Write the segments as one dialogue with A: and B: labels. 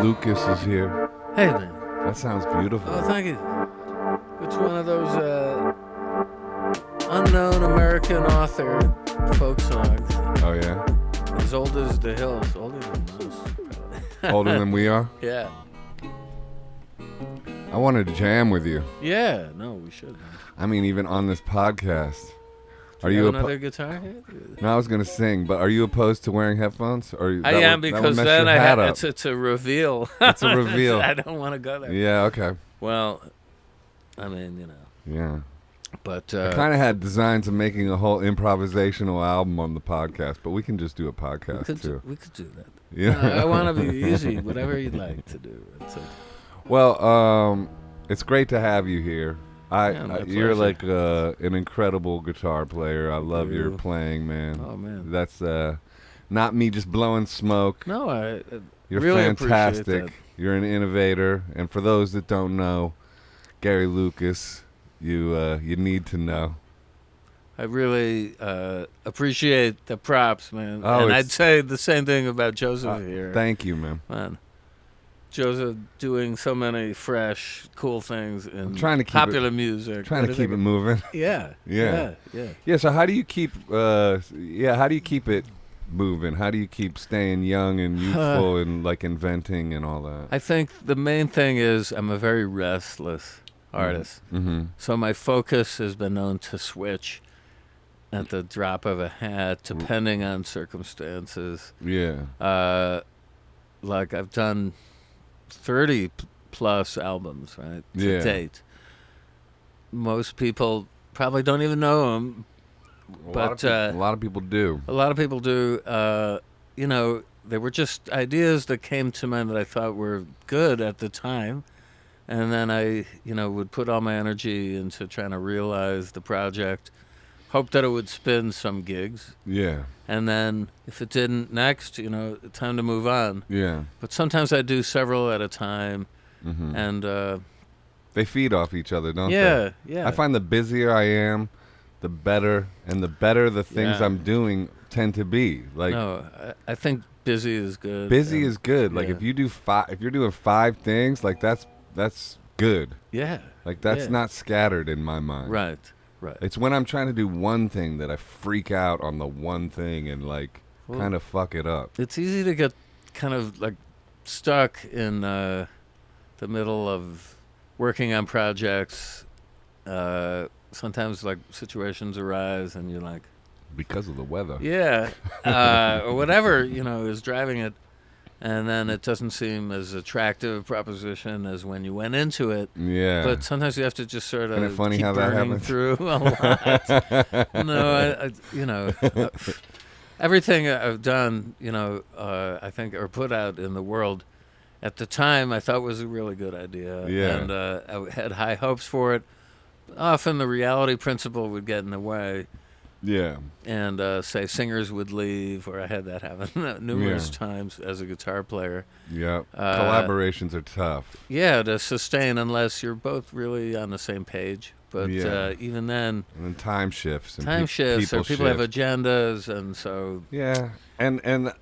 A: Lucas is here.
B: Hey, man.
A: That sounds beautiful.
B: Oh, thank you. It's one of those unknown American author folk songs.
A: Oh, yeah?
B: As old as the hills. Older than us, probably.
A: Older than we are?
B: Yeah.
A: I wanted to jam with you.
B: Yeah. No, we should. Man.
A: I mean, even on this podcast.
B: Are you another guitar here?
A: No, I was going to sing, but are you opposed to wearing headphones? Or
B: I am, because then it's a reveal.
A: It's a reveal.
B: I don't want to go there.
A: Yeah, okay.
B: Well, I mean, you know.
A: Yeah.
B: But
A: I kind of had designs of making a whole improvisational album on the podcast, but we can just do a podcast too.
B: We could do that.
A: Yeah.
B: I want to be easy, whatever you'd like to do.
A: Well, it's great to have you here. You're
B: pleasure.
A: like an incredible guitar player. I love your playing, man.
B: Oh, man.
A: That's not me just blowing smoke.
B: No,
A: You're
B: really
A: fantastic.
B: appreciate that.
A: You're an innovator, and for those that don't know, Gary Lucas, you need to know.
B: I really appreciate the props, man.
A: Oh,
B: and I'd say the same thing about Joseph here.
A: Thank you, man.
B: Joseph doing so many fresh, cool things in
A: popular
B: music.
A: Trying to keep it moving.
B: Yeah.
A: So how do you keep? How do you keep it moving? How do you keep staying young and youthful and like inventing and all that?
B: I think the main thing is I'm a very restless artist.
A: Mm-hmm.
B: So my focus has been known to switch at the drop of a hat, depending on circumstances.
A: Yeah.
B: Like I've done 30 plus albums, right, to date. Most people probably don't even know them, but
A: a lot of people do.
B: A lot of people do. You know, they were just ideas that came to mind that I thought were good at the time, and then I, would put all my energy into trying to realize the project, hope that it would spin some gigs.
A: Yeah.
B: And then if it didn't, next, time to move on.
A: Yeah.
B: But sometimes I do several at a time, and
A: they feed off each other, don't they?
B: Yeah.
A: I find the busier I am, the better, and the better the things I'm doing tend to be. Like,
B: no, I think busy is good.
A: Busy is good. Like if you do if you're doing 5 things, like that's good.
B: Yeah.
A: Like that's not scattered in my mind.
B: Right.
A: It's when I'm trying to do one thing that I freak out on the one thing and kind of fuck it up.
B: It's easy to get kind of like stuck in the middle of working on projects. Sometimes like situations arise and you're like,
A: because of the weather.
B: Yeah. Or whatever, is driving it. And then it doesn't seem as attractive a proposition as when you went into it.
A: Yeah.
B: But sometimes you have to just sort of
A: Isn't it funny
B: keep
A: how that
B: burning
A: happens?
B: through a lot. No, everything I've done, I think, or put out in the world, at the time I thought was a really good idea.
A: Yeah.
B: And I had high hopes for it. Often the reality principle would get in the way.
A: Yeah.
B: And say singers would leave, or I had that happen numerous times as a guitar player.
A: Yeah. Collaborations are tough.
B: Yeah, to sustain unless you're both really on the same page. But even then...
A: And then time shifts. And
B: people have agendas, and so...
A: Yeah. And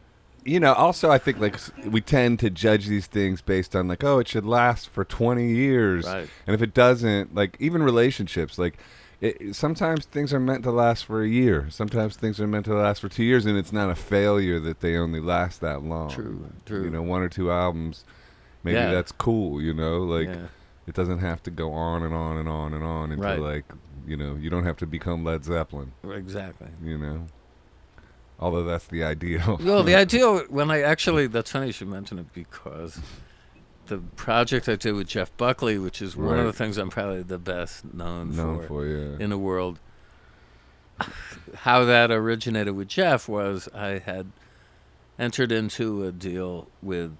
A: also I think we tend to judge these things based on it should last for 20 years.
B: Right.
A: And if it doesn't, even relationships, sometimes things are meant to last for a year. Sometimes things are meant to last for 2 years, and it's not a failure that they only last that long.
B: True.
A: 1 or 2 albums, maybe that's cool. It doesn't have to go on and on and on and on until you don't have to become Led Zeppelin.
B: Exactly.
A: Although that's the ideal.
B: Well, the ideal that's funny you should mention it, because the project I did with Jeff Buckley, which is one of the things I'm probably the best known for in the world. How that originated with Jeff was I had entered into a deal with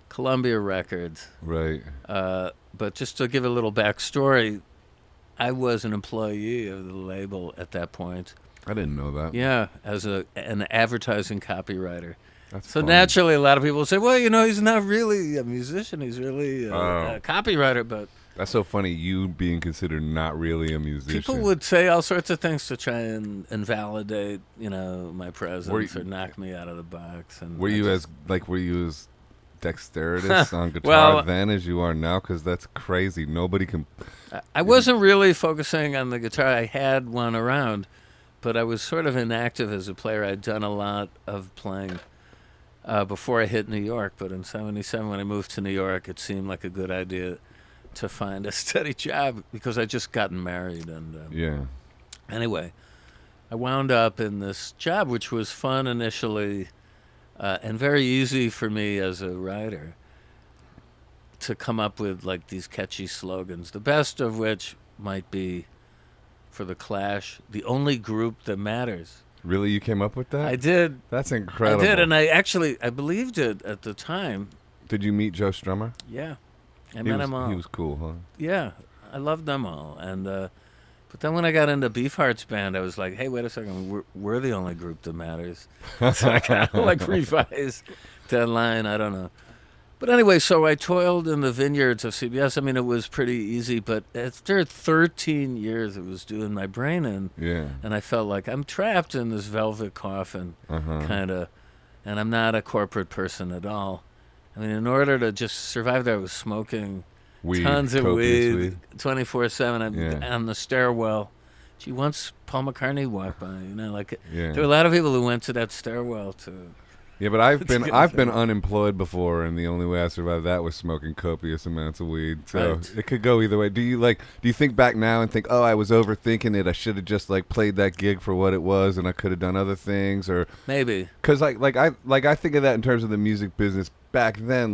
B: Columbia Records.
A: Right.
B: But just to give a little backstory, I was an employee of the label at that point.
A: I didn't know that.
B: Yeah, as an advertising copywriter.
A: That's
B: so
A: funny.
B: Naturally, a lot of people say, well, he's not really a musician. He's really a copywriter. But
A: that's so funny, you being considered not really a musician.
B: People would say all sorts of things to try and invalidate, my presence or knock me out of the box. And
A: were you as dexterous on guitar
B: Well,
A: then as you are now? Because that's crazy. Nobody can.
B: I wasn't really focusing on the guitar. I had one around, but I was sort of inactive as a player. I'd done a lot of playing before I hit New York, but in '77 when I moved to New York, it seemed like a good idea to find a steady job because I'd just gotten married. And
A: Yeah.
B: anyway, I wound up in this job, which was fun initially and very easy for me as a writer to come up with like these catchy slogans, the best of which might be for the Clash, the only group that matters.
A: Really, you came up with that?
B: I did.
A: That's incredible.
B: I did, and I believed it at the time.
A: Did you meet Joe Strummer?
B: Yeah, I met him all.
A: He was cool, huh?
B: Yeah, I loved them all, and but then when I got into Beefheart's band, I was like, hey, wait a second, we're the only group that matters. So I kind of like revised that line. I don't know. But anyway, so I toiled in the vineyards of CBS. I mean, it was pretty easy, but after 13 years, it was doing my brain in.
A: Yeah.
B: And I felt like I'm trapped in this velvet coffin, kind of, and I'm not a corporate person at all. I mean, in order to just survive there, I was smoking tons of weed 24/7 on the stairwell. Gee, once Paul McCartney walked by, there were a lot of people who went to that stairwell to.
A: Yeah, but I've been unemployed before, and the only way I survived that was smoking copious amounts of weed. So it could go either way. Do you think back now and think, oh, I was overthinking it. I should have just played that gig for what it was, and I could have done other things, or
B: maybe
A: because I think of that in terms of the music business back then.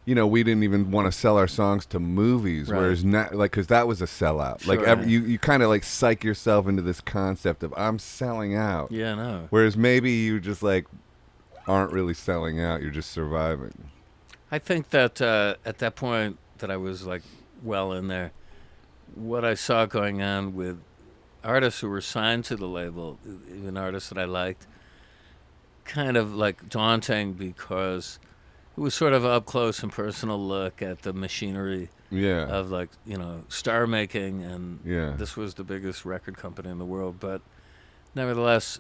A: We didn't even want to sell our songs to movies, whereas now, because that was a sellout.
B: Sure.
A: You kind of psych yourself into this concept of I'm selling out.
B: Yeah, no.
A: Whereas maybe you just aren't really selling out. You're just surviving.
B: I think that at that point that I was well in there, what I saw going on with artists who were signed to the label, even artists that I liked, kind of daunting because it was sort of up close and personal look at the machinery of star making, and this was the biggest record company in the world. But nevertheless,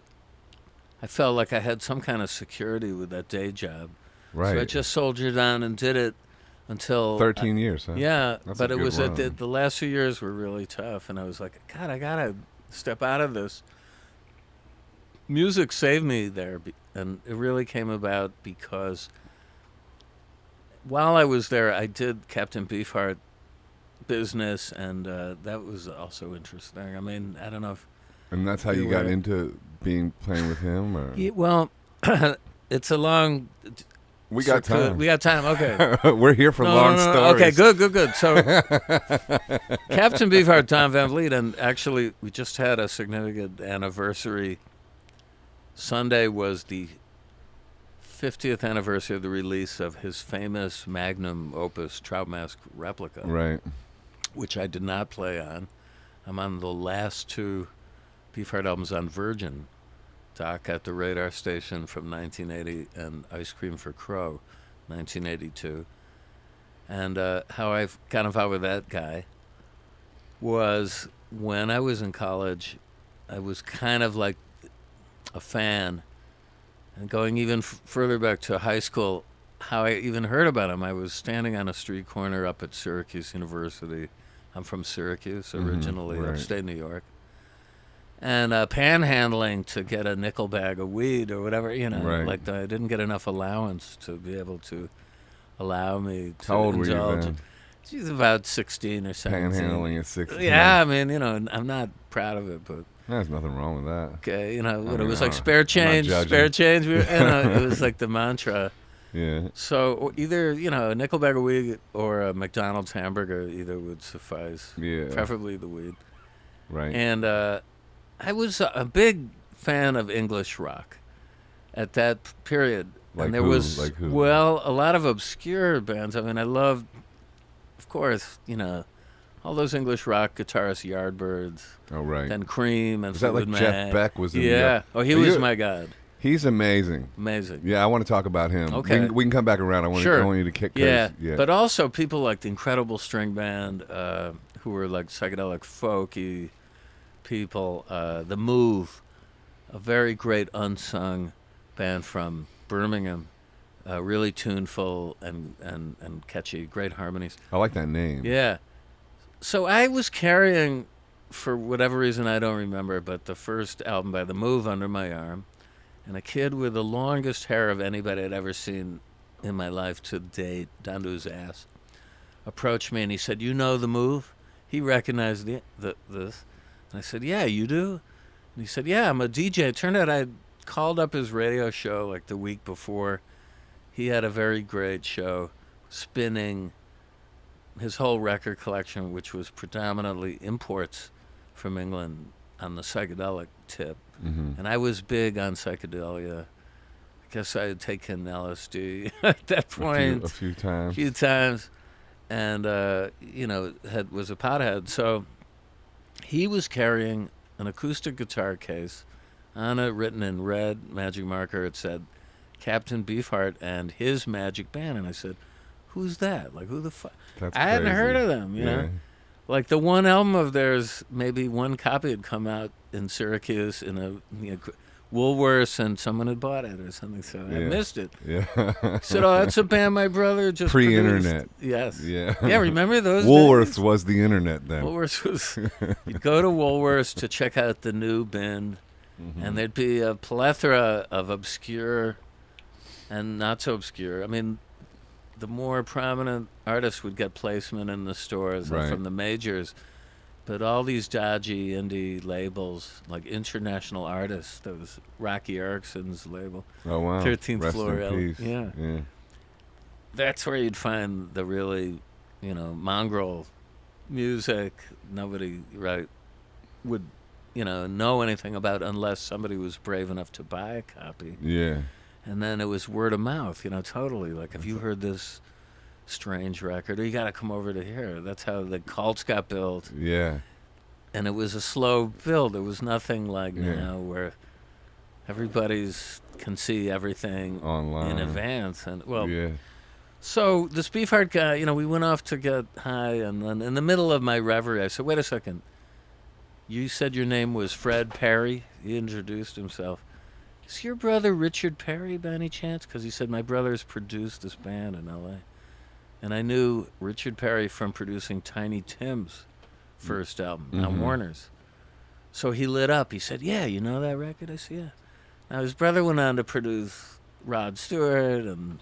B: I felt like I had some kind of security with that day job.
A: Right.
B: So I just soldiered on and did it until
A: 13 years, huh?
B: Yeah,
A: That's
B: but
A: a
B: it
A: good
B: was
A: run.
B: the last few years were really tough, and I was like, God, I gotta step out of this. Music saved me there, and it really came about because while I was there, I did Captain Beefheart business, and that was also interesting. I mean, I don't know if.
A: And that's how you got into playing with him, or?
B: Yeah, well, it's a long.
A: We got time.
B: We got time. Okay.
A: We're here for long stories.
B: Okay, good. So, Captain Beefheart, Tom Van Vliet, and actually, we just had a significant anniversary. Sunday was the 50th anniversary of the release of his famous magnum opus, Trout Mask Replica.
A: Right.
B: Which I did not play on. I'm on the last two Beefheart albums on Virgin, Doc at the Radar Station from 1980 and Ice Cream for Crow, 1982. And how I got involved with that guy was when I was in college, I was kind of like a fan. And going even further back to high school, how I even heard about him, I was standing on a street corner up at Syracuse University. I'm from Syracuse originally, upstate New York. And panhandling to get a nickel bag of weed or whatever, I didn't get enough allowance to be able to allow me to
A: How old were you
B: indulge.
A: then?
B: She's about 16 or 17.
A: Panhandling at 16.
B: Yeah, I mean, I'm not proud of it, but
A: There's nothing wrong with that.
B: okay, it was like spare change. It was like the mantra.
A: Yeah.
B: So either, a nickel bag of weed or a McDonald's hamburger either would suffice.
A: Yeah.
B: Preferably the weed.
A: Right.
B: And I was a big fan of English rock at that period.
A: Like
B: and there
A: who?
B: was,
A: Like who?
B: well, a lot of obscure bands. I mean, I loved, of course, all those English rock guitarists, Yardbirds.
A: Oh, right.
B: Then Cream and
A: Is that like
B: Fleetwood
A: Jeff
B: Mac.
A: Beck was in
B: Yeah. Oh, he was my god.
A: He's amazing.
B: Amazing.
A: Yeah, I want to talk about him.
B: Okay.
A: We can come back around. I want you to kick.
B: Yeah. But also people like the Incredible String Band, who were like psychedelic folky people. The Move, a very great unsung band from Birmingham, really tuneful and catchy, great harmonies.
A: I like that name.
B: Yeah. So I was carrying, for whatever reason I don't remember, but the first album by The Move under my arm, and a kid with the longest hair of anybody I'd ever seen in my life to date, down to his ass, approached me and he said, "You know The Move?" He recognized this. And I said, "Yeah, you do?" And he said, "Yeah, I'm a DJ." It turned out I'd called up his radio show like the week before. He had a very great show, spinning his whole record collection, which was predominantly imports from England on the psychedelic tip.
A: Mm-hmm.
B: And I was big on psychedelia. I guess I had taken LSD at that point.
A: A few times.
B: A few times. And, was a pothead. So he was carrying an acoustic guitar case. On it, written in red magic marker, it said, Captain Beefheart and his magic band. And I said, "Who's that? Like, who the fuck?" I hadn't heard of them, you know? Like, the one album of theirs, maybe one copy had come out in Syracuse in a Woolworths, and someone had bought it or something, so I missed it.
A: Yeah.
B: I said, "Oh, that's a band my brother just
A: Pre-internet.
B: produced." Yes.
A: Yeah.
B: Yeah, remember those
A: Woolworths
B: days?
A: was the internet then.
B: Woolworths was... You'd go to Woolworths to check out the new bin, and there'd be a plethora of obscure and not so obscure. I mean, the more prominent artists would get placement in the stores from the majors, but all these dodgy indie labels, like International Artists, that was Rocky Erickson's label.
A: Oh, wow.
B: 13th
A: Rest
B: Floor.
A: in peace.
B: Yeah. That's where you'd find the really, mongrel music nobody would, know anything about unless somebody was brave enough to buy a copy.
A: Yeah.
B: And then it was word of mouth, totally. Like, have you heard this strange record? Or you got to come over to here. That's how the cults got built.
A: Yeah.
B: And it was a slow build. It was nothing like now where everybody's can see everything
A: online
B: in advance. And
A: yeah.
B: So this Beefheart guy, we went off to get high, and then in the middle of my reverie, I said, "Wait a second. You said your name was Fred Perry?" He introduced himself. "Is your brother Richard Perry by any chance?" Because he said, "My brother's produced this band in L.A." And I knew Richard Perry from producing Tiny Tim's first album on Warner's. So he lit up. He said, "Yeah, you know that record?" I said, "Yeah." Now his brother went on to produce Rod Stewart and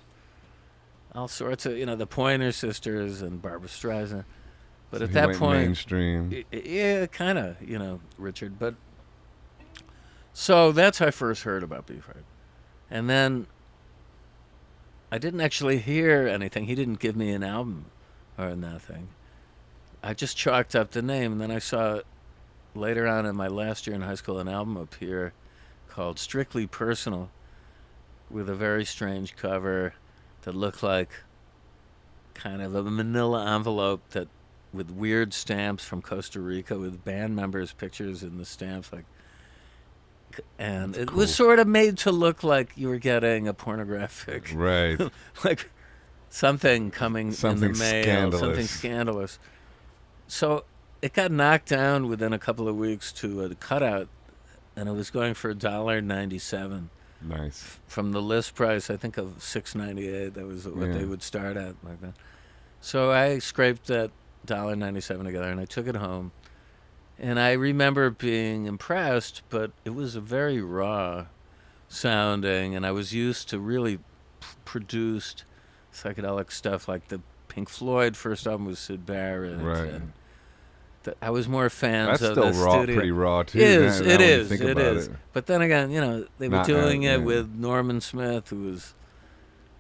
B: all sorts of, the Pointer Sisters and Barbra Streisand. But
A: So
B: at
A: he
B: that
A: went
B: point,
A: mainstream.
B: Yeah, kind of, Richard. But so that's how I first heard about Beefheart. And then I didn't actually hear anything. He didn't give me an album or nothing. I just chalked up the name, and then I saw later on in my last year in high school an album appear called Strictly Personal, with a very strange cover that looked like kind of a manila envelope that with weird stamps from Costa Rica with band members' pictures in the stamps, and
A: That's
B: it
A: cool.
B: was sort of made to look like you were getting a pornographic,
A: Right.
B: like something coming
A: Something
B: in the mail,
A: scandalous.
B: something scandalous. So it got knocked down within a couple of weeks to a cutout, and it was going for $1.97.
A: Nice.
B: From the list price, I think of $6.98. That was what they would start at like that. So I scraped that $1.97 together, and I took it home. And I remember being impressed, but it was a very raw sounding, and I was used to really produced psychedelic stuff, like the Pink Floyd first album was Syd Barrett.
A: Right.
B: And I was more fans
A: That's
B: of
A: still
B: the
A: raw,
B: studio.
A: pretty raw too.
B: It is.
A: now
B: It
A: when you
B: is.
A: think
B: It
A: about
B: is.
A: it.
B: But then again, they were
A: Not
B: doing it
A: yeah.
B: with Norman Smith, who was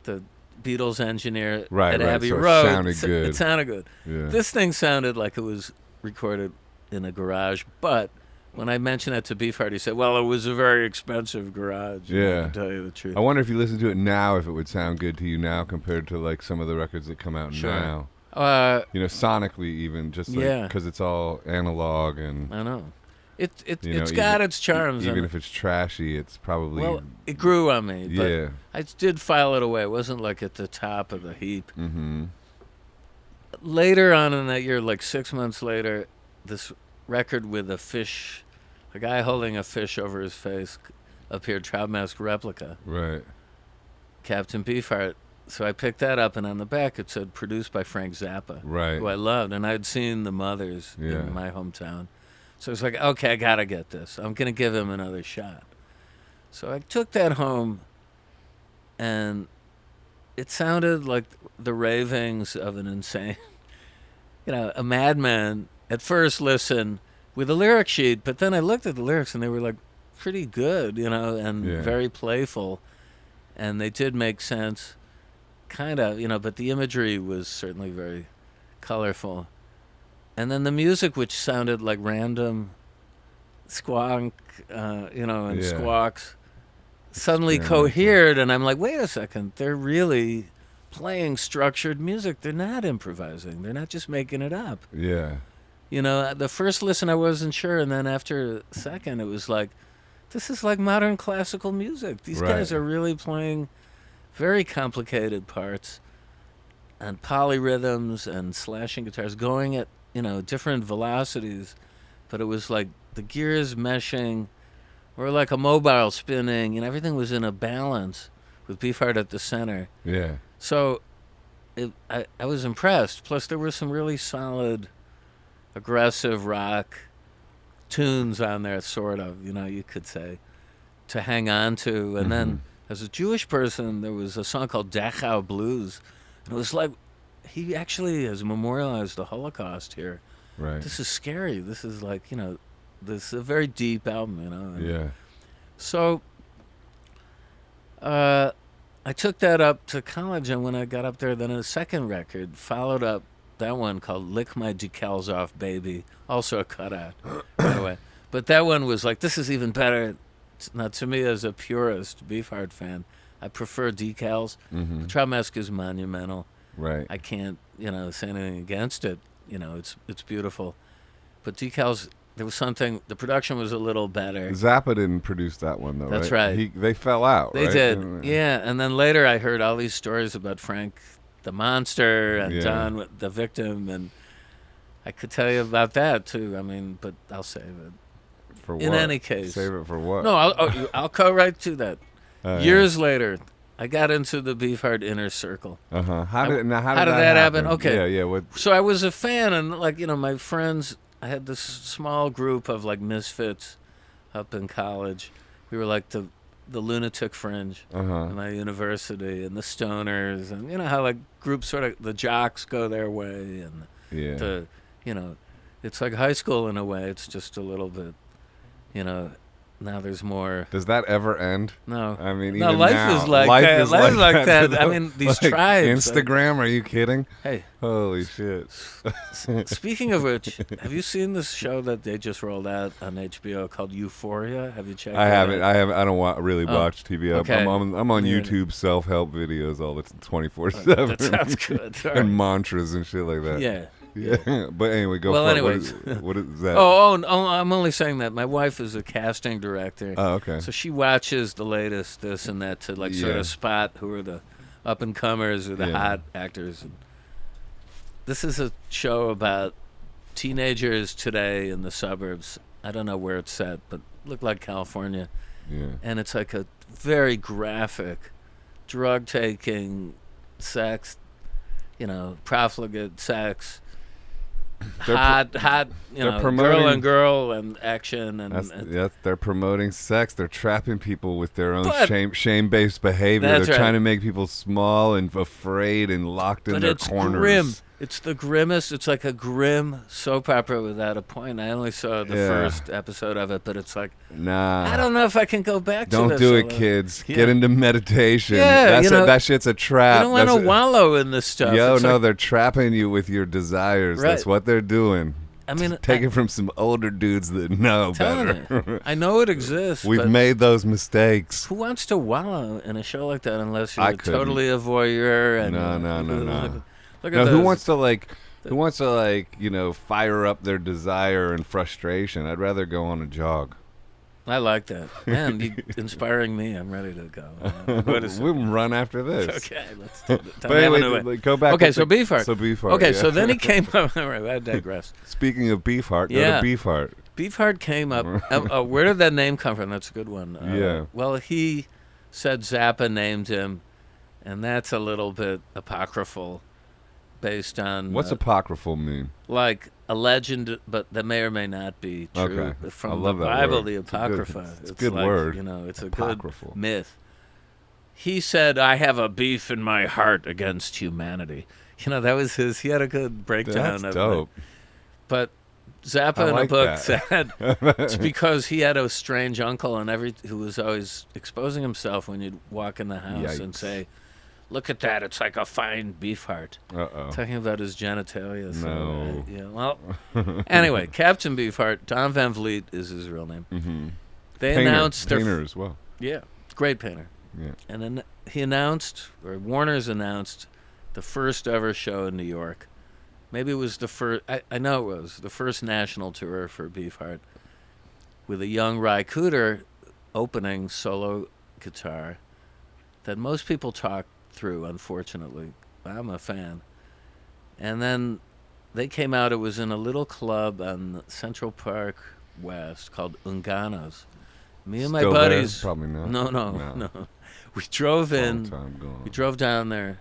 B: the Beatles engineer
A: Right,
B: at
A: right.
B: Abbey
A: So it
B: Road.
A: sounded good.
B: It sounded good.
A: Yeah.
B: This thing sounded like it was recorded in a garage, but when I mentioned that to Beefheart, he said, "Well, it was a very expensive garage."
A: Yeah.
B: To tell you the truth.
A: I wonder if you listen to it now, if it would sound good to you now compared to like some of the records that come out
B: Sure.
A: now. Sonically even, just like because it's all analog and
B: I know. It's
A: even-
B: got its charms.
A: Even
B: and,
A: if it's trashy, it's probably
B: well, it grew on me. But
A: yeah.
B: I did file it away. It wasn't like at the top of the heap.
A: Mm-hmm.
B: Later on in that year, like 6 months later, this record with a guy holding a fish over his face, appeared, Trout Mask Replica.
A: Right.
B: Captain Beefheart. So I picked that up, and on the back it said produced by Frank Zappa,
A: Right.
B: who I loved, and I'd seen the Mothers
A: Yeah.
B: in my hometown. So it's like, okay, I gotta get this. I'm gonna give him another shot. So I took that home, and it sounded like the ravings of an insane, a madman. At first, listen with a lyric sheet, but then I looked at the lyrics, and they were like pretty good, and very playful, and they did make sense. Kind of, but the imagery was certainly very colorful. And then the music, which sounded like random squonk, and squawks, suddenly cohered, and I'm like, wait a second, they're really playing structured music. They're not improvising. They're not just making it up.
A: Yeah.
B: The first listen, I wasn't sure, and then after a second, it was like, this is like modern classical music. These guys are really playing very complicated parts and polyrhythms and slashing guitars going at, different velocities. But it was like the gears meshing or like a mobile spinning, and everything was in a balance with Beefheart at the center.
A: Yeah.
B: So I was impressed. Plus there were some really solid, aggressive rock tunes on there, sort of, you could say, to hang on to. And then as a Jewish person, there was a song called Dachau Blues. And it was like, he actually has memorialized the Holocaust here.
A: Right.
B: This is scary. This is like, this is a very deep album, And
A: Yeah.
B: so I took that up to college, and when I got up there, then a second record followed up that one called Lick My Decals Off Baby, also a cutout, by the way. But that one was like, this is even better. Now, to me, as a purist Beefheart fan, I prefer decals. The Traumesque is monumental.
A: Right.
B: I can't, say anything against it. It's beautiful. But decals, there was something, the production was a little better.
A: Zappa didn't produce that one, though,
B: That's right.
A: They fell out,
B: They
A: right?
B: did, yeah. And then later I heard all these stories about Frank the Monster and Don the Victim, and I could tell you about that, too. I mean, but I'll save it.
A: For what?
B: In any case.
A: Save it for what?
B: No, I'll go right to that. Years later, I got into the Beefheart inner circle.
A: How did that
B: happen? Okay.
A: Yeah. What?
B: So I was a fan, and my friends, I had this small group of misfits up in college. We were like the lunatic fringe at my university, and the stoners, and how groups sort of, the jocks go their way, and it's like high school in a way. It's just a little bit, now there's more.
A: Does that ever end?
B: No.
A: I mean,
B: no,
A: even
B: life
A: now,
B: is like
A: life
B: that.
A: is
B: Life is
A: like
B: like that. I mean, these tribes.
A: Instagram, are you kidding?
B: Hey.
A: Holy shit.
B: Speaking of which, have you seen this show that they just rolled out on HBO called Euphoria? Have you checked it out?
A: I don't really watch TV.
B: Okay.
A: I'm on YouTube self-help videos all the 24/7.
B: That sounds good. All right.
A: And mantras and shit like that.
B: Yeah.
A: But anyway, go
B: Well,
A: for
B: anyways.
A: it. What is that?
B: Oh, I'm only saying that. My wife is a casting director.
A: Oh, okay.
B: So she watches the latest this and that to sort of spot who are the up-and-comers or the hot actors. And this is a show about teenagers today in the suburbs. I don't know where it's set, but look like California.
A: Yeah.
B: And it's like a very graphic, drug-taking, sex, profligate sex. Hot, girl and girl and action and
A: they're promoting sex. They're trapping people with their own shame-based behavior.
B: That's
A: They're
B: right.
A: trying to make people small and afraid and locked in their corners.
B: But it's grim. It's the grimmest. It's like a grim soap opera without a point. I only saw the first episode of it, but it's like, I don't know if I can go back to this.
A: Don't do it, kids.
B: Yeah.
A: Get into meditation.
B: Yeah,
A: that shit's a trap.
B: You don't want to wallow in this stuff.
A: They're trapping you with your desires.
B: Right.
A: That's what they're doing.
B: I mean,
A: take it from some older dudes that know better.
B: I know it exists.
A: We've made those mistakes.
B: Who wants to wallow in a show like that unless you're totally a voyeur? And
A: No.
B: Look at
A: who wants to fire up their desire and frustration? I'd rather go on a jog.
B: I like that. Man, you inspiring me. I'm ready to go.
A: We'll run after this.
B: Okay, let's do it.
A: But anyway, go back.
B: Okay, so Beefheart.
A: Okay,
B: so then he came up. All right, I digress.
A: Speaking of Beefheart, go to Beefheart.
B: Beefheart came up. Where did that name come from? That's a good one.
A: Yeah.
B: Well, he said Zappa named him, and that's a little bit apocryphal, based on
A: What's apocryphal mean?
B: like a legend, but that may or may not be true.
A: Okay.
B: From
A: I love
B: the
A: that
B: Bible,
A: word.
B: the Apocrypha.
A: It's a good
B: like,
A: word.
B: You know, it's
A: Apocryphal.
B: a good myth. He said, "I have a beef in my heart against humanity." You know, that was his. He had a good breakdown
A: That's
B: of
A: dope.
B: it. But Zappa in a
A: like
B: book
A: that.
B: said it's because he had a strange uncle who was always exposing himself when you'd walk in the house and
A: Yikes.
B: say, "Look at that! It's like a fine Beefheart."
A: Uh-oh.
B: Talking about his genitalia. So,
A: No.
B: yeah. Well, anyway, Captain Beefheart, Don Van Vliet is his real name.
A: Mm-hmm.
B: They announced their
A: painter as well.
B: yeah, great painter.
A: Yeah.
B: And then he announced, or Warner's announced, the first ever show in New York. Maybe it was the first, I know it was, the first national tour for Beefheart, with a young Ry Cooder opening solo guitar that most people talk through, unfortunately. I'm a fan. And then they came out, it was in a little club on Central Park West called Ungano's. Me and my
A: Still
B: buddies.
A: there? Probably not.
B: No. We drove in.
A: Long time gone.
B: We drove down there,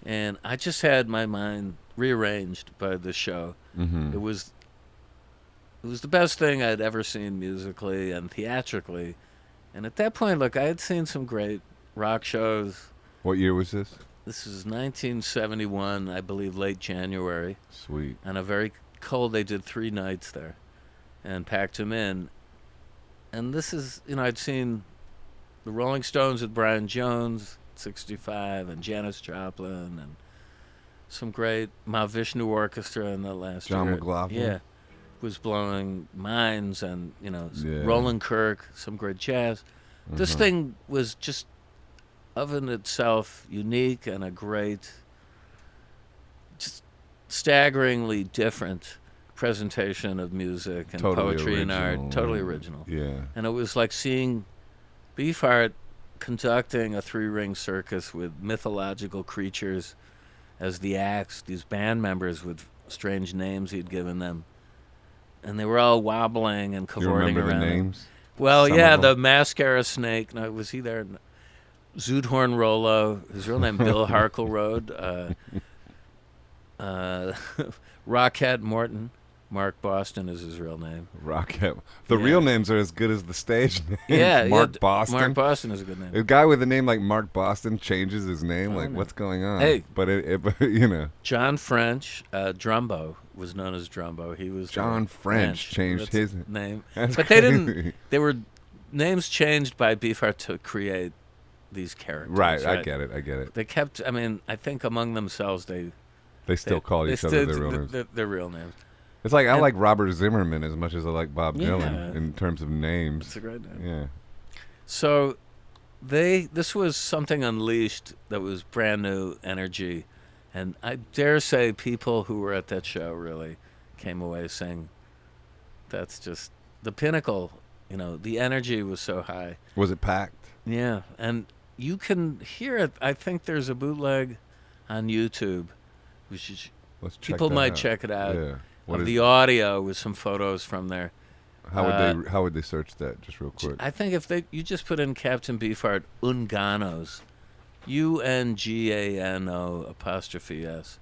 B: and I just had my mind rearranged by the show.
A: Mm-hmm.
B: It was the best thing I'd ever seen musically and theatrically. And at that point, look, I had seen some great rock shows.
A: What year was this?
B: This is 1971, I believe, late January.
A: Sweet.
B: On a very cold, they did 3 nights there and packed them in. And this is, I'd seen the Rolling Stones with Brian Jones, 65, and Janis Joplin, and some great Mahavishnu Orchestra in the last
A: John
B: year.
A: McLaughlin.
B: Yeah. Was blowing minds, and,
A: Yeah.
B: Roland Kirk, some great jazz. This
A: Uh-huh.
B: thing was just, of in itself, unique and a great, just staggeringly different presentation of music and
A: Totally
B: poetry and art.
A: original.
B: Totally original.
A: Yeah.
B: And it was like seeing Beefheart conducting a 3-ring circus with mythological creatures as the acts, these band members with strange names he'd given them. And they were all wobbling and
A: Do you
B: cavorting
A: remember
B: around.
A: the names?
B: Well,
A: Some
B: yeah,
A: of them?
B: the Mascara Snake. No, was he there? Zoodhorn Rollo. His real name, Bill Harkleroad. Rockhead Morton. Mark Boston is his real name.
A: Rocket. The
B: Yeah.
A: real names are as good as the stage names.
B: Yeah,
A: Mark Boston.
B: Mark Boston is a good name.
A: A guy with a name like Mark Boston changes his name.
B: I
A: Like,
B: know.
A: what's going on?
B: Hey.
A: But it
B: John French, Drumbo, was known as Drumbo. He was
A: John French changed
B: That's
A: his
B: name.
A: That's
B: But they
A: crazy.
B: didn't. They were names changed by Beefheart to create these characters.
A: Right, I get it.
B: They kept. I mean, I think among themselves they
A: They call
B: they
A: each other
B: stood
A: their real names.
B: their real names.
A: It's like I
B: and-
A: like Robert Zimmerman as much as I like Bob
B: Yeah.
A: Dylan in terms of names.
B: It's a great name.
A: Yeah.
B: So, this was something unleashed that was brand new energy, and I dare say people who were at that show really came away saying, "That's just the pinnacle." The energy was so high.
A: Was it packed?
B: Yeah, and you can hear it. I think there's a bootleg on YouTube, which is,
A: Let's check
B: people
A: that
B: might
A: out.
B: check it out.
A: Yeah. What
B: Of
A: is
B: the audio with some photos from there.
A: how would they search that just real quick?
B: I think if you just put in Captain Beefheart Ungano's, UNGANO apostrophe S,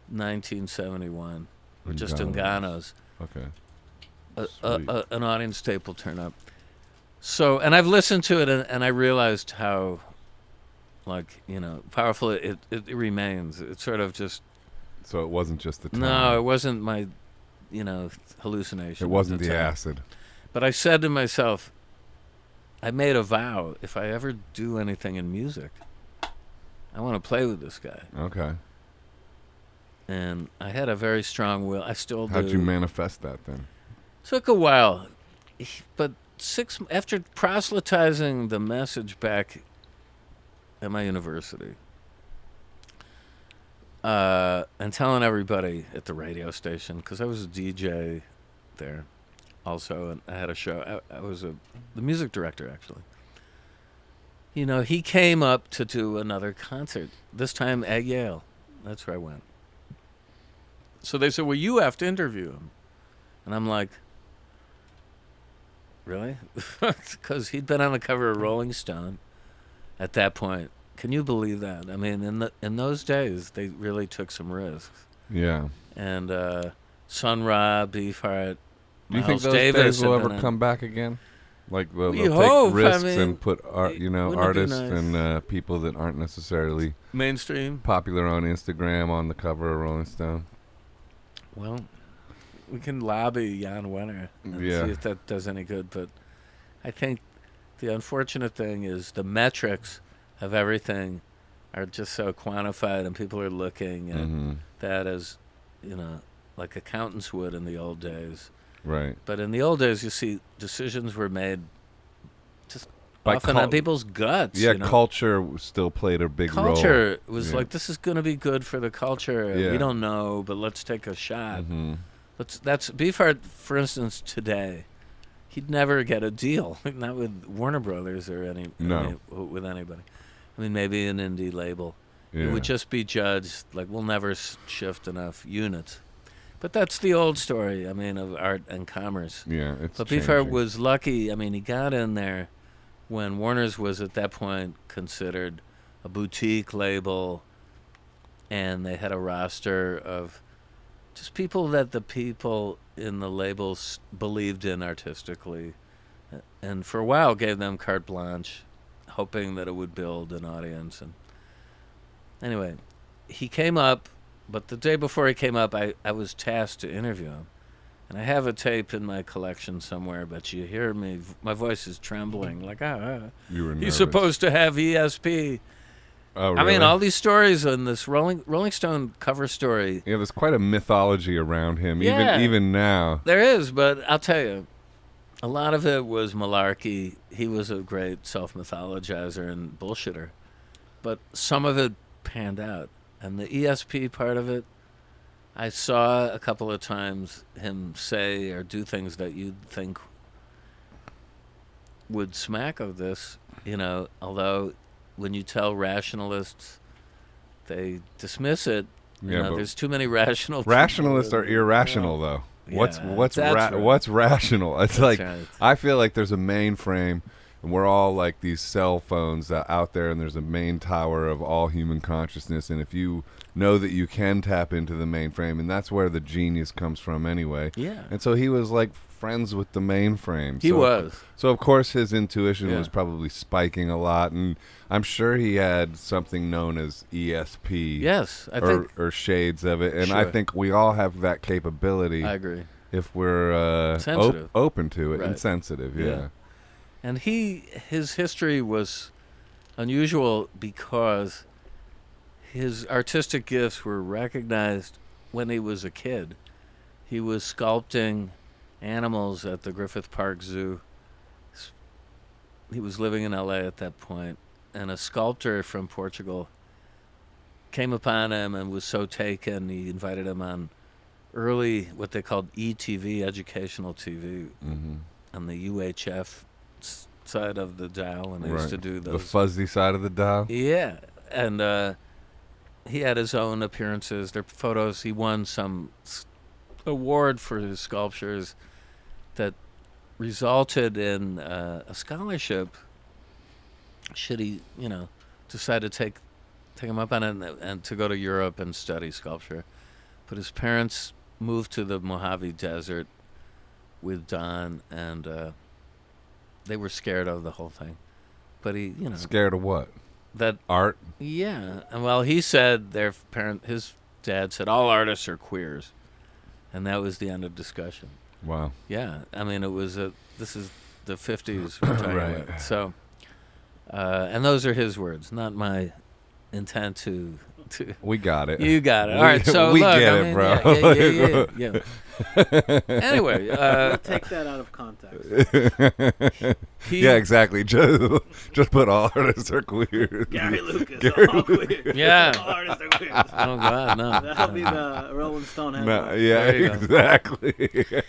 B: 1971, or just
A: Ungano's.
B: Ungano's,
A: Okay. Sweet.
B: an audience tape will turn up. So, and I've listened to it, and I realized how, powerful it remains. It's sort of just.
A: So it wasn't just the time.
B: No, it wasn't my, hallucination.
A: It
B: at
A: wasn't
B: the
A: the
B: time.
A: acid.
B: But I said to myself, I made a vow, if I ever do anything in music, I want to play with this guy.
A: Okay.
B: And I had a very strong will. I still do.
A: How'd you manifest that then?
B: Took a while. But after proselytizing the message back at my university, and telling everybody at the radio station, because I was a DJ there also, and I had a show. I was the music director, actually. He came up to do another concert, this time at Yale. That's where I went. So they said, well, you have to interview him. And I'm like, really? Because he'd been on the cover of Rolling Stone at that point. Can you believe that? I mean, in those days, they really took some risks.
A: Yeah.
B: And Sun Ra, Beefheart,
A: Do you think
B: Miles
A: those
B: Davis
A: days will
B: have
A: ever
B: been
A: come back again? Like
B: We
A: they'll
B: hope.
A: take risks
B: I mean,
A: and put
B: wouldn't it be
A: artists
B: nice?
A: and people that aren't necessarily
B: mainstream.
A: popular on Instagram on the cover of Rolling Stone.
B: Well, we can lobby Jan Wenner and see if that does any good. But I think the unfortunate thing is the metrics of everything are just so quantified, and people are looking at that as, like accountants would in the old days.
A: Right.
B: But in the old days, you see, decisions were made just
A: By
B: often on people's guts.
A: Yeah, culture still played a big role.
B: Culture was like, this is going to be good for the culture.
A: Yeah.
B: We don't know, but let's take a shot.
A: Mm-hmm.
B: That's Beefheart, for instance, today. He'd never get a deal, not with Warner Brothers or with anybody. I mean, maybe an indie label.
A: Yeah.
B: It would just be judged like, we'll never shift enough units. But that's the old story, I mean, of art and commerce.
A: Yeah, it's
B: But
A: changing.
B: Beefheart was lucky. I mean, he got in there when Warner's was at that point considered a boutique label, and they had a roster of just people that the people in the labels believed in artistically, and for a while gave them carte blanche, hoping that it would build an audience. And anyway, he came up, but the day before he came up, I was tasked to interview him. And I have a tape in my collection somewhere, but you hear me, my voice is trembling, like,
A: You were nervous.
B: he's supposed to have ESP.
A: Oh, really?
B: I mean, all these stories in this Rolling Stone cover story.
A: Yeah, there's quite a mythology around him,
B: Yeah.
A: even now.
B: There is, but I'll tell you, a lot of it was malarkey. He was a great self-mythologizer and bullshitter. But some of it panned out. And the ESP part of it, I saw a couple of times him say or do things that you'd think would smack of this, although when you tell rationalists, they dismiss it. There's too many rational people.
A: Rationalists are irrational, though.
B: Yeah,
A: What's
B: right.
A: what's rational? It's
B: That's
A: like
B: right.
A: I feel like there's a mainframe, and we're all like these cell phones out there, and there's a main tower of all human consciousness. And if you know that you can tap into the mainframe, and that's where the genius comes from anyway.
B: Yeah.
A: And so he was like friends with the mainframe.
B: He was.
A: So of course his intuition
B: Yeah.
A: was probably spiking a lot, and I'm sure he had something known as ESP.
B: Yes, I think.
A: Or shades of it, and I
B: Sure.
A: think we all have that capability.
B: I agree.
A: If we're
B: Sensitive.
A: open to it and
B: Right.
A: sensitive, yeah.
B: And his history was unusual because his artistic gifts were recognized when he was a kid. He was sculpting animals at the Griffith Park Zoo. He was living in LA at that point, and a sculptor from Portugal came upon him and was so taken, he invited him on early, what they called ETV, educational TV, on the UHF side of the dial, and they used to do those.
A: The fuzzy side of the dial.
B: Yeah, and he had his own appearances. Their photos. He won some award for his sculptures that resulted in a scholarship. Should he, decide to take him up on it and to go to Europe and study sculpture, but his parents moved to the Mojave Desert with Don, and they were scared of the whole thing. But he,
A: Scared of what?
B: that
A: Art.
B: yeah, and well, he said his dad said all artists are queers, and that was the end of discussion.
A: Wow.
B: Yeah, I mean, this is the 50s we're talking
A: Right.
B: about. So, and those are his words, not my intent to.
A: We got it.
B: You got it. All right, so
A: we
B: look,
A: get
B: I
A: it,
B: mean,
A: bro.
B: Yeah. Anyway,
C: Take that out of context.
A: Yeah, exactly. Just put all artists are queer.
C: Gary Lucas,
A: Gary
C: all queer.
B: Yeah.
C: All artists are queer.
B: Oh God, no.
C: That'll be the Rolling Stone
A: No,
C: headline.
A: yeah,
B: There you go.
A: exactly.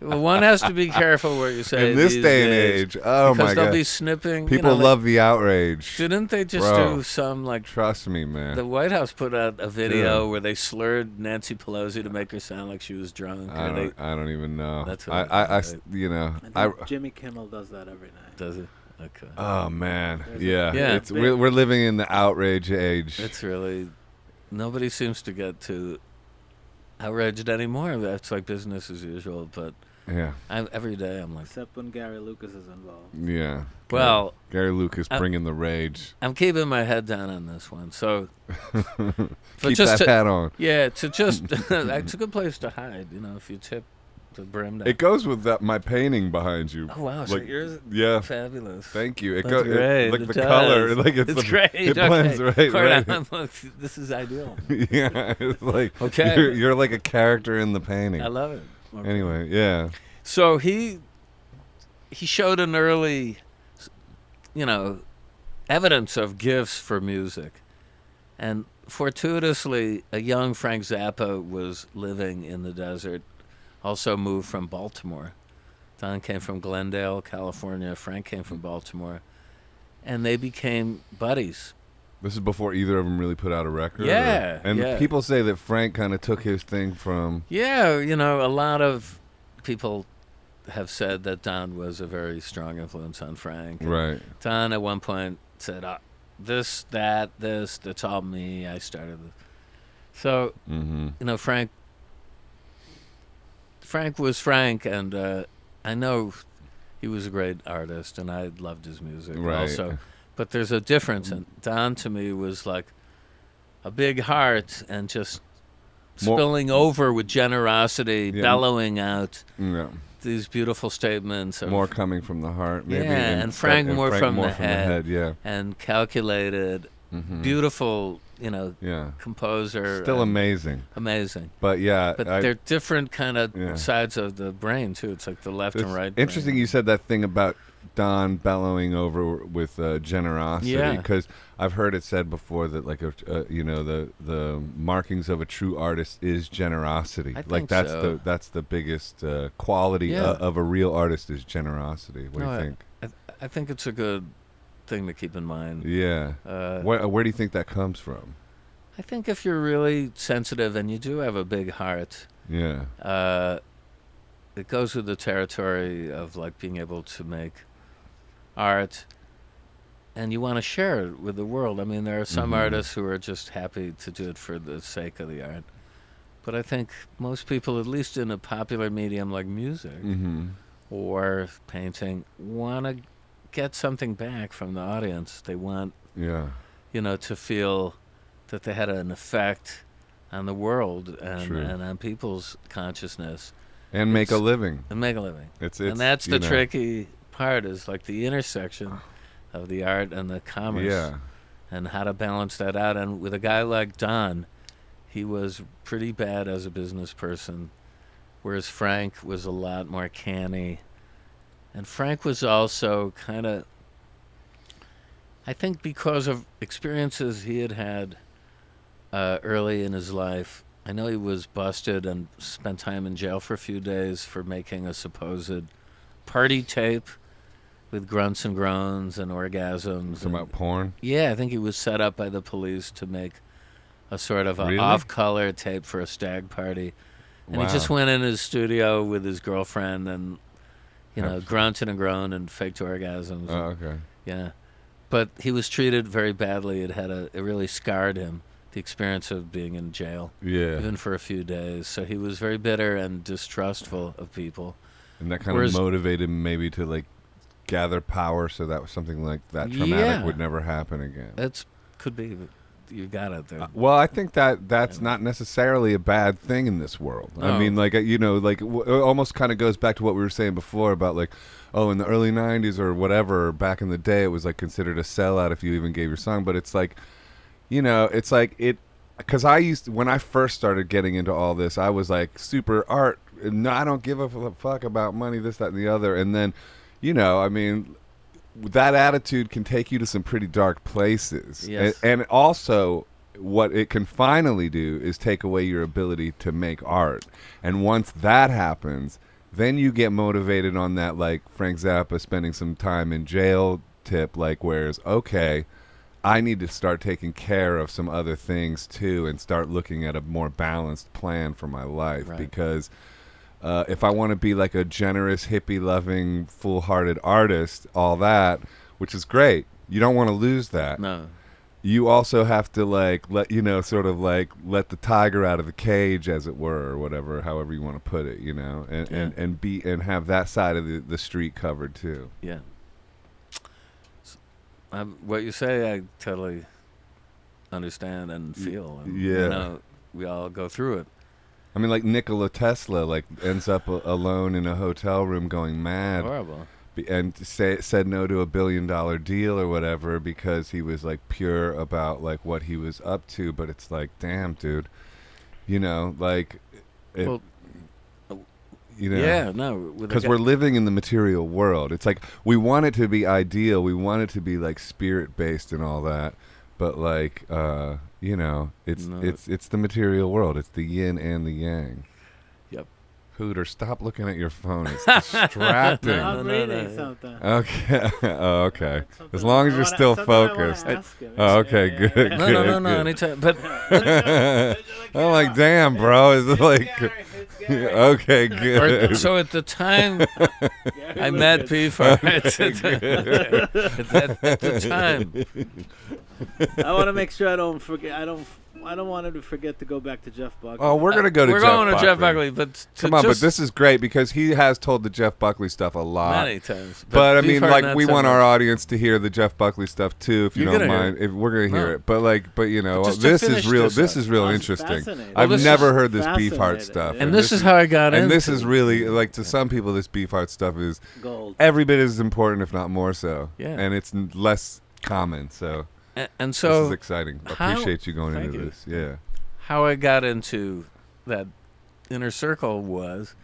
B: Well, one has to be careful what you say
A: In this
B: these
A: day and
B: days,
A: age, oh
B: because
A: my
B: they'll
A: god,
B: be snipping.
A: people
B: they-
A: love the outrage.
B: Didn't they just
A: Bro.
B: do some like?
A: Trust me, man.
B: The White House put out a video
A: Yeah.
B: where they slurred Nancy Pelosi to make her sound like she was drunk.
A: I
B: or
A: don't even know.
B: That's what
A: I
B: I think.
A: you know,
C: I think Jimmy Kimmel does that every night.
B: does it? Okay.
A: Oh man,
C: Yeah.
A: It's we're living in the outrage age.
B: It's really, nobody seems to get too outraged anymore. That's like business as usual. But
A: Yeah.
B: every day I'm like,
C: Except when Gary Lucas is involved.
A: Yeah.
B: well,
A: Gary Lucas bringing the rage.
B: I'm keeping my head down on this one. So,
A: Keep that hat on.
B: Yeah, to just, it's a good place to hide. If you tip the brim down.
A: It goes with my painting behind you.
B: Oh wow, so
A: Like,
B: yours
A: yeah.
B: fabulous.
A: Thank you. It
B: That's
A: goes
B: great.
A: like
B: It
A: the
B: does.
A: color, like it's
B: great.
A: It blends
B: Okay.
A: right.
B: This is ideal.
A: Yeah, it's like
B: Okay.
A: you're like a character in the painting.
B: I love it. Okay.
A: Anyway, yeah.
B: So he showed an early, evidence of gifts for music, and fortuitously, a young Frank Zappa was living in the desert. Also moved from Baltimore. Don came from Glendale, California. Frank came from Baltimore, and they became buddies.
A: This is before either of them really put out a record.
B: Yeah,
A: And
B: yeah.
A: people say that Frank kind of took his thing from.
B: Yeah, a lot of people have said that Don was a very strong influence on Frank. And
A: Right.
B: Don at one point said, this, that's all me. I started this. So,
A: Mm-hmm.
B: Frank was Frank, and I know he was a great artist, and I loved his music
A: Right.
B: also. But there's a difference, and Don to me was like a big heart and just spilling over with generosity, bellowing out
A: Yeah.
B: these beautiful statements. Of,
A: More coming from the heart, maybe.
B: and Frank more from the head.
A: Yeah.
B: And calculated,
A: Mm-hmm.
B: beautiful,
A: Yeah.
B: composer.
A: Still
B: and
A: amazing.
B: amazing.
A: But yeah.
B: But they're different kind of
A: Yeah.
B: sides of the brain, too. It's like the left and right
A: Interesting
B: brain.
A: you said that thing about Don bellowing over with generosity.
B: Yeah.
A: Because I've heard it said before that, like, the markings of a true artist is generosity.
B: I
A: Like,
B: think
A: that's
B: so.
A: that's the biggest quality
B: Yeah.
A: of a real artist is generosity. What do you think?
B: I think it's a good thing to keep in mind.
A: Yeah. Where do you think that comes from?
B: I think if you're really sensitive and you do have a big heart,
A: Yeah.
B: it goes with the territory of like being able to make art, and you want to share it with the world. I mean, there are some
A: Mhm.
B: artists who are just happy to do it for the sake of the art, but I think most people, at least in a popular medium like music
A: Mm-hmm.
B: or painting, want to get something back from the audience. They want,
A: Yeah.
B: to feel that they had an effect on the world
A: True.
B: and on people's consciousness
A: And make a living.
B: and make a living.
A: It's
B: And that's the
A: you know,
B: tricky part, is like the intersection of the art and the commerce,
A: Yeah.
B: and how to balance that out. And with a guy like Don, he was pretty bad as a business person, whereas Frank was a lot more canny. And Frank was also kind of, I think because of experiences he had had early in his life. I know he was busted and spent time in jail for a few days for making a supposed party tape with grunts and groans and orgasms.
A: It's about porn.
B: Yeah, I think he was set up by the police to make a sort of a
A: Really?
B: off-color tape for a stag party. And
A: Wow.
B: he just went in his studio with his girlfriend and,
A: Have-
B: grunted and groaned and faked orgasms.
A: Oh, okay.
B: Yeah. But he was treated very badly. It really scarred him, the experience of being in jail,
A: Yeah.
B: even for a few days. So he was very bitter and distrustful of people.
A: And that kind
B: Whereas-
A: of motivated him maybe to like gather power so that something like that traumatic
B: Yeah.
A: would never happen again.
B: Could be. You got it there.
A: Well, I think that's not necessarily a bad thing in this world. I
B: No.
A: mean, like, it almost kind of goes back to what we were saying before about like, oh, in the early 90s or whatever, back in the day, it was like considered a sellout if you even gave your song. But it's like, because when I first started getting into all this, I was like super art. No, I don't give a fuck about money, this, that, and the other. And then, I mean, that attitude can take you to some pretty dark places.
B: Yes.
A: And also, what it can finally do is take away your ability to make art. And once that happens, then you get motivated on that, like Frank Zappa spending some time in jail tip, like, whereas, okay, I need to start taking care of some other things too and start looking at a more balanced plan for my life.
B: Right.
A: Because if I want to be like a generous, hippie-loving, full-hearted artist, all that, which is great. You don't want to lose that.
B: No.
A: You also have to let let the tiger out of the cage, as it were, or whatever, however you want to put it, and have that side of the street covered too.
B: Yeah. What you say, I totally understand and feel. And, we all go through it.
A: I mean, like Nikola Tesla, ends up alone in a hotel room going mad.
B: Horrible.
A: And said no to $1 billion deal or whatever because he was pure about what he was up to. But it's damn, dude,
B: yeah, no,
A: because we're living in the material world. It's we want it to be ideal, we want it to be spirit based and all that, but it's the material world. It's the yin and the yang.
B: Yep.
A: Hooter, stop looking at your phone. It's distracting.
C: I'm reading something.
A: Okay. Oh, okay. As long as you're still focused. Oh, okay. Good.
B: No. Anytime. But
A: I'm like, damn, bro. Is it okay, good.
B: So at the time I met Beefheart, at the time.
C: I want to make sure I don't forget. I don't want him to forget to go back to Jeff Buckley.
A: Oh, we're gonna go to.
B: We're
A: Jeff
B: going
A: Buckley.
B: to Jeff Buckley, but
A: come on, but this is great because he has told the Jeff Buckley stuff a lot,
B: many times.
A: But I mean, we want our audience to hear the Jeff Buckley stuff too, if you don't mind. If we're gonna hear it, but this is real. This is real interesting. I've never heard this Beefheart stuff,
B: and this is how I got in.
A: And this is really to some people, this Beefheart stuff is
C: gold.
A: Every bit as important, if not more so.
B: Yeah,
A: and it's less common. So,
B: and so
A: this is exciting. I appreciate you going into this. Yeah.
B: How I got into that inner circle was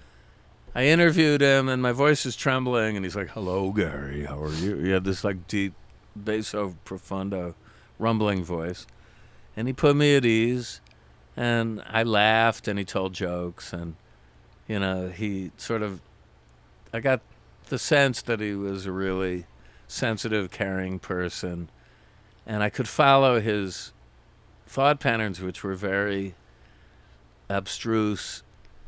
B: I interviewed him and my voice is trembling and he's like, "Hello, Gary, how are you?" He had this deep basso profundo rumbling voice, and he put me at ease, and I laughed and he told jokes, and he I got the sense that he was a really sensitive, caring person, and I could follow his thought patterns, which were very abstruse,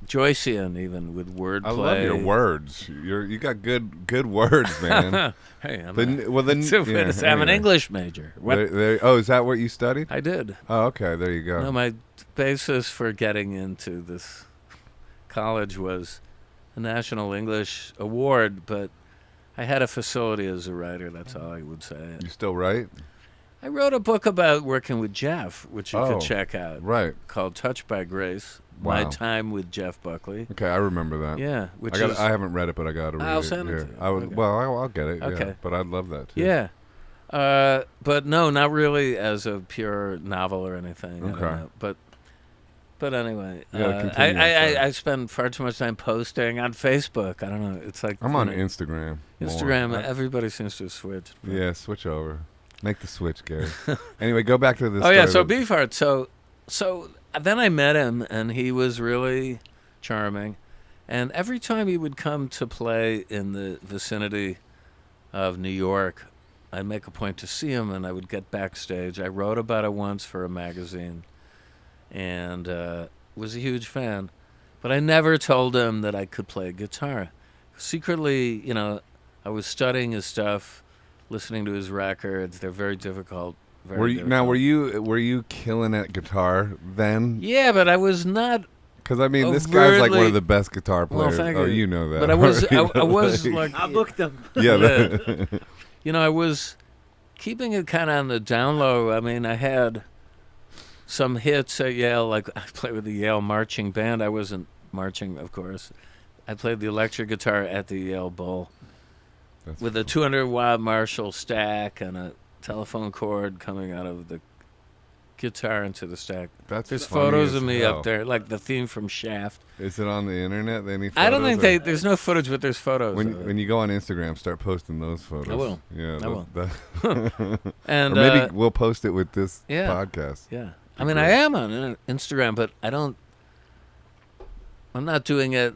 B: Joycean, even with wordplay.
A: I love your words. You got good words, man.
B: Hey, I'm an English major.
A: Is that what you studied?
B: I did.
A: Oh, okay. There you go.
B: No, my basis for getting into this college was a National English Award, but I had a facility as a writer. That's all I would say.
A: You still write?
B: I wrote a book about working with Jeff, which you could check out.
A: Right.
B: Called Touched by Grace.
A: Wow.
B: My Time with Jeff Buckley.
A: Okay, I remember that.
B: Yeah.
A: I haven't read it, but I got to read it.
B: I'll send it to you.
A: Okay. Well, I'll get it.
B: Okay.
A: Yeah, but I'd love that too.
B: Yeah. But no, not really as a pure novel or anything.
A: Okay.
B: But anyway,
A: I
B: I spend far too much time posting on Facebook. I don't know. It's
A: I'm on Instagram.
B: Instagram, everybody seems to have switched.
A: Yeah, switch over. Make the switch, Gary. Anyway, go back to this.
B: Oh yeah, so Beefheart. So then I met him, and he was really charming. And every time he would come to play in the vicinity of New York, I'd make a point to see him, and I would get backstage. I wrote about it once for a magazine, and was a huge fan. But I never told him that I could play guitar. Secretly, I was studying his stuff, listening to his records. They're very difficult.
A: Were you killing at guitar then?
B: Yeah, but I was not.
A: Because this guy's like one of the best guitar players.
B: Well, thank
A: you.
B: you.
A: You know that.
B: But I was like,
C: I booked him.
A: Yeah.
B: I was keeping it kind of on the down low. I had some hits at Yale. Like I played with the Yale marching band. I wasn't marching, of course. I played the electric guitar at the Yale Bowl. With a 200-watt Marshall stack and a telephone cord coming out of the guitar into the stack. There's photos of me up there, like the theme from Shaft.
A: Is it on the internet? Any photos?
B: I don't think there's no footage, but there's photos.
A: When you go on Instagram, start posting those photos.
B: I will.
A: Yeah,
B: I will. And
A: or maybe we'll post it with this podcast.
B: Yeah. I am on Instagram, but I'm not doing it.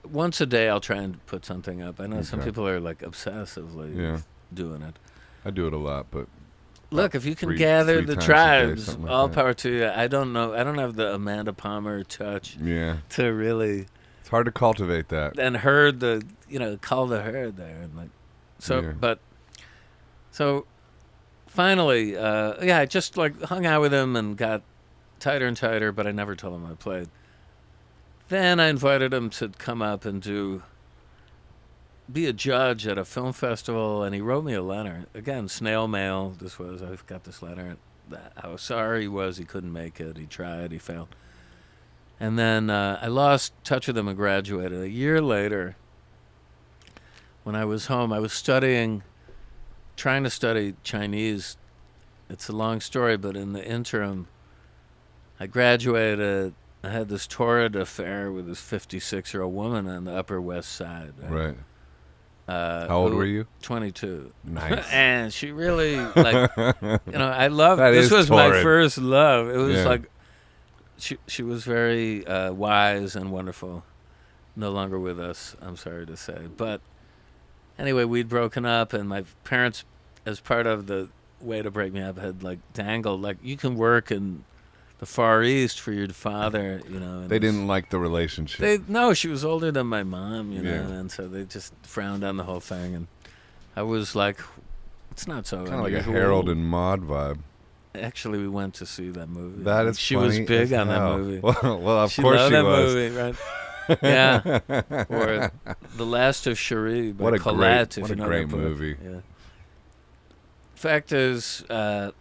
B: Once a day I'll try and put something up. I know some people are like obsessively doing it.
A: I do it a lot, but
B: look, if you can gather the tribes, all power to you. I don't know. I don't have the Amanda Palmer touch.
A: Yeah.
B: To really.
A: It's hard to cultivate that.
B: And herd call the herd there, and So finally, I just like hung out with him and got tighter and tighter, but I never told him I played. Then I invited him to come up and be a judge at a film festival, and he wrote me a letter. Again, snail mail. I got this letter. How sorry he was he couldn't make it. He tried, he failed. And then I lost touch with him and graduated. A year later, when I was home, I was trying to study Chinese. It's a long story, but in the interim, I graduated. I had this torrid affair with this 56-year-old woman on the Upper West Side.
A: Right. How old were you?
B: 22.
A: Nice.
B: And she really, I loved,
A: That
B: this
A: is
B: was
A: torrid.
B: my first love. It was
A: Yeah.
B: like, she was very wise and wonderful. No longer with us, I'm sorry to say. But anyway, we'd broken up, and my parents, as part of the way to break me up, had dangled, you can work in the Far East for your father, And
A: They didn't like the relationship.
B: No, she was older than my mom,
A: Yeah.
B: and so they just frowned on the whole thing. And I was like, it's not so
A: Kind of like a
B: unusual.
A: Harold and Maude vibe.
B: Actually, we went to see that movie.
A: That is
B: she
A: funny
B: was big
A: as
B: on that
A: hell.
B: movie.
A: Well, of
B: She
A: course
B: loved
A: she
B: that
A: was.
B: movie, right? Yeah. Or The Last of Cherie by
A: What a
B: Colette,
A: great-
B: if
A: what
B: you
A: a
B: know
A: great
B: that book.
A: movie.
B: Yeah. Fact is, so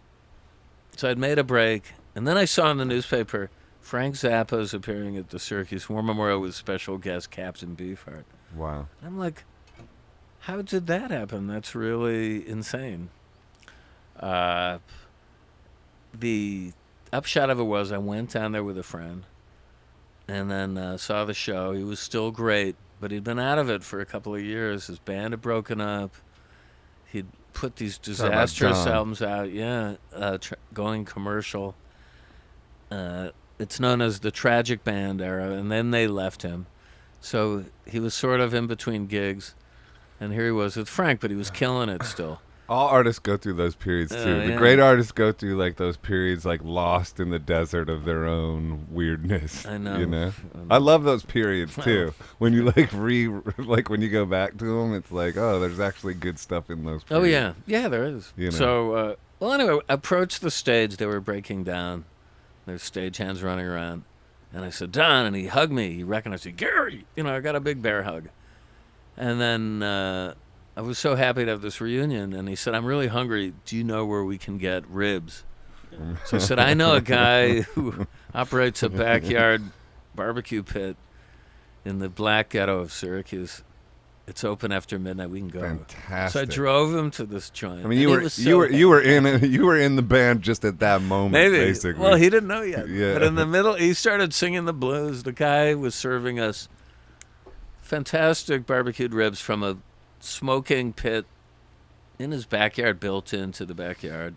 B: I'd made a break, and then I saw in the newspaper Frank Zappa's appearing at the Syracuse War Memorial with special guest Captain Beefheart.
A: Wow.
B: And I'm like, how did that happen? That's really insane. The upshot of it was I went down there with a friend and then saw the show. He was still great, but he'd been out of it for a couple of years. His band had broken up. He'd put these disastrous
A: John.
B: albums out, going commercial. It's known as the Tragic Band era, and then they left him. So he was sort of in between gigs, and here he was with Frank, but he was killing it still.
A: All artists go through those periods too. The
B: Yeah.
A: great artists go through those periods lost in the desert of their own weirdness.
B: I know.
A: I love those periods too. When you when you go back to them, it's there's actually good stuff in those
B: Oh,
A: periods.
B: yeah, there is.
A: You know.
B: So, anyway, approached the stage. They were breaking down. There's stagehands running around. And I said, Don, and he hugged me. He recognized me. Gary! I got a big bear hug. And then I was so happy to have this reunion. And he said, I'm really hungry. Do you know where we can get ribs? So I said, I know a guy who operates a backyard barbecue pit in the Black Ghetto of Syracuse. It's open after midnight. We can go.
A: Fantastic.
B: So I drove him to this joint.
A: I mean, you were in the band just at that moment,
B: Maybe.
A: basically.
B: Well, he didn't know yet.
A: Yeah.
B: But in the middle, he started singing the blues. The guy was serving us fantastic barbecued ribs from a smoking pit in his backyard, built into the backyard,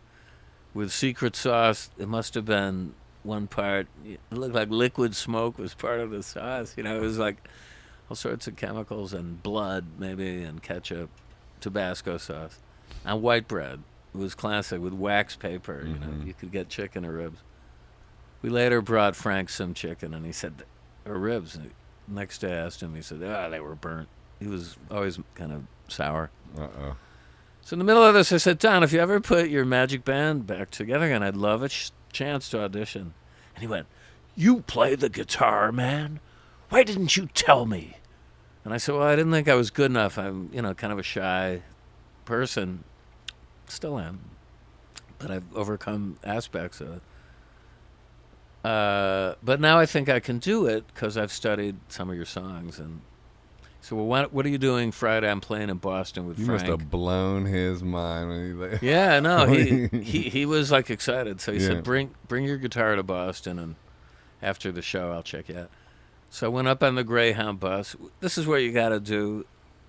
B: with secret sauce. It must have been one part. It looked like liquid smoke was part of the sauce. It was like all sorts of chemicals and blood, maybe, and ketchup, Tabasco sauce, and white bread. It was classic with wax paper. You could get chicken or ribs. We later brought Frank some chicken, and he said, or ribs. And next day I asked him, he said, they were burnt. He was always kind of sour.
A: Uh-oh.
B: So in the middle of this, I said, Don, if you ever put your magic band back together again, I'd love a chance to audition. And he went, you play the guitar, man? Why didn't you tell me? And I said, well, I didn't think I was good enough. I'm, kind of a shy person. Still am. But I've overcome aspects of it. But now I think I can do it because I've studied some of your songs. And so, well, what are you doing Friday? I'm playing in Boston with Frank.
A: You must have blown his mind when he
B: Yeah, no, he was excited. So he
A: Yeah.
B: said, bring your guitar to Boston, and after the show, I'll check you out. So I went up on the Greyhound bus. This is what you got to do,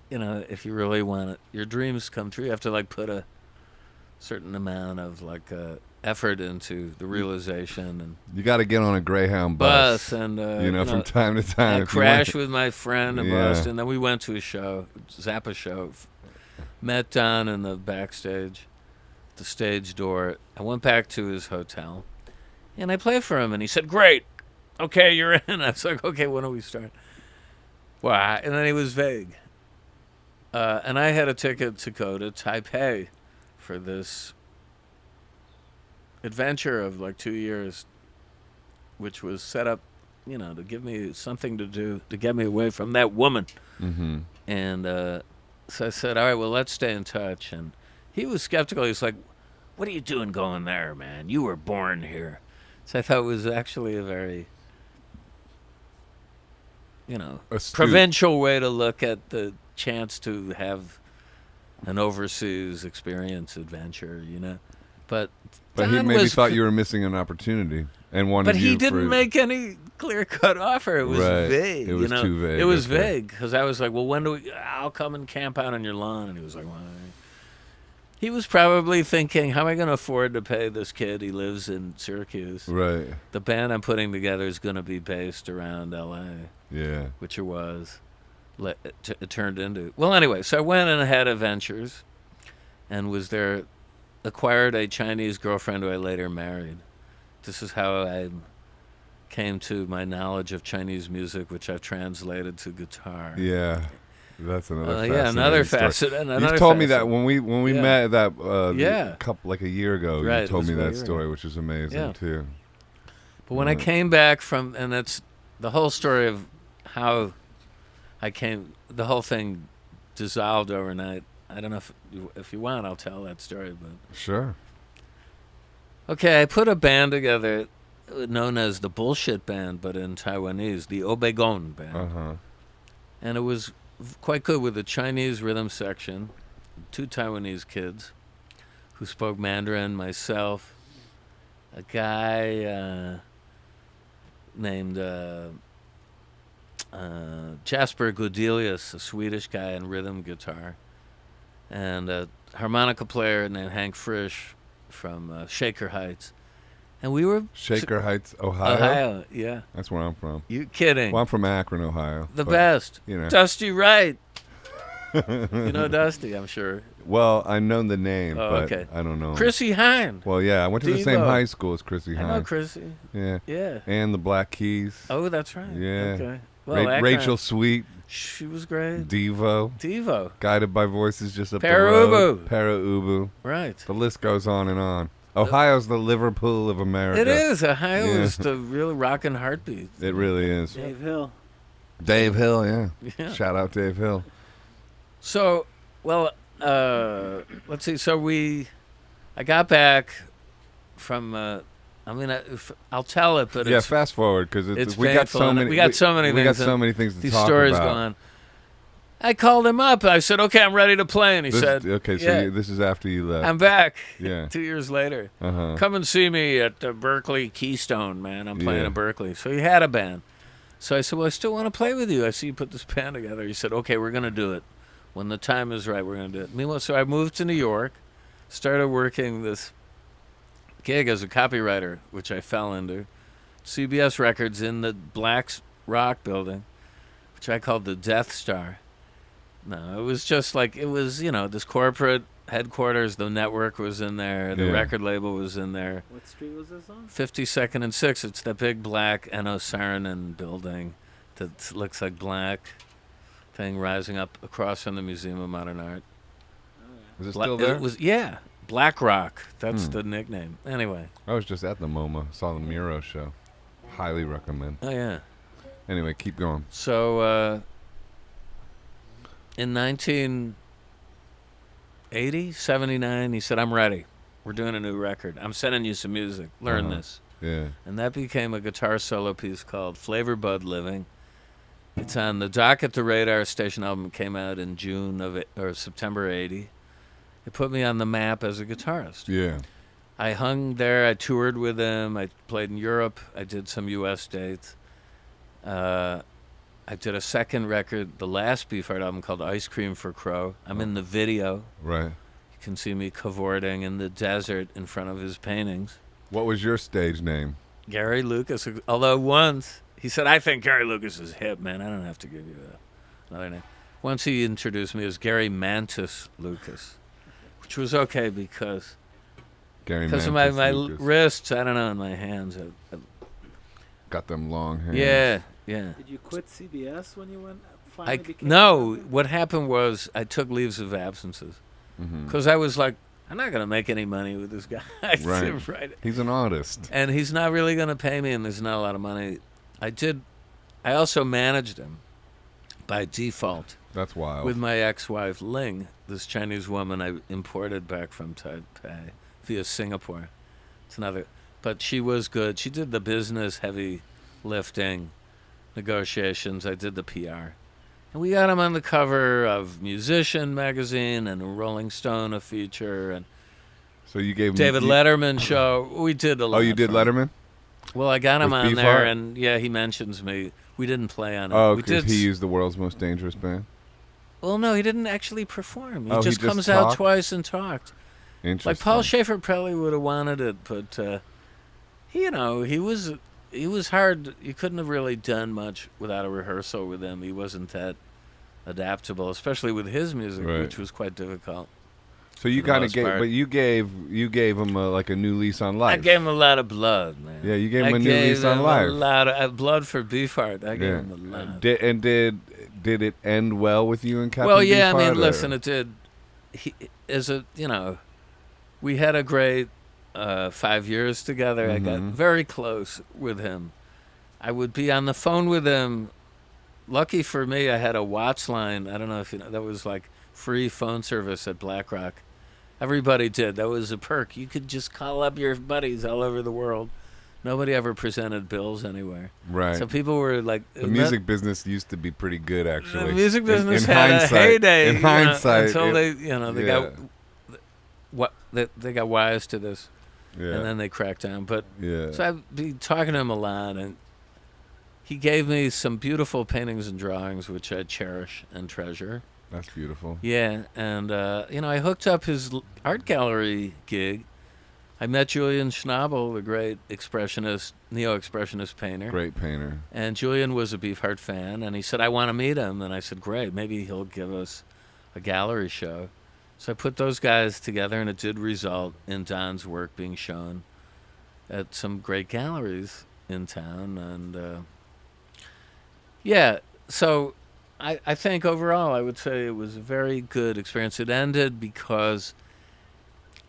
B: if you really want your dreams come true. You have to put a certain amount of effort into the realization. And
A: You got to get on a Greyhound bus.
B: and
A: from time to time.
B: I crashed with my friend in
A: Yeah.
B: Boston. Then we went to a show, Zappa show. Met down in the backstage, the stage door. I went back to his hotel, and I played for him. And he said, "Great, okay, you're in." I was like, "Okay, when do we start?" Wow. And then he was vague. And I had a ticket to go to Taipei for this adventure of like 2 years, which was set up, to give me something to do to get me away from that woman.
A: Mm-hmm.
B: And so I said, all right, well, let's stay in touch. And he was skeptical. He was like, what are you doing going there, man? You were born here. So I thought it was actually a very,
A: Astute.
B: provincial way to look at the chance to have an overseas experience adventure, But
A: he
B: Don
A: maybe
B: was
A: thought you were missing an opportunity and wanted
B: But
A: you
B: he didn't make any clear-cut offer. It was
A: Right.
B: vague.
A: It was too vague.
B: It was
A: Okay.
B: vague because I was like, well, when do we? I'll come and camp out on your lawn. And he was like, why? He was probably thinking, how am I going to afford to pay this kid? He lives in Syracuse.
A: Right.
B: The band I'm putting together is going to be based around L.A.,
A: Yeah.
B: which it was. It turned into. Well, anyway, so I went and had adventures and was there, acquired a Chinese girlfriend who I later married. This is how I came to my knowledge of Chinese music, which I've translated to guitar.
A: Yeah. That's another
B: another
A: fascinating story.
B: facet.
A: You told me that when we
B: Yeah.
A: met that
B: Yeah.
A: couple like a year ago.
B: Right,
A: You
B: it
A: told
B: was
A: me
B: a
A: that
B: year
A: story,
B: ago.
A: which is amazing
B: Yeah.
A: too.
B: But when I came back from, and that's the whole story of how I came, the whole thing dissolved overnight. I don't know if you want, I'll tell that story. But
A: Sure.
B: okay, I put a band together known as the Bullshit Band, but in Taiwanese, the Obegon Band.
A: Uh-huh.
B: And it was quite good with a Chinese rhythm section, 2 Taiwanese kids who spoke Mandarin, myself, a guy named Jasper Godelius, a Swedish guy in rhythm guitar, and a harmonica player named Hank Frisch from Shaker Heights. And we were...
A: Shaker Heights, Ohio.
B: Ohio, yeah.
A: That's where I'm from.
B: You kidding.
A: Well, I'm from Akron, Ohio.
B: The
A: but,
B: best.
A: You know.
B: Dusty Wright. You know Dusty, I'm sure.
A: Well, I know the name,
B: Oh,
A: but
B: okay.
A: I don't know.
B: Chrissy Hine.
A: Well, yeah, I went to the same
B: Devo.
A: high school as Chrissy
B: I
A: Hine.
B: know Chrissy.
A: Yeah.
B: Yeah.
A: And the Black Keys.
B: Oh, that's right.
A: Yeah.
B: Okay. Well, that
A: Rachel
B: kind
A: Sweet.
B: she was great.
A: Devo.
B: Devo.
A: Guided by Voices just up
B: Para
A: the road.
B: Ubu.
A: Para Ubu.
B: Right.
A: The list goes on and on. Ohio's the Liverpool of America.
B: It is. Ohio
A: Yeah.
B: is the real rockin' heartbeat.
A: It really is.
C: Dave Hill.
A: Dave Hill, yeah.
B: Yeah.
A: Shout out Dave Hill.
B: So, well, let's see. So I got back from. I'll tell it, but
A: Yeah,
B: it's
A: fast forward because
B: it's
A: we got
B: painful,
A: so
B: and
A: many.
B: we got so many
A: We got
B: things
A: so
B: and
A: many things to
B: these
A: talk
B: stories
A: about.
B: go on. I called him up. I said, "Okay, I'm ready to play," and he said,
A: "Okay, so
B: yeah,
A: this is after you left."
B: I'm back.
A: Yeah.
B: 2 years later.
A: Uh-huh.
B: Come and see me at Berkeley Keystone, man. I'm playing
A: Yeah.
B: in Berkeley. So he had a band. So I said, well, I still want to play with you. I see you put this band together. He said, okay, we're going to do it. When the time is right, we're going to do it. Meanwhile, so I moved to New York, started working this gig as a copywriter, which I fell into. CBS Records in the Black Rock building, which I called the Death Star. No, it was just like, it was, this corporate headquarters. The network was in there. The
A: Yeah.
B: record label was in there.
C: What street was this on?
B: 52nd and 6th. It's that big black Enno Saarinen building that looks like black thing rising up across from the Museum of Modern Art.
A: Is it still there?
B: It was, yeah, Black Rock. That's
A: Hmm.
B: the nickname. Anyway.
A: I was just at the MoMA. Saw the Miro show. Highly recommend.
B: Oh, yeah.
A: Anyway, keep going.
B: So, in 1980, 79, he said, I'm ready. We're doing a new record. I'm sending you some music. Learn
A: Uh-huh.
B: this.
A: Yeah.
B: And that became a guitar solo piece called Flavor Bud Living. It's on the Dock at the Radar Station album. It came out in September 80. It put me on the map as a guitarist.
A: Yeah.
B: I hung there. I toured with him. I played in Europe. I did some U.S. dates. I did a second record, the last Beefheart album called Ice Cream for Crow. I'm in the video.
A: Right.
B: You can see me cavorting in the desert in front of his paintings.
A: What was your stage name?
B: Gary Lucas, although once he said, I think Gary Lucas is hip, man. I don't have to give you another name. Once he introduced me as Gary Mantis Lucas, which was okay because of my
A: Lucas.
B: wrists, I don't know, and my hands.
A: Got them long hands.
B: Yeah.
C: Did you quit CBS when you went? Finally became
B: No, what happened was I took leaves of absences
A: Mm-hmm.
B: because I was like, I'm not going to make any money with this guy.
A: Right.
B: Right.
A: He's an artist.
B: And he's not really going to pay me, and there's not a lot of money. I also managed him by default.
A: That's wild.
B: With my ex-wife, Ling, this Chinese woman I imported back from Taipei via Singapore. But she was good. She did the business, heavy lifting, negotiations. I did the PR. And we got him on the cover of Musician magazine and Rolling Stone, a feature, and
A: so you gave him
B: David Letterman show. We did a lot.
A: Oh, you did Letterman?
B: Well, I got him
A: With
B: on
A: Beefheart?
B: there, and yeah, he mentions me. We didn't play on it.
A: Oh,
B: we
A: because
B: did.
A: he used the world's most dangerous band?
B: Well, no, he didn't actually perform. He
A: Oh,
B: just
A: he just
B: comes out
A: talked?
B: twice and talked.
A: Interesting.
B: Like Paul Schaefer probably would have wanted it, but he was hard. You couldn't have really done much without a rehearsal with him. He wasn't that adaptable, especially with his music,
A: Right.
B: which was quite difficult.
A: So you
B: for the
A: kind of
B: most
A: gave,
B: part.
A: but you gave him like a new lease on life.
B: I gave him a lot of blood, man.
A: Yeah, you gave him a new lease on life.
B: A lot of blood for Beefheart. I gave him a lot.
A: Did it end well with you and Captain
B: Well, yeah,
A: Beefheart,
B: I mean,
A: or-
B: listen, it did. We had a great 5 years together. I got very close with him. I would be on the phone with him. Lucky for me, I had a Watts line. I don't know if you know. That was like free phone service at BlackRock. Everybody did. That was a perk. You could just call up your buddies all over the world. Nobody ever presented bills anywhere.
A: Right.
B: So people were like...
A: The music business used to be pretty good, actually.
B: The music business
A: in
B: had
A: hindsight,
B: a heyday.
A: In hindsight.
B: Until they got wise to this.
A: Yeah.
B: And then they cracked down. But
A: Yeah.
B: so I'd be talking to him a lot, and he gave me some beautiful paintings and drawings, which I cherish and treasure.
A: That's beautiful.
B: Yeah, and I hooked up his art gallery gig. I met Julian Schnabel, the great expressionist, neo-expressionist painter.
A: Great painter.
B: And Julian was a Beefheart fan, and he said, I want to meet him. And I said, great, maybe he'll give us a gallery show. So I put those guys together, and it did result in Don's work being shown at some great galleries in town. And so I think overall I would say it was a very good experience. It ended because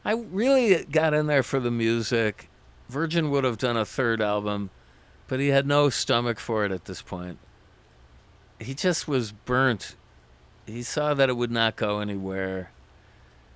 B: I really got in there for the music. Virgin would have done a third album, but he had no stomach for it at this point. He just was burnt. He saw that it would not go anywhere.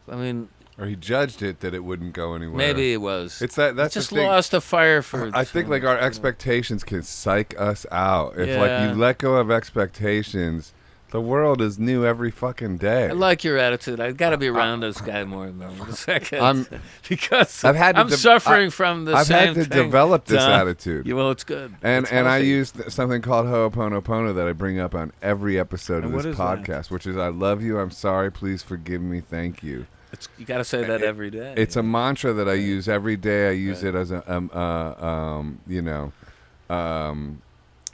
B: I mean...
A: Or he judged it that it wouldn't go anywhere.
B: Maybe it was.
A: It's that's
B: just
A: the thing.
B: lost a fire for...
A: I think like our expectations can psych us out. If like
B: Yeah.
A: you let go of expectations, the world is new every fucking day.
B: I like your attitude. I've got to be around this guy more than a second. Because I'm suffering from the
A: I've
B: same
A: had to
B: thing.
A: develop this
B: Duh.
A: attitude.
B: Yeah, well, it's good.
A: And
B: It's
A: I
B: healthy.
A: used something called Hooponopono that I bring up on every episode
B: And
A: of
B: what
A: this
B: is that?
A: podcast, which is I love you, I'm sorry, please forgive me, thank you.
B: You got to say that every day.
A: It's a mantra that I use every day. I use
B: Right.
A: it as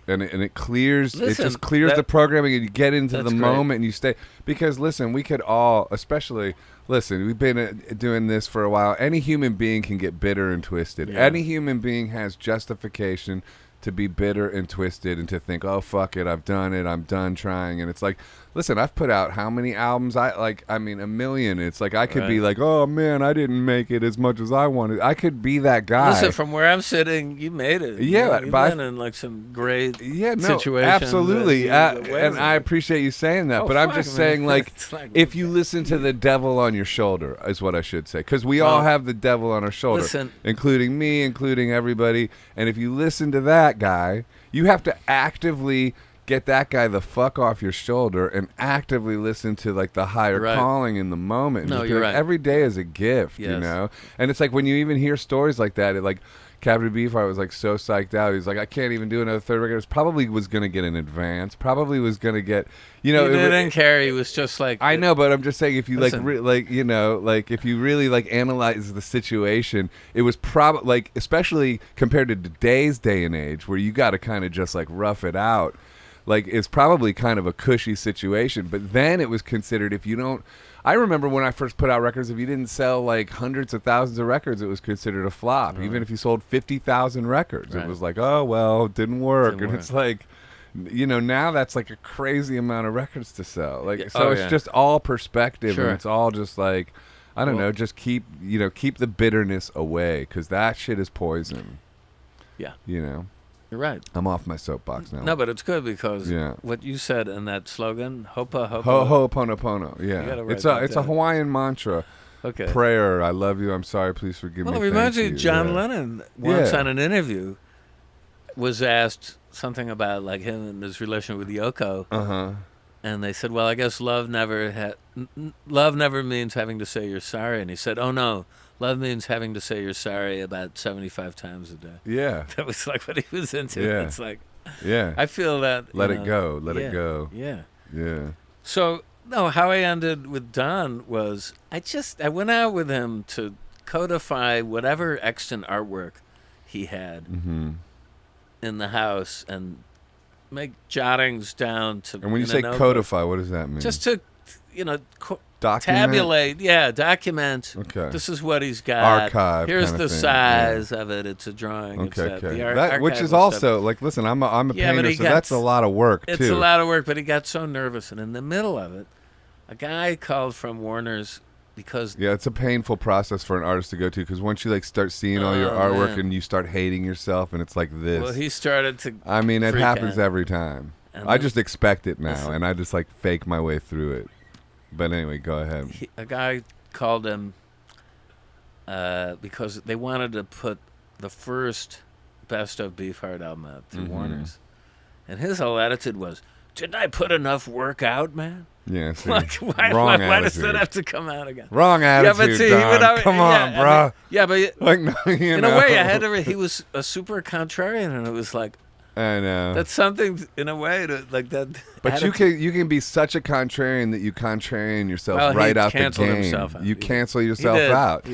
A: and it clears.
B: Listen,
A: it just clears the programming, and you get into the
B: that's great.
A: moment, and you stay. Because listen, we could all, especially listen. We've been doing this for a while. Any human being can get bitter and twisted.
B: Yeah.
A: Any human being has justification to be bitter and twisted and to think, oh fuck it, I've done it, I'm done trying. And it's like, listen, I've put out how many albums? I mean, a million. It's like I could be
B: Right.
A: like, oh man, I didn't make it as much as I wanted. I could be that guy.
B: Listen, from where I'm sitting, you made it.
A: Yeah,
B: you've
A: but
B: been in like some great
A: Yeah, no,
B: situations.
A: absolutely,
B: that you-
A: and I appreciate you saying that.
B: Oh,
A: but I'm
B: fuck,
A: just
B: man.
A: saying, like,
B: It's like-
A: if you listen to the devil on your shoulder, is what I should say, because we all
B: Well,
A: have the devil on our shoulder,
B: listen.
A: including me, including everybody. And if you listen to that guy, you have to actively get that guy the fuck off your shoulder and actively listen to like the higher
B: Right.
A: calling in the moment. And
B: No,
A: just be
B: you're
A: like,
B: right.
A: every day is a gift, you
B: Yes.
A: know. And it's like when you even hear stories like that, it like. Captain Beefheart was like so psyched out. He's like, I can't even do another third record. It probably was going to get an advance. Probably was going to get, you know.
B: he
A: it
B: didn't care. He was just like...
A: I know, but I'm just saying, if you
B: Listen.
A: if you really like analyze the situation, it was probably like, especially compared to today's day and age, where you got to kind of just like rough it out. Like it's probably kind of a cushy situation. But then it was considered if you don't. I remember when I first put out records, if you didn't sell like hundreds of thousands of records, it was considered a flop.
B: Right.
A: Even if you sold 50,000 records,
B: Right.
A: it was like, oh, well, it didn't work.
B: Didn't
A: And
B: work.
A: it's like, you know, now that's like a crazy amount of records to sell. Like,
B: Yeah.
A: so
B: Oh,
A: it's
B: yeah.
A: just all perspective.
B: Sure.
A: And it's all just like, I don't know, just keep the bitterness away, because that shit is poison.
B: Yeah.
A: You're
B: right.
A: I'm off my soapbox now.
B: No, but it's good because what you said in that slogan,
A: Hooponopono. Yeah. It's a Hawaiian mantra.
B: Okay.
A: Prayer. I love you. I'm sorry. Please forgive me.
B: Well, it reminds me of John Lennon once on an interview was asked something about like him and his relation with Yoko.
A: Uh-huh.
B: And they said, well, I guess love never means having to say you're sorry. And he said, oh, no, love means having to say you're sorry about 75 times a day.
A: Yeah.
B: That was like what he was into.
A: Yeah.
B: It's like,
A: I
B: feel that.
A: Let it go. Let it go.
B: Yeah.
A: Yeah.
B: So, no, how I ended with Don was I went out with him to codify whatever extant artwork he had in the house and make jottings down to.
A: And when you say codify, what does that mean?
B: Just to,
A: document?
B: Tabulate. Yeah, document.
A: Okay.
B: This is what he's got.
A: Archive.
B: Here's the size of it. It's a drawing.
A: Okay. Which is also like, listen, I'm a painter, so that's a lot of work too.
B: It's a lot of work, but he got so nervous, and in the middle of it, a guy called from Warner's because
A: it's a painful process for an artist to go to, because once you start seeing all your artwork and you start hating yourself, and it's like this.
B: Well, he started to.
A: I mean, it happens every time. And I just expect it now, and I just fake my way through it. But anyway, go ahead.
B: A guy called him because they wanted to put the first Best of Beefheart album out through Warner's, and his whole attitude was, "Didn't I put enough work out, man?"
A: Yeah, see,
B: why does that have to come out again?
A: Wrong attitude, Don. Come on, bro.
B: But
A: in
B: a way, I had to. He was a super contrarian, and it was like,
A: I know.
B: That's something in a way to like that.
A: But you can be such a contrarian that you contrarian yourself right out the game. You cancel yourself out.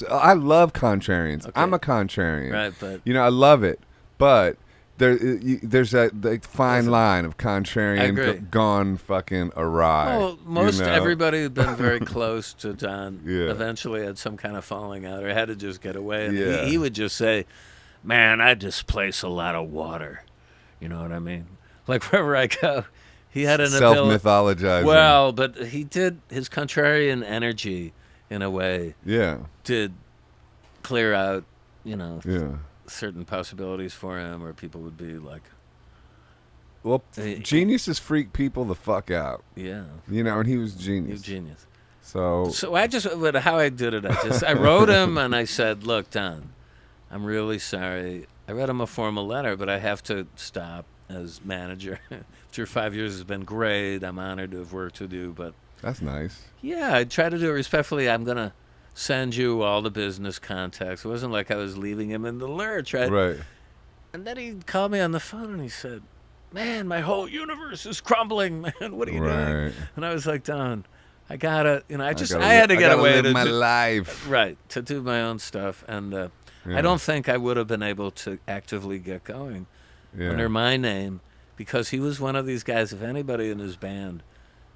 A: I love contrarians. Okay. I'm a contrarian.
B: Right, but
A: I love it. But there's that fine line of contrarian gone fucking awry.
B: Well, most everybody had been very close to Don. Eventually had some kind of falling out or had to just get away. And he would just say, "Man, I displace a lot of water." You know what I mean? Like wherever I go, he had an
A: self-mythologizing.
B: Well, but he did his contrarian energy in a way.
A: Yeah.
B: Did clear out, certain possibilities for him, where people would be like,
A: well, geniuses freak people the fuck out.
B: Yeah.
A: And he was genius.
B: He was genius.
A: So
B: how I did it, I wrote him and I said, "Look, Don, I'm really sorry." I read him a formal letter, but I have to stop as manager. After 5 years has been great. I'm honored to have worked with you, but
A: that's nice.
B: Yeah, I try to do it respectfully. I'm gonna send you all the business contacts. It wasn't like I was leaving him in the lurch, right?
A: Right.
B: And then he called me on the phone and he said, "Man, my whole universe is crumbling, man. What are you doing?" And I was like, "Don, I gotta, I had to get away
A: to live my life,
B: right, to do my own stuff." And I don't think I would have been able to actively get going under my name, because he was one of these guys. If anybody in his band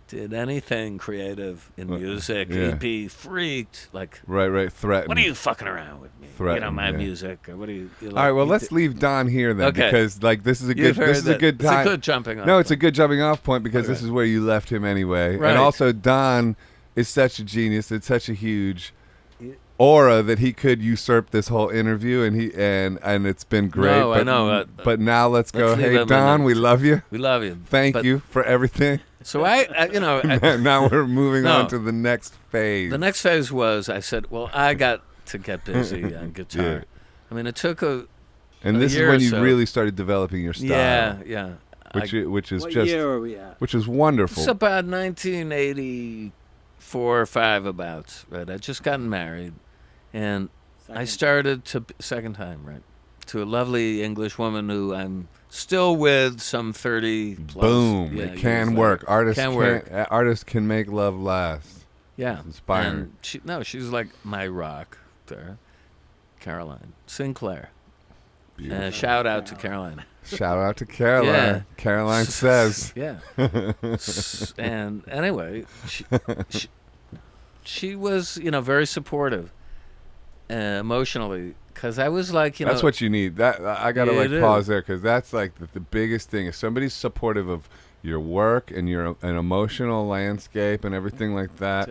B: did anything creative in music, he'd be freaked. Like,
A: right, threatened.
B: "What are you fucking around with me? My music, or what are you?"
A: All right, well, let's leave Don here then, because this is a good time.
B: It's a good jumping off.
A: No, it's a good jumping off point, because this is where you left him anyway, and also Don is such a genius. It's such a huge aura that he could usurp this whole interview, and it's been great.
B: No, I know.
A: But now let's go. Hey, Don, we love you.
B: We love you.
A: Thank you for everything.
B: So
A: now we're moving on to the next phase.
B: The next phase was, I said, well, I got to get busy on guitar.
A: Yeah.
B: I mean, it took a
A: And this is when you really started developing your style.
B: Yeah.
A: Which is
C: what
A: just
C: year are we at?
A: Which is wonderful.
B: It's about 1984 or 5 about, right? I'd just gotten married, and I started second time, right? To a lovely English woman who I'm still with, some 30 plus.
A: Boom! It can work. Artists can make love last.
B: Yeah,
A: it's inspiring.
B: And she's like my rock there, Caroline Sinclair. Shout out to Caroline.
A: Shout out to Caroline.
B: Yeah.
A: Caroline says.
B: Yeah. And anyway, she was, very supportive emotionally, because I was like,
A: that's what you need. That I gotta pause there, because that's like the biggest thing. If somebody's supportive of your work and an emotional landscape and everything like that,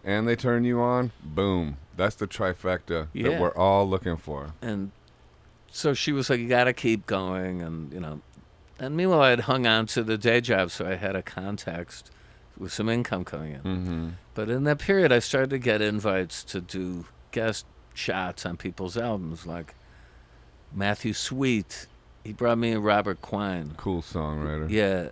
A: and they turn you on, boom. That's the trifecta that we're all looking for.
B: And so she was like, you got to keep going. And, you know, and meanwhile, I had hung on to the day job, so I had a context with some income coming in.
A: Mm-hmm.
B: But in that period, I started to get invites to do guest shots on people's albums, like Matthew Sweet. He brought me in Robert Quine.
A: Cool songwriter.
B: Yeah,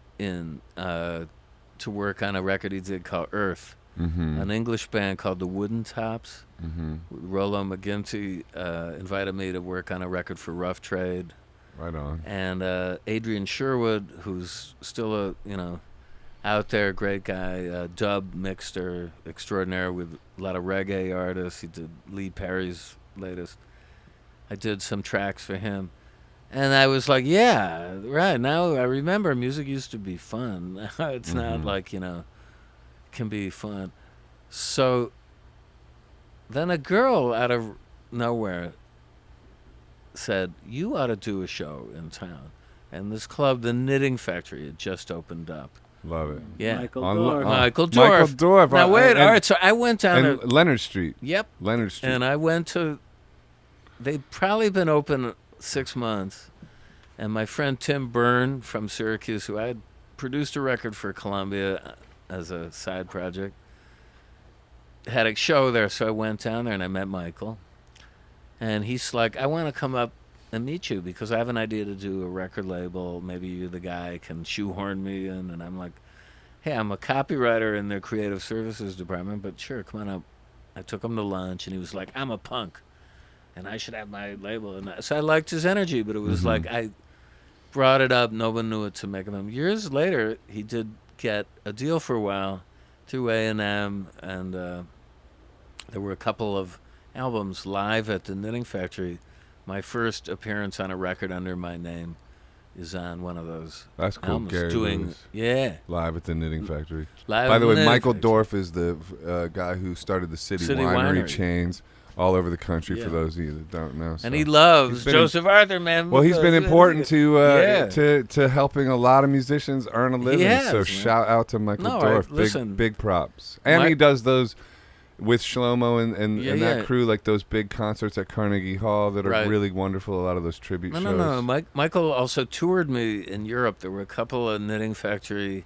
B: to work on a record he did called Earth.
A: Mm-hmm.
B: An English band called the Wooden Tops.
A: Mm-hmm.
B: Rollo McGinty invited me to work on a record for Rough Trade.
A: Right on.
B: And Adrian Sherwood, who's still a, you know, out there, great guy, dub mixer extraordinaire with a lot of reggae artists. He did Lee Perry's latest. I did some tracks for him. And I was like, yeah, right, now I remember music used to be fun. It's not like, you know, can be fun. So then a girl out of nowhere said, you ought to do a show in town. And this club, the Knitting Factory, had just opened up.
A: Love it.
B: Yeah.
C: Michael Dorf.
B: Michael Dorf. Now, wait, all right, so I went down to
A: Leonard Street.
B: Yep.
A: Leonard Street.
B: And I went to, they'd probably been open 6 months. And my friend Tim Byrne from Syracuse, who I had produced a record for Columbia as a side project, had a show there. So I went down there and I met Michael. And he's like, I want to come up and meet you because I have an idea to do a record label. Maybe you're the guy can shoehorn me in. And I'm like, hey, I'm a copywriter in the creative services department, but sure, come on up. I took him to lunch, and he was like, I'm a punk, and I should have my label. And so I liked his energy, but it was like I brought it up. No one knew what to make of him. Years later, he did get a deal for a while through A&M, and there were a couple of albums live at the Knitting Factory. My first appearance on a record under my name is on one of those.
A: That's cool.
B: albums.
A: Gary Lewis.
B: Yeah.
A: Live at the Knitting Factory.
B: Live
A: By
B: at
A: the way,
B: Knitting
A: Michael
B: Factory.
A: Dorf is the guy who started the City
B: Winery.
A: chains all over the country,
C: Yeah.
A: for those of you that don't know.
B: And
A: so.
B: he loves
A: He's been
B: Joseph Arthur, man.
A: Well, he's been important
B: Yeah.
A: to helping a lot of musicians earn a living.
B: has,
A: so
B: man.
A: shout out to Michael
B: No,
A: Dorf.
B: listen.
A: Big props. And he does those with Shlomo and
B: Yeah,
A: that
B: yeah.
A: crew, like those big concerts at Carnegie Hall that are
B: Right.
A: really wonderful. A lot of those tribute shows.
B: No. Michael also toured me in Europe. There were a couple of Knitting Factory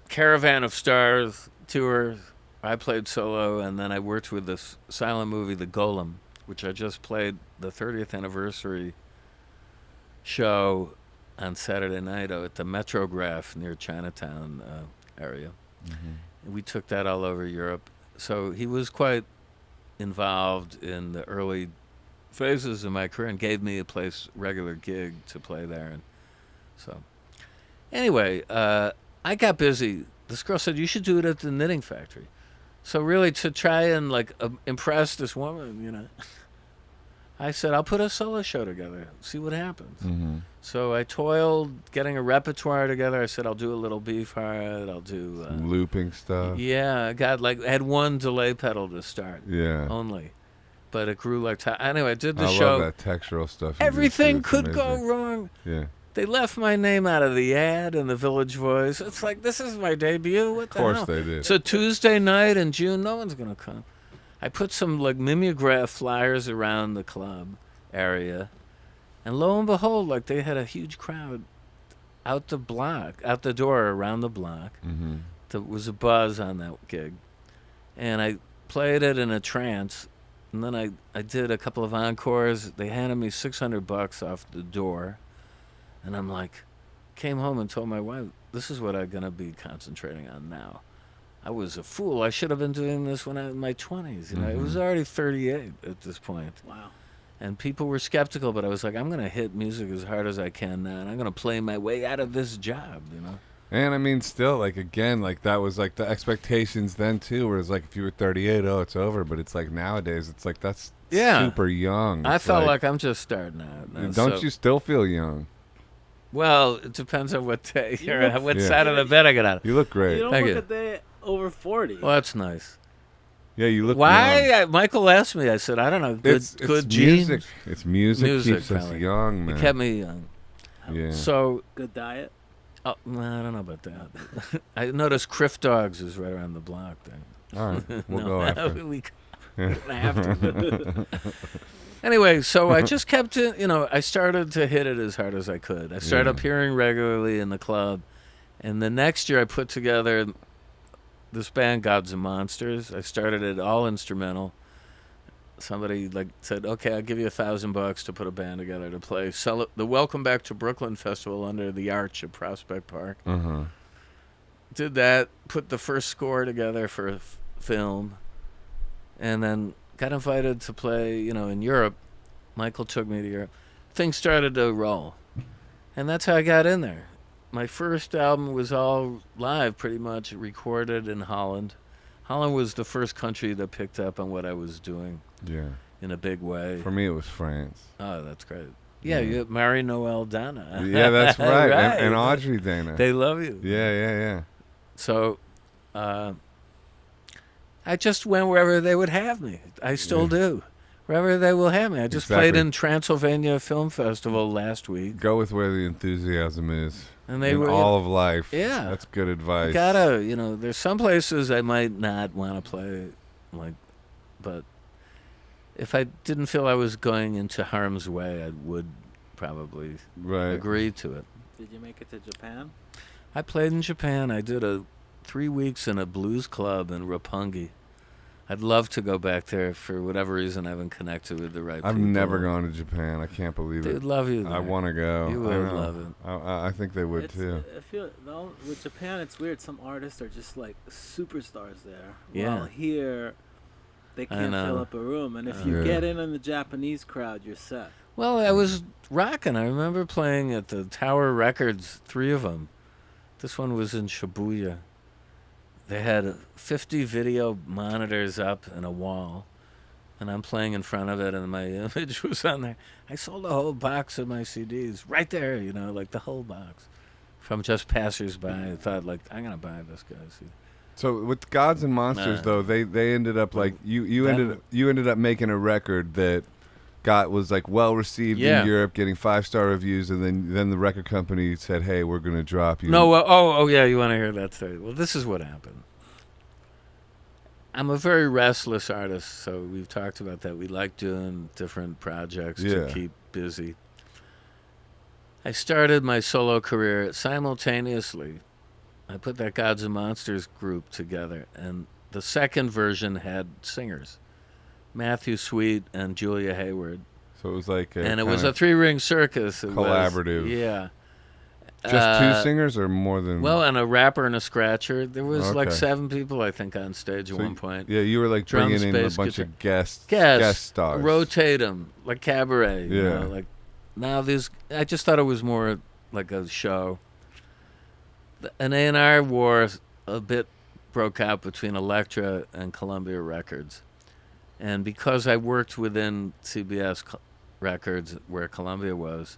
B: Caravan of Stars tours. I played solo, and then I worked with this silent movie, The Golem, which I just played the 30th anniversary show on Saturday night at the Metrograph near Chinatown area. And we took that all over Europe. So he was quite involved in the early phases of my career and gave me a regular gig to play there. And so anyway, I got busy. This girl said, you should do it at the Knitting Factory. So really to try and like impress this woman, you know, I said, I'll put a solo show together, see what happens. So I toiled getting a repertoire together. I said, I'll do a little Beefheart. I'll do
A: Looping stuff.
B: Yeah, I had one delay pedal to start.
A: Yeah.
B: Only. But it grew like anyway, I did the
A: I
B: show.
A: love that textural stuff. you do,
B: Everything
A: too. It's
B: could go
A: amazing.
B: wrong.
A: Yeah.
B: They left my name out of the ad in the Village Voice. It's like, this is my debut. What the hell?
A: Of course they did.
B: So Tuesday night in June, no one's going to come. I put some like mimeograph flyers around the club area. And lo and behold, like they had a huge crowd out the door around the block. There was a buzz on that gig. And I played it in a trance. And then I did a couple of encores. They handed me $600 off the door. And I'm like, came home and told my wife, this is what I'm going to be concentrating on now. I was a fool. I should have been doing this when I was in my 20s. You know, it was already 38 at this point.
C: Wow.
B: And people were skeptical, but I was like, I'm going to hit music as hard as I can now, and I'm going to play my way out of this job, you know?
A: And I mean, still, like, again, like, that was, like, the expectations then, too, where it's like, if you were 38, oh, it's over. But it's like, nowadays, it's like, that's super young.
B: I
A: It's
B: felt like I'm just starting out. Now,
A: Don't you still feel young?
B: Well, it depends on what day
C: You
B: or
C: look-
B: what
A: Yeah.
B: side of the bed I get out of.
A: You look great.
C: You don't
B: Thank
C: look
B: you.
C: a day over 40.
B: Well, that's nice.
A: Yeah, you look
B: Why?
A: young.
B: Michael asked me. I said, I don't know. Good genes.
A: music. It's music,
B: Music,
A: keeps us
B: probably.
A: young, man.
B: It kept me young.
A: Yeah.
B: So,
C: Good diet.
B: well, I don't know about that. I noticed Criff Dogs is right around the block there.
A: All right, we'll go after.
B: we have to. Anyway, so I just kept it, I started to hit it as hard as I could. I started appearing regularly in the club. And the next year I put together this band, Gods and Monsters. I started it all instrumental. Somebody said, okay, I'll give you $1,000 to put a band together to play. Sell it, the Welcome Back to Brooklyn Festival under the Arch at Prospect Park.
A: Uh-huh.
B: Did that, put the first score together for a film, and then got invited to play, in Europe. Michael took me to Europe. Things started to roll. And that's how I got in there. My first album was all live, pretty much, recorded in Holland. Holland was the first country that picked up on what I was doing in a big way.
A: For me, it was France.
B: Oh, that's great. Yeah, you have Mary Noel Dana.
A: Yeah, that's right.
B: Right.
A: And Audrey Dana.
B: They love you.
A: Yeah.
B: So I just went wherever they would have me. I still do. Wherever they will have me. I just played in Transylvania Film Festival last week.
A: Go with where the enthusiasm is.
B: And they
A: in
B: were
A: all of life.
B: Yeah.
A: That's good advice.
B: You gotta, there's some places I might not want to play, but if I didn't feel I was going into harm's way, I would probably agree to it.
C: Did you make it to Japan?
B: I played in Japan. I did 3 weeks in a blues club in Roppongi. I'd love to go back there. For whatever reason, I haven't connected with the right people.
A: I've never gone to Japan. I can't believe it.
B: They'd love you there.
A: I want to go.
B: You would love it.
A: I think they would, too.
C: I feel, with Japan, it's weird. Some artists are just like superstars there.
B: Yeah.
C: While here, they can't fill up a room. And if you get in on the Japanese crowd, you're set.
B: Well, I was rocking. I remember playing at the Tower Records, 3 of them. This one was in Shibuya. They had 50 video monitors up in a wall, and I'm playing in front of it, and my image was on there. I sold a whole box of my CDs right there, the whole box, from just passersby. I thought, I'm going to buy this guy's CD.
A: So with Gods and Monsters, though, they ended up you ended up making a record that was well received in Europe, getting 5-star reviews, and then the record company said, "Hey, we're going to drop you."
B: No, you want to hear that story? Well, this is what happened. I'm a very restless artist, so we've talked about that. We like doing different projects to keep busy. I started my solo career simultaneously. I put that Gods and Monsters group together, and the second version had singers. Matthew Sweet and Julia Hayward.
A: So it was
B: and it was a 3-ring circus.
A: Collaborative. Just 2 singers or more than?
B: Well, and a rapper and a scratcher. There was 7 people, I think, on stage at one point.
A: Yeah, you were
B: Drums,
A: bringing in
B: bass,
A: a bunch of guest stars.
B: Rotate them, like cabaret. Now I just thought it was more like a show. An A&R war a bit broke out between Elektra and Columbia Records. And because I worked within CBS Records, where Columbia was,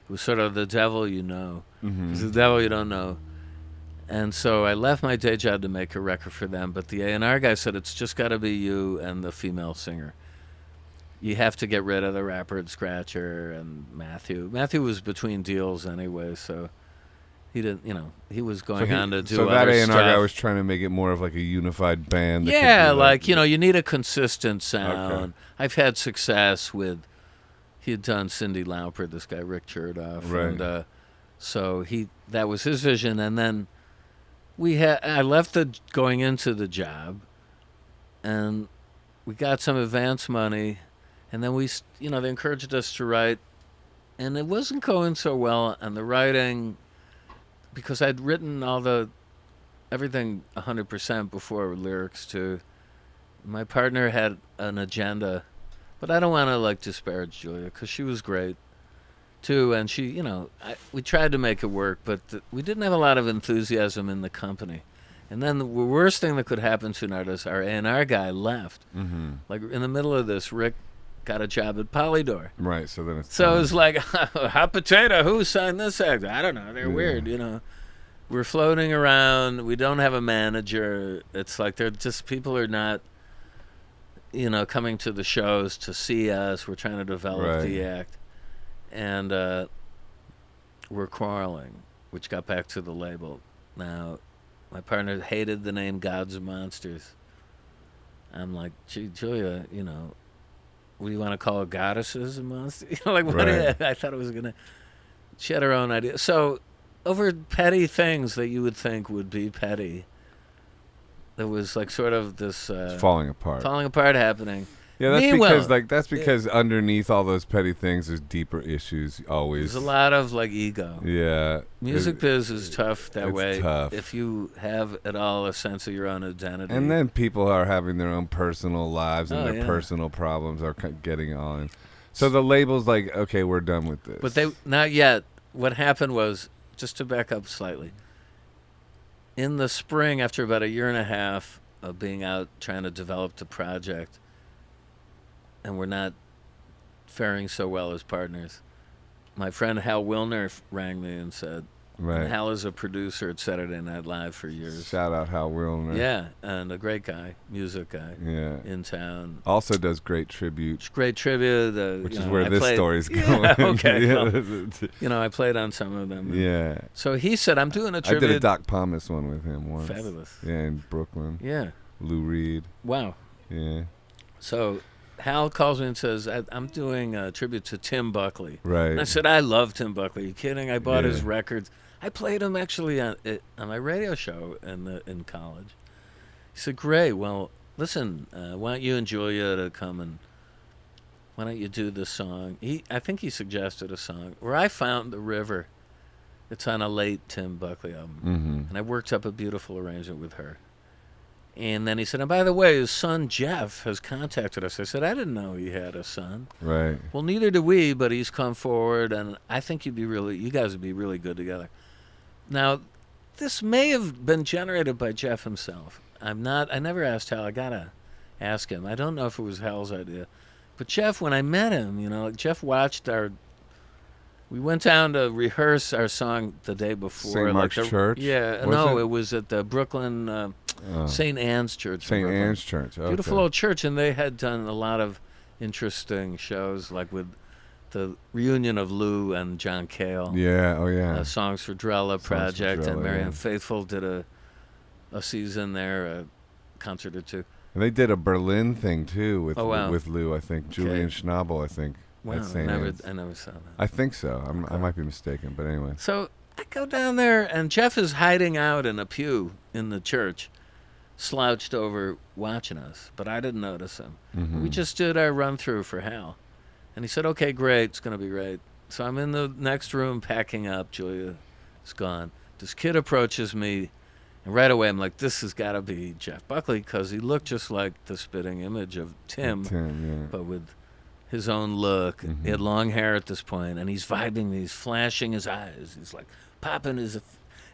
B: it was sort of the devil you know. It's the devil you don't know. And so I left my day job to make a record for them, but the A&R guy said, it's just got to be you and the female singer. You have to get rid of the rapper and scratcher and Matthew. Matthew was between deals anyway, so he didn't, he was going on to do other stuff.
A: So that A&R guy was trying to make it more of like a unified band.
B: You need a consistent sound. Okay. I've had success with, he had done Cyndi Lauper, this guy, Rick Chertoff.
A: Right.
B: And so that was his vision. And then I left going into the job, and we got some advance money, and then they encouraged us to write, and it wasn't going so well, and the writing, because I'd written everything 100% before lyrics too. My partner had an agenda, but I don't want to disparage Julia, because she was great too, and she, we tried to make it work, but we didn't have a lot of enthusiasm in the company. And then the worst thing that could happen to an artist, our A&R guy left. Mm-hmm. In the middle of this, Rick got a job at Polydor.
A: Right, so then it's...
B: So it was like, hot potato, who signed this act? I don't know, they're weird, We're floating around, we don't have a manager. It's like they're just, people are not, coming to the shows to see us. We're trying to develop the act. And we're quarreling, which got back to the label. Now, my partner hated the name Gods and Monsters. I'm like, gee, Julia, what do you want to call goddesses a month? Like what?
A: Right.
B: I thought it was gonna. She had her own idea. So over petty things that you would think would be petty, there was like sort of this
A: It's falling apart.
B: happening.
A: Yeah, that's
B: Meanwhile,
A: because underneath all those petty things, there's deeper issues always.
B: There's a lot of like ego.
A: Yeah.
B: Music biz is tough that
A: it's
B: way.
A: tough.
B: If you have at all a sense of your own identity.
A: And then people are having their own personal lives and
B: Oh,
A: their
B: yeah.
A: personal problems are getting on. So the label's like, okay, we're done with this.
B: But they not yet. What happened was, just to back up slightly, in the spring, after about a year and a half of being out trying to develop the project, and we're not faring so well as partners, my friend Hal Wilner rang me and said,
A: right.
B: and Hal is a producer at Saturday Night Live for years.
A: Shout out Hal Wilner.
B: Yeah, and a great guy, music guy
A: Yeah.
B: in town.
A: Also does great tribute.
B: It's great tribute.
A: Which is where this story's going.
B: Yeah, okay.
A: Yeah.
B: Well, I played on some of them.
A: Yeah.
B: So he said, I'm doing a
A: I
B: tribute.
A: did a Doc Pomus one with him once.
B: Fabulous.
A: Yeah, in Brooklyn.
B: Yeah.
A: Lou Reed.
B: Wow.
A: Yeah.
B: So Hal calls me and says, I'm doing a tribute to Tim Buckley.
A: Right.
B: And I said, I love Tim Buckley. Are you kidding? I bought his
A: Yeah.
B: records. I played him actually on my radio show in college. He said, great. Well, listen, why don't you and Julia to come and why don't you do this song? I think he suggested a song, Where I Found the River. It's on a late Tim Buckley album.
A: Mm-hmm.
B: And I worked up a beautiful arrangement with her. And then he said, and by the way, his son Jeff has contacted us. I said, I didn't know he had a son.
A: Right.
B: Well, neither do we, but he's come forward, and I think you guys would be really good together. Now, this may have been generated by Jeff himself. I never asked Hal. I gotta ask him. I don't know if it was Hal's idea. But Jeff, when I met him, Jeff watched we went down to rehearse our song the day before.
A: St. Mark's Church?
B: Yeah,
A: Was
B: it was at the Brooklyn St. Anne's Church.
A: St. Anne's Church. Okay.
B: Beautiful old church, and they had done a lot of interesting shows, like with the reunion of Lou and John Cale.
A: Yeah. Oh yeah.
B: Songs for Drella Project, and
A: Drella,
B: Marianne
A: yeah.
B: Faithfull did a season there, a concert or two.
A: And they did a Berlin thing too with
B: wow.
A: with Lou. I think Julian Schnabel. I think.
B: Wow,
A: at St. Anne's.
B: I never saw that.
A: I think so. I might be mistaken, but anyway.
B: So I go down there, and Jeff is hiding out in a pew in the church, slouched over watching us, but I didn't notice him.
A: Mm-hmm.
B: We just did our run-through for Hal. And he said, okay, great, it's going to be great. So I'm in the next room packing up. Julia is gone. This kid approaches me, and right away I'm like, this has got to be Jeff Buckley, because he looked just like the spitting image of Tim,
A: yeah.
B: but with his own look.
A: Mm-hmm.
B: He had long hair at this point, and he's vibing, he's flashing his eyes. He's like popping his...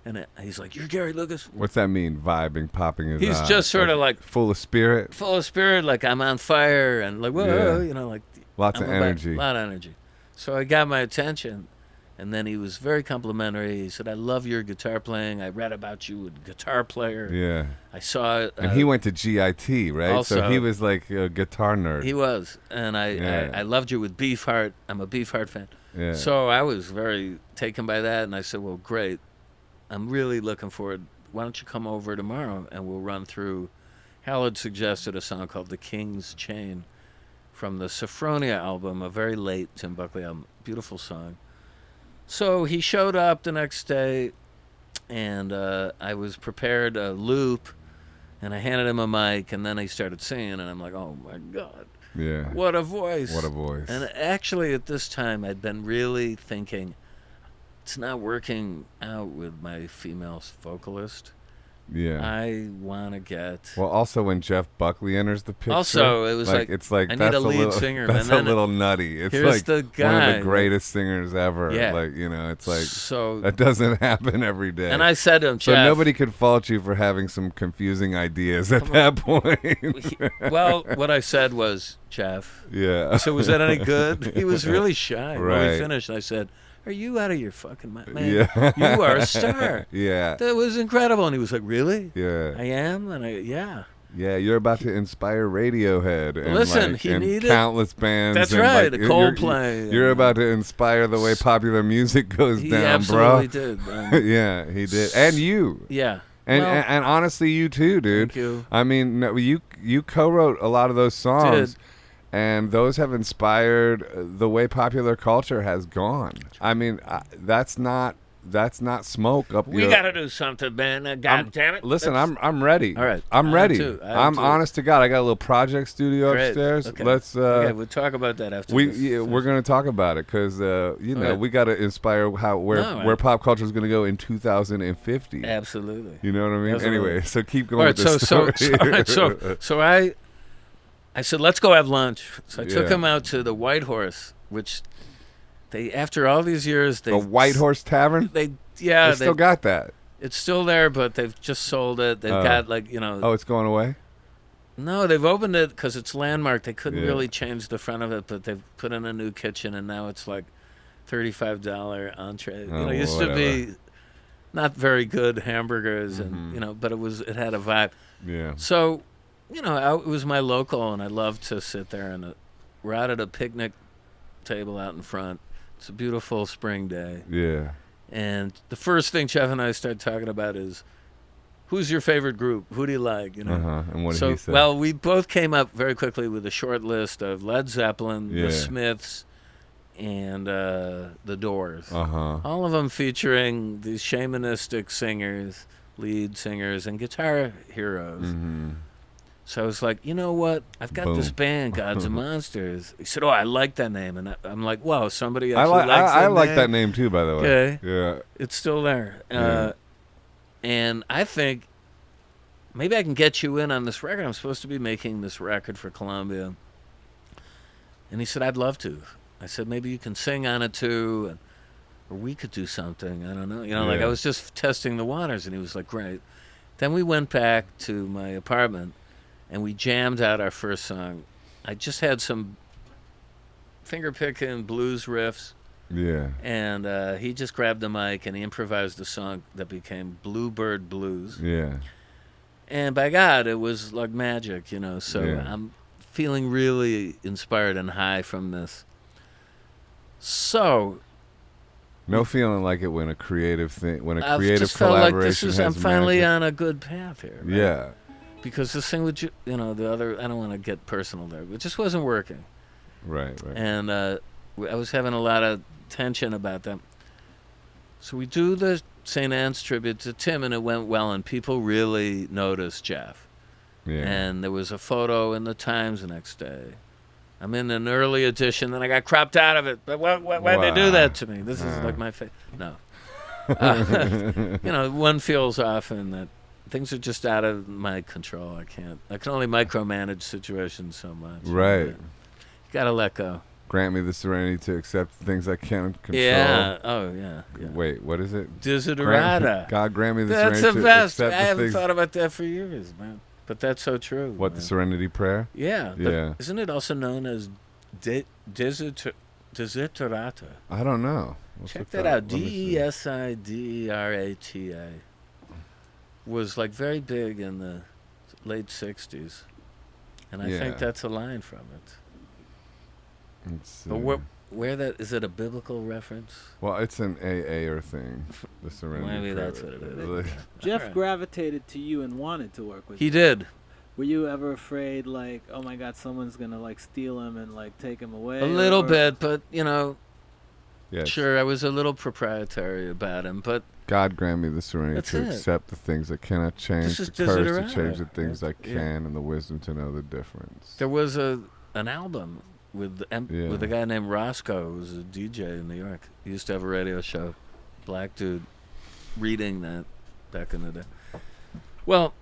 B: And he's like, you're Gary Lucas?
A: What's that mean? Vibing, popping his eyes?
B: He's just sort of like...
A: full of spirit?
B: Full of spirit, like I'm on fire, and like, whoa,
A: Yeah.
B: like...
A: Lots of energy.
B: A lot of energy. So I got my attention, and then he was very complimentary. He said, I love your guitar playing. I read about you, a guitar player.
A: Yeah.
B: I saw it.
A: And he went to GIT, right?
B: Also,
A: so he was like a guitar nerd.
B: He was. And
A: Yeah.
B: I loved you with Beefheart. I'm a Beefheart fan.
A: Yeah.
B: So I was very taken by that, and I said, well, great. I'm really looking forward. Why don't you come over tomorrow, and we'll run through. Hal had suggested a song called The King's Chain from the Sophronia album, a very late Tim Buckley album. Beautiful song. So he showed up the next day, and I was prepared a loop, and I handed him a mic, and then he started singing, and I'm like, oh, my God.
A: Yeah.
B: What a voice.
A: What a voice.
B: And actually, at this time, I'd been really thinking, it's not working out with my female vocalist.
A: Yeah.
B: I want to get...
A: Well, also when Jeff Buckley enters the picture,
B: Also, it was like,
A: it's like
B: I need
A: that's
B: a lead
A: little,
B: singer.
A: That's
B: and
A: a
B: then
A: little nutty. It's
B: here's
A: like
B: the
A: one
B: guy
A: of the greatest singers ever.
B: Yeah.
A: Like, it's like
B: so,
A: that doesn't happen every day.
B: and I said to him,
A: so
B: Jeff,
A: nobody could fault you for having some confusing ideas at that point.
B: well, what I said was, Jeff,
A: Yeah.
B: so was that any good? He was really shy when
A: Right.
B: we finished. I said, are you out of your fucking mind? Man,
A: Yeah.
B: you are a star.
A: Yeah.
B: That was incredible. And he was like, really?
A: Yeah.
B: I am? And yeah.
A: Yeah, you're about to inspire Radiohead and,
B: Listen,
A: like,
B: he
A: and
B: needed-
A: countless bands.
B: That's
A: and,
B: right,
A: like,
B: Coldplay.
A: You're about to inspire the way popular music goes
B: He
A: down,
B: absolutely
A: bro.
B: did.
A: Yeah, he did. And you.
B: Yeah.
A: And honestly, you too, dude.
B: Thank you.
A: I mean, no, you co-wrote a lot of those songs.
B: Did.
A: And those have inspired the way popular culture has gone. I mean, that's not smoke up.
B: We got to do something, man. God damn it!
A: Listen, I'm ready.
B: All right,
A: I'm ready.
B: I'm too.
A: Honest to God, I got a little project studio
B: Great.
A: upstairs.
B: Okay.
A: Let's.
B: Okay, we'll talk about that after.
A: We're going to talk about it because
B: Right.
A: we got to inspire where pop culture is going to go in 2050.
B: Absolutely.
A: You know what I mean?
B: Absolutely.
A: Anyway, so keep going
B: All right,
A: with this story.
B: so I said, let's go have lunch. So I took him out to the White Horse, which they, after all these years,
A: the White Horse Tavern.
B: They
A: still got that.
B: It's still there, but they've just sold it. They've got
A: Oh, it's going away.
B: No, they've opened it because it's landmark. They couldn't really change the front of it, but they've put in a new kitchen, and now it's like $35 entree.
A: Oh,
B: it used to be not very good hamburgers, and but it had a vibe.
A: Yeah.
B: So. It was my local, and I loved to sit there. And we're out at a picnic table out in front. It's a beautiful spring day.
A: Yeah.
B: And the first thing Jeff and I start talking about is, who's your favorite group? Who do you like?
A: And what did he say?
B: Well, we both came up very quickly with a short list of Led Zeppelin, the Smiths, and the Doors. All of them featuring these shamanistic singers, lead singers, and guitar heroes. So I was like, you know what? I've got this band, Gods and Monsters. He said, I like that name. And I'm like, wow, somebody actually likes that name.
A: I like that name too, by the way.
B: Okay.
A: Yeah.
B: It's still there.
A: Yeah.
B: And I think maybe I can get you in on this record. I'm supposed to be making this record for Columbia. And he said, I'd love to. I said, maybe you can sing on it too. Or we could do something. I don't know. Like I was just testing the waters. And he was like, great. Then we went back to my apartment. And we jammed out our first song. I just had some finger-picking blues riffs.
A: Yeah.
B: And he just grabbed the mic and he improvised a song that became Bluebird Blues.
A: Yeah.
B: And by God, it was like magic, So I'm feeling really inspired and high from this. So...
A: No feeling like it when a creative thing, when a
B: I've
A: creative
B: just felt like
A: collaboration
B: I'm finally
A: magic.
B: on a good path here. Right?
A: Yeah.
B: Because this thing with, the other, I don't want to get personal there, but it just wasn't working.
A: Right.
B: And I was having a lot of tension about that. So we do the St. Anne's tribute to Tim, and it went well, and people really noticed Jeff.
A: Yeah.
B: And there was a photo in the Times the next day. I'm in an early edition, then I got cropped out of it. But why'd they do that to me? This is like my face. No. One feels often that things are just out of my control. I can only micromanage situations so much.
A: Right.
B: You gotta let go.
A: Grant me the serenity to accept things I can't control.
B: Yeah. Oh, yeah.
A: Wait, what is it?
B: Desiderata.
A: God grant me the
B: That's
A: serenity
B: the best.
A: to accept
B: I haven't
A: things.
B: thought about that for years, man. But that's so true.
A: What,
B: man.
A: the serenity prayer?
B: Yeah.
A: Yeah.
B: Isn't it also known as desiderata?
A: I don't know.
B: Check that out. Desiderata was like very big in the late 60s. And I think that's a line from it. But where that is, it a biblical reference?
A: Well, it's an AA thing. The serenity
B: Maybe
A: prayer.
B: that's what it is.
C: Jeff gravitated to you and wanted to work with you.
B: He did.
C: Were you ever afraid, like, oh my God, someone's gonna like steal him and like take him away?
B: A little bit, but
A: Yes.
B: sure, I was a little proprietary about him, but
A: God grant me the serenity to accept the things I cannot change,
B: This is
A: the courage to
B: desiderata.
A: change the things I can,
B: Yeah.
A: and the wisdom to know the difference.
B: there was an album with a guy named Roscoe, who was a DJ in New York. He used to have a radio show. Black dude reading that back in the day. Well,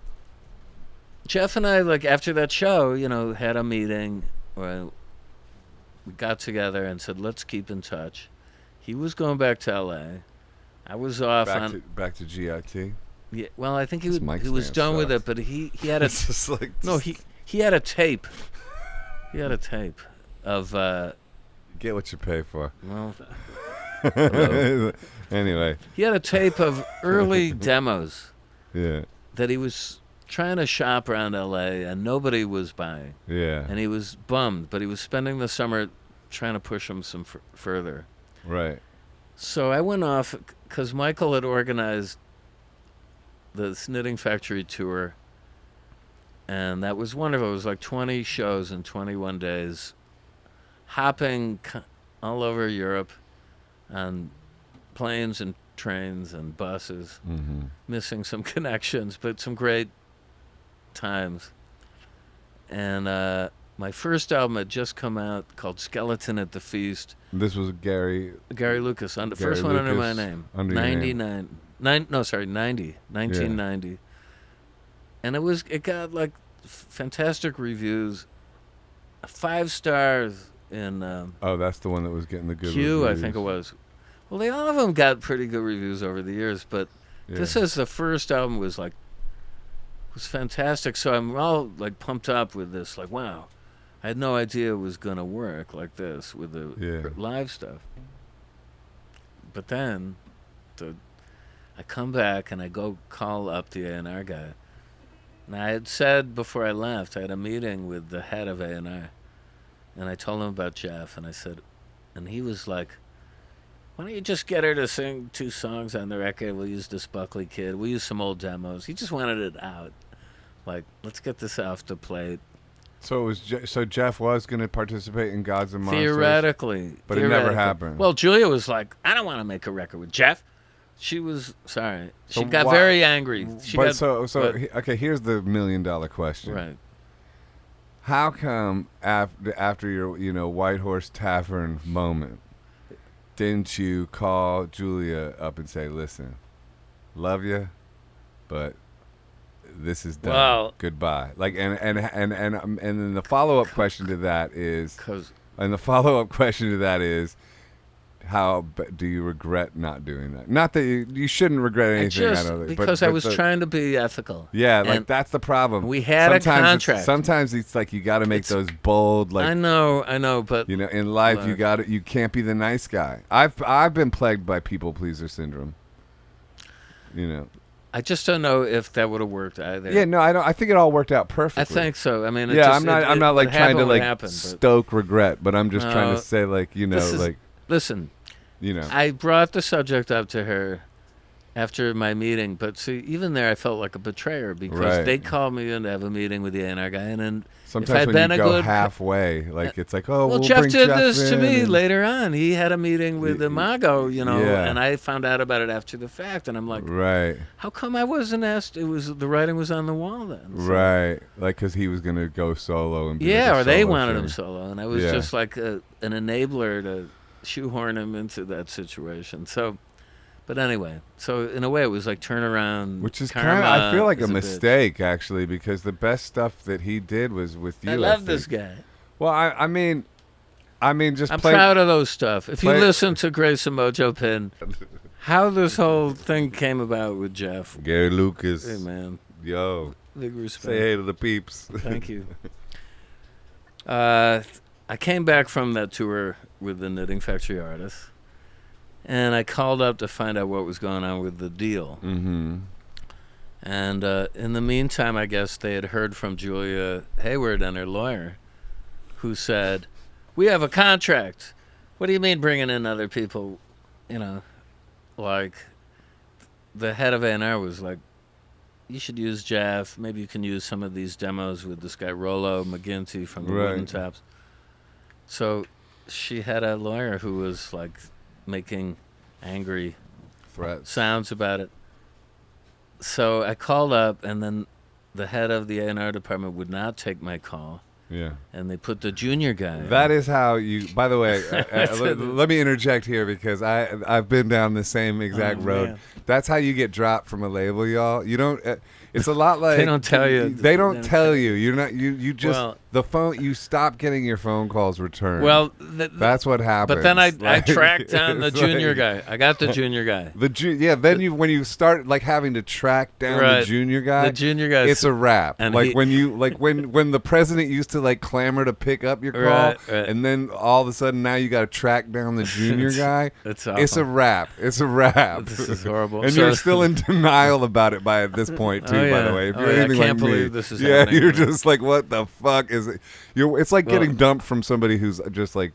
B: Jeff and I, like, after that show, had a meeting where we got together and said, let's keep in touch. He was going back to L.A. I was off
A: back to GIT.
B: Yeah, well, I think he
A: This
B: was
A: mic
B: done
A: stand
B: with
A: sucks.
B: it, but he had a
A: It's just like
B: he had a tape. He had a tape of
A: get what you pay for.
B: well,
A: Anyway.
B: he had a tape of early demos
A: Yeah.
B: that he was trying to shop around L.A. and nobody was buying,
A: Yeah.
B: and he was bummed. But he was spending the summer trying to push them some further.
A: Right.
B: So I went off because Michael had organized this Knitting Factory tour, and that was wonderful. It was like 20 shows in 21 days, hopping all over Europe on planes and trains and buses, missing some connections, but some great times. And my first album had just come out called Skeleton at the Feast.
A: This was Gary
B: Lucas, the first one under my name. 1990.
A: Yeah.
B: And it got like fantastic reviews, 5 stars in
A: that's the one that was getting the good
B: Q,
A: reviews.
B: I think it was. Well, all of them got pretty good reviews over the years, but this is the first album was fantastic. So I'm all like pumped up with this, like, wow, I had no idea it was gonna work like this with the live stuff. But then, I come back and I go call up the A&R guy, and I had said before I left, I had a meeting with the head of A&R, and I told him about Jeff, and I said, and he was like, why don't you just get her to sing 2 songs on the record? We'll use this Buckley kid. We'll use some old demos. He just wanted it out. Like, let's get this off the plate.
A: So it was. So Jeff was going to participate in Gods and Monsters?
B: Theoretically.
A: But it never happened.
B: Well, Julia was like, I don't want to make a record with Jeff. She was, sorry. She got very angry.
A: Okay, here's the $1 million question.
B: Right.
A: How come after your, White Horse Tavern moment, didn't you call Julia up and say, listen, love you, but this is done.
B: Well,
A: goodbye. Like, and then the follow-up question to that is, how do you regret not doing that? Not that you shouldn't regret anything.
B: Because I was trying to be ethical.
A: Yeah, like that's the problem.
B: We had a contract.
A: Sometimes it's like you got to make those bold. Like
B: I know, but
A: in life you can't be the nice guy. I've been plagued by people pleaser syndrome.
B: I just don't know if that would have worked either.
A: Yeah, no, I don't. I think it all worked out perfectly.
B: I think so. I mean,
A: I'm not like trying to stoke regret, but I'm just trying to say
B: listen. I brought the subject up to her after my meeting, but see, even there, I felt like a betrayer because they called me in to have a meeting with the A&R guy, and then
A: sometimes when you go halfway, like it's like, we'll
B: Jeff
A: bring
B: did
A: Jeff
B: this to me
A: and
B: later on. He had a meeting with Imago, and I found out about it after the fact, and I'm like, how come I wasn't asked? The writing was on the wall then,
A: right? Like because he was gonna go solo and
B: or they wanted him solo, and I was just like an enabler to shoehorn him into that situation. So, but anyway, so in a way it was like turnaround,
A: which is kind of, I feel like a mistake actually, because the best stuff that he did was with you.
B: I love this guy.
A: Well, I mean, just
B: I'm proud of those stuff. If you listen to Grace and Mojo Pin, how this whole thing came about with Jeff.
A: Gary Lucas.
B: Hey man.
A: Yo.
B: Big respect.
A: Say hey to the peeps.
B: Thank you. I came back from that tour with the Knitting Factory artists, and I called up to find out what was going on with the deal.
A: Mm-hmm.
B: And in the meantime, I guess they had heard from Julia Hayward and her lawyer, who said, we have a contract. What do you mean bringing in other people? Like the head of A&R was like, you should use Jeff. Maybe you can use some of these demos with this guy Rollo McGinty from the Wooden Tops. So she had a lawyer who was like making angry
A: threats
B: sounds about it. So I called up, and then the head of the A&R department would not take my call.
A: Yeah.
B: And they put the junior guy on.
A: That is how you, by the way, let me interject here because I've been down the same exact road.
B: Man.
A: That's how you get dropped from a label, y'all. You don't, it's a lot like.
B: They don't tell you.
A: They don't tell you. You're not, you just, the phone, you stop getting your phone calls returned.
B: Well,
A: that's what happens.
B: But then I tracked down the junior guy. I got the junior guy.
A: Then when you start like having to track down the junior guy, it's a wrap. And like when the president used to like clamor to pick up your call, and then all of a sudden now you got to track down the junior guy.
B: It's awful.
A: It's a wrap. It's a wrap.
B: This is horrible.
A: And you're still in denial about it by this point too. By the way, if you're anything
B: I can't
A: like
B: believe
A: me,
B: this is happening.
A: you're just like, what the fuck is it? It's like getting dumped from somebody who's just like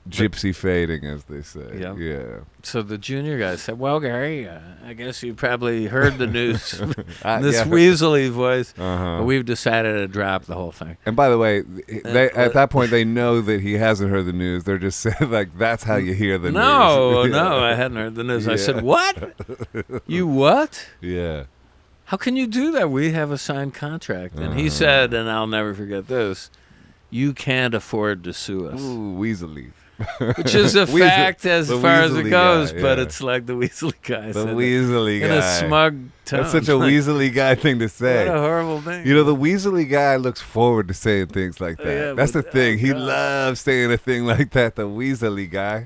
A: gypsy fading, as they say.
B: Yeah.
A: Yeah.
B: So the junior guy said, "Well, Gary, I guess you probably heard the news." This
A: Yeah.
B: weaselly voice.
A: Uh-huh.
B: But we've decided to drop the whole thing.
A: And by the way, at that point they know that he hasn't heard the news. They're just saying like, that's how you hear the news.
B: No, I hadn't heard the news. I said, "What? You what?
A: Yeah.
B: How can you do that? We have a signed contract." And he said, and I'll never forget this, "You can't afford to sue us."
A: Ooh, Weasley.
B: Which is a fact as
A: the
B: far as it
A: Weasley
B: goes,
A: guy,
B: but
A: yeah.
B: it's like the Weasley guy
A: The
B: said it
A: Weasley
B: in
A: guy.
B: a smug tone.
A: That's such a
B: Like,
A: Weasley guy thing to say.
B: What a horrible thing.
A: You know, the Weasley guy looks forward to saying things like that.
B: Yeah,
A: That's the
B: but-
A: thing. He
B: God.
A: loves saying a thing like that, the Weasley guy.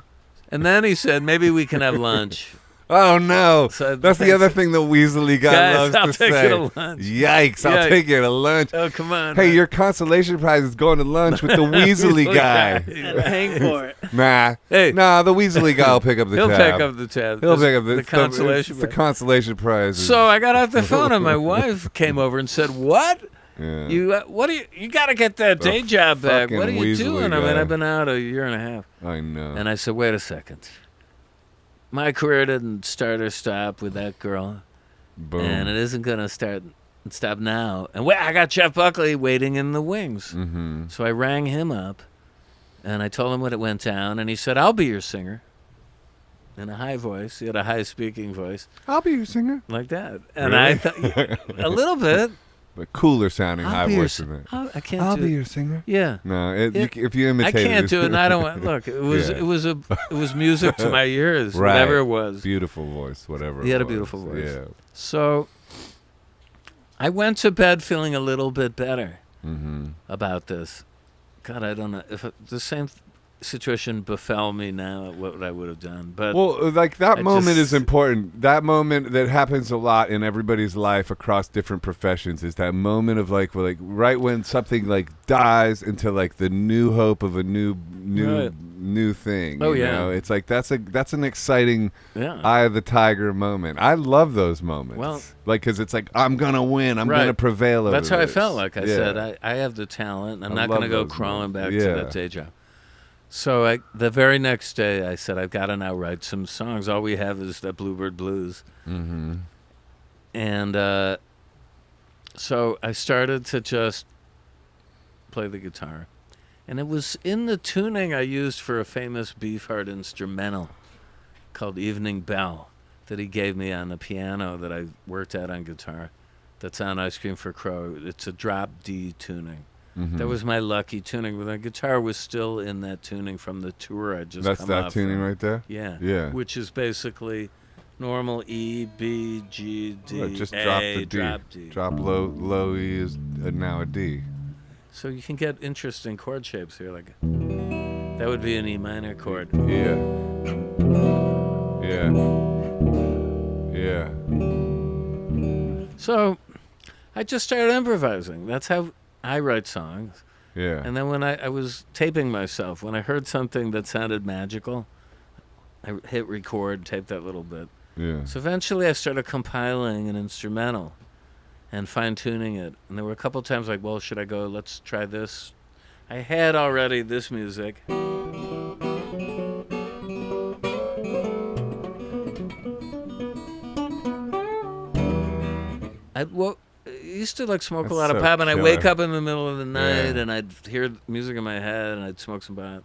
B: And then he said, "Maybe we can have lunch."
A: Oh, no.
B: So
A: That's the other thing the Weasley guy
B: Guys,
A: loves
B: I'll
A: to
B: take
A: say.
B: you to lunch.
A: Yikes, I'll
B: Yikes.
A: take you to lunch.
B: Oh, come on.
A: Hey,
B: man.
A: your consolation prize is going to lunch with the Weasley guy.
C: And paying for it.
A: Nah.
B: Hey.
A: Nah, the Weasley guy will pick up the
B: He'll
A: tab.
B: pick up the tab.
A: He'll
B: This-
A: pick up the
B: consolation
A: It's the
B: prize.
A: consolation prize.
B: So I got off the phone and my wife came over and said, "What?
A: Yeah.
B: You got to get that day job back.
A: fucking
B: What are you
A: Weasley
B: doing?" I mean,
A: guy.
B: I've been out a year and a half.
A: I know.
B: And I said, "Wait a second. My career didn't start or stop with that girl,
A: Boom.
B: and it isn't going to start and stop now." And I got Jeff Buckley waiting in the wings.
A: Mm-hmm.
B: So I rang him up, and I told him what it went down, and he said, "I'll be your singer." In a high voice. He had a high speaking voice
A: I'll be your singer.
B: like that. And
A: Really?
B: I thought, a little bit.
A: But cooler sounding
B: I'll
A: high
B: be your
A: voice
B: si-
A: than that.
B: I can't
A: I'll
B: do
A: be
B: it.
A: your singer.
B: Yeah.
A: No,
B: It-
A: if you
B: I
A: imitate
B: can't do it, and I don't want. Look, it was
A: Yeah.
B: it was music to my ears,
A: Right.
B: whatever it was.
A: Beautiful voice, whatever.
B: He
A: it
B: had a
A: was.
B: beautiful voice.
A: Yeah.
B: So I went to bed feeling a little bit better
A: Mm-hmm.
B: about this. God, I don't know if the same situation befell me now, what I would have done. But
A: Well, like that
B: I
A: moment
B: just-
A: is important. That moment that happens a lot in everybody's life across different professions is that moment of like right when something like dies into like the new hope of a new thing.
B: Oh,
A: you
B: yeah.
A: know? It's like that's an exciting
B: yeah,
A: eye of the tiger moment. I love those moments.
B: Well-
A: like because it's like I'm gonna win. I'm
B: Right.
A: gonna prevail over
B: that's how I
A: this.
B: felt. Like I
A: Yeah.
B: said, I have the talent. I'm
A: I
B: not
A: love
B: going to go
A: those
B: crawling back
A: moments.
B: to
A: Yeah.
B: that day job. So the very next day, I said, I've got to now write some songs. All we have is that Bluebird Blues.
A: Mm-hmm.
B: And so I started to just play the guitar. And it was in the tuning I used for a famous Beefheart instrumental called Evening Bell that he gave me on the piano that I worked at on guitar. That's on Ice Cream for Crow. It's a drop D tuning.
A: Mm-hmm.
B: That was my lucky tuning. But the guitar was still in that tuning from the tour I just
A: That's
B: come
A: that
B: off
A: tuning
B: from.
A: right there.
B: Yeah.
A: Yeah.
B: Which is basically normal E, B, G, D,
A: Right, just
B: A,
A: drop the D.
B: drop D.
A: Drop low E is now a D.
B: So you can get interesting chord shapes here. Like that would be an E minor chord.
A: Yeah. Yeah. Yeah.
B: So I just started improvising. That's how I write songs.
A: Yeah.
B: And then when I was taping myself, when I heard something that sounded magical, I hit record, taped that little bit.
A: Yeah.
B: So eventually I started compiling an instrumental and fine-tuning it. And there were a couple times like, well, should I go, let's try this. I had already this music. I used to like smoke
A: That's
B: a lot of
A: so
B: pot, and I'd
A: killer.
B: wake up in the middle of the night
A: Yeah.
B: and I'd hear music in my head and I'd smoke some pot.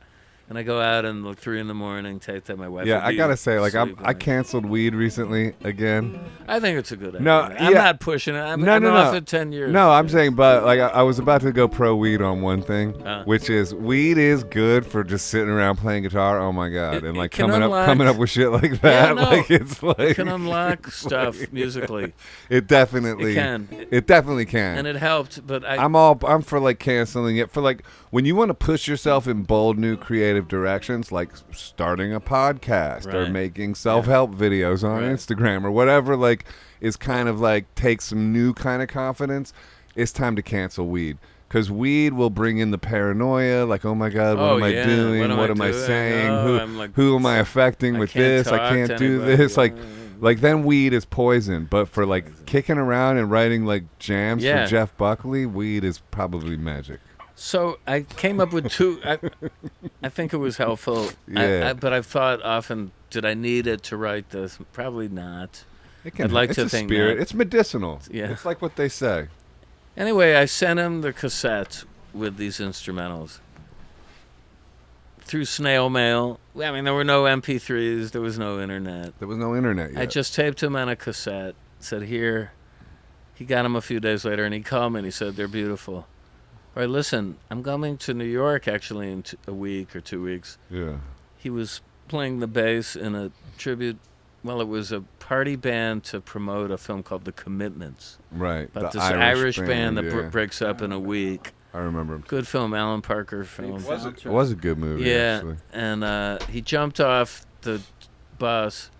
B: And I go out and like 3 a.m, tape that my wife.
A: Yeah,
B: would
A: I
B: be
A: gotta say, like,
B: asleep, and
A: I canceled weed recently again.
B: I think it's a good idea.
A: No,
B: I'm
A: yeah.
B: not pushing it. I'm
A: No, no,
B: off
A: no.
B: it 10 years.
A: No, I'm saying, but like, I was about to go pro weed on one thing,
B: Uh.
A: which is weed is good for just sitting around playing guitar. Oh my god,
B: It-
A: and
B: it
A: like
B: can
A: coming
B: unlock-
A: up with shit like that.
B: no.
A: Like it's like
B: It can unlock stuff musically.
A: It definitely
B: It can.
A: It definitely can.
B: And it helped, but
A: I'm for like canceling it for like when you want to push yourself in bold new creative directions, like starting a podcast or
B: Right.
A: making self-help videos on
B: Right.
A: Instagram or whatever, like is kind of like take some new kind of confidence. It's time to cancel weed. Because weed will bring in the paranoia, like, oh my God, what
B: Oh,
A: am I
B: yeah.
A: doing?
B: What am I
A: I
B: doing?
A: saying?
B: Oh, I'm like-
A: who am I affecting
B: I
A: with
B: can't
A: this? I
B: talk
A: can't
B: to
A: do
B: anybody.
A: this. Like then weed is poison. But for like kicking around and writing like jams
B: Yeah.
A: for Jeff Buckley, weed is probably magic.
B: So I came up with two. I think it was helpful.
A: Yeah.
B: But I've thought often, did I need it to write this? Probably not. I'd like
A: it's
B: to
A: a
B: think
A: spirit.
B: not.
A: It's medicinal.
B: Yeah.
A: It's like what they say.
B: Anyway, I sent him the cassette with these instrumentals through snail mail. I mean, there were no MP3s. There was no internet.
A: There was no internet yet.
B: I just taped him on a cassette. Said, here. He got him a few days later, and he called me, and he said, they're beautiful. All right, listen, I'm coming to New York, actually, in a week or 2 weeks.
A: Yeah.
B: He was playing the bass in a tribute. Well, it was a party band to promote a film called The Commitments.
A: Right.
B: About
A: the
B: this Irish band that
A: yeah.
B: breaks up in a week.
A: I remember.
B: Good film, Alan Parker film.
A: It was a good movie,
B: yeah,
A: actually.
B: and he jumped off the bus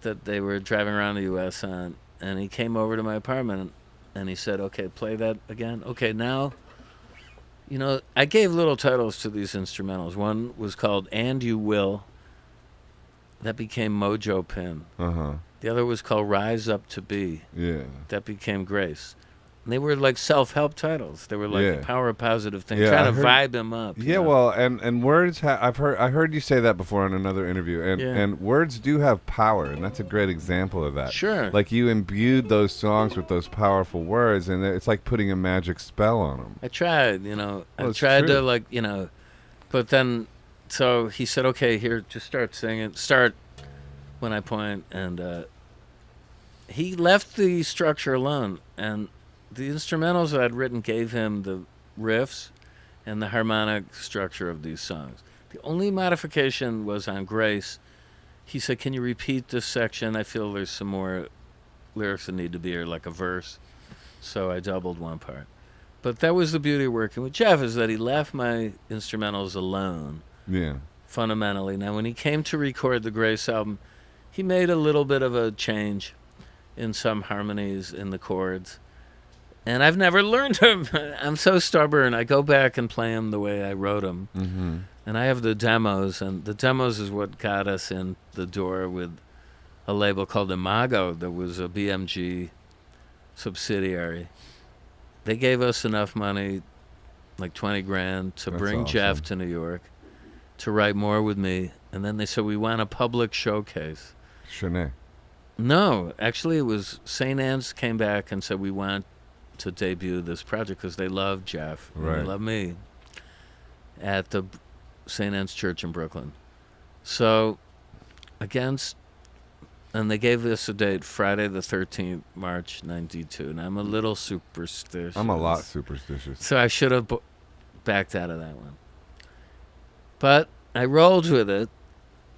B: that they were driving around the U.S. on, and he came over to my apartment, and he said, okay, play that again. Okay, now, you know, I gave little titles to these instrumentals. One was called And You Will. That became Mojo Pin.
A: Uh-huh.
B: The other was called Rise Up to Be.
A: Yeah.
B: That became Grace. And they were like self-help titles. They were like the power of positive thing, trying to vibe him up.
A: Yeah, well, and words I heard you say that before in another interview, and words do have power, and that's a great example of that.
B: Sure.
A: Like you imbued those songs with those powerful words, and it's like putting a magic spell on them.
B: I tried, you know.
A: Well,
B: I tried
A: true.
B: to, like, you know, but then, so he said, okay, here, just start singing. Start when I point, and he left the structure alone, and the instrumentals that I'd written gave him the riffs and the harmonic structure of these songs. The only modification was on Grace. He said, can you repeat this section? I feel there's some more lyrics that need to be here, like a verse. So I doubled one part. But that was the beauty of working with Jeff, is that he left my instrumentals alone.
A: Yeah.
B: Fundamentally. Now, when he came to record the Grace album, he made a little bit of a change in some harmonies in the chords. And I've never learned them. I'm so stubborn. I go back and play them the way I wrote them.
A: Mm-hmm.
B: And I have the demos, and the demos is what got us in the door with a label called Imago that was a BMG subsidiary. They gave us enough money, like 20 grand, to bring
A: awesome.
B: Jeff to New York to write more with me. And then they said, we want a public showcase.
A: Shanae.
B: No, actually it was St. Anne's came back and said, we want to debut this project because they love Jeff and they love me at the St. Anne's Church in Brooklyn. So and they gave us a date, Friday the 13th, March 92. And I'm a little superstitious.
A: I'm a lot superstitious.
B: So I should have backed out of that one. But I rolled with it,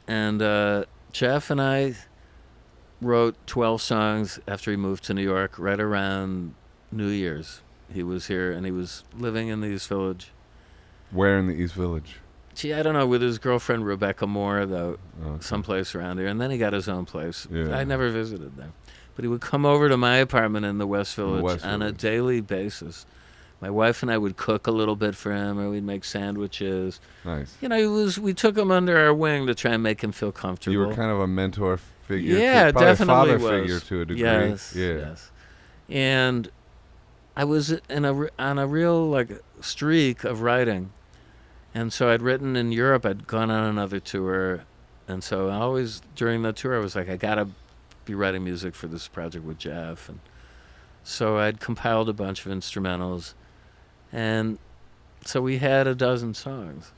B: and Jeff and I wrote 12 songs after he moved to New York right around New Year's. He was here, and he was living in the East Village.
A: Where in the East Village?
B: Gee, I don't know, with his girlfriend Rebecca Moore, though,
A: Okay.
B: someplace around here. And then he got his own place.
A: Yeah.
B: I never visited there. But he would come over to my apartment in the West Village on a daily basis. My wife and I would cook a little bit for him, or we'd make sandwiches.
A: Nice.
B: You know, we took him under our wing to try and make him feel comfortable.
A: You were kind of a mentor figure.
B: Yeah,
A: probably
B: definitely
A: a father
B: was.
A: figure to a degree.
B: Yes,
A: yeah.
B: yes. And I was on a real like streak of writing, and so I'd written in Europe. I'd gone on another tour, and so always during the tour I was like, I gotta be writing music for this project with Jeff, and so I'd compiled a bunch of instrumentals, and so we had a dozen songs.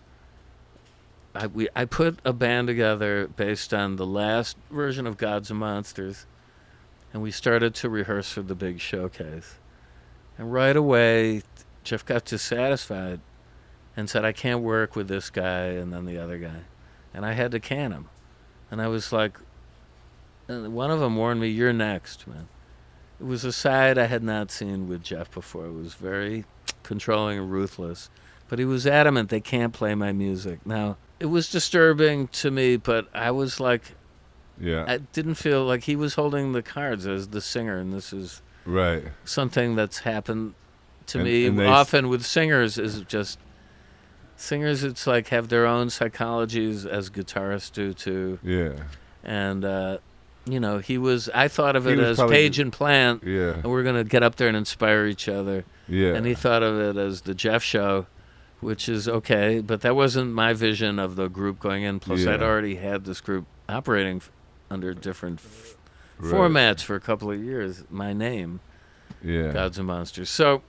B: I put a band together based on the last version of Gods and Monsters, and we started to rehearse for the big showcase. And right away, Jeff got dissatisfied and said, I can't work with this guy and then the other guy. And I had to can him. And I was like, and one of them warned me, you're next, man. It was a side I had not seen with Jeff before. It was very controlling and ruthless. But he was adamant they can't play my music. Now, it was disturbing to me, but I was like, I didn't feel like he was holding the cards as the singer, and this is something that's happened to me often with singers. Is just singers, it's like have their own psychologies as guitarists do too.
A: Yeah.
B: And you know, I thought of it as Page and Plant, and we're gonna get up there and inspire each other.
A: Yeah.
B: And he thought of it as the Jeff Show, which is okay, but that wasn't my vision of the group going in. Plus, I'd already had this group operating under different formats for a couple of years. My name, Gods and Monsters. So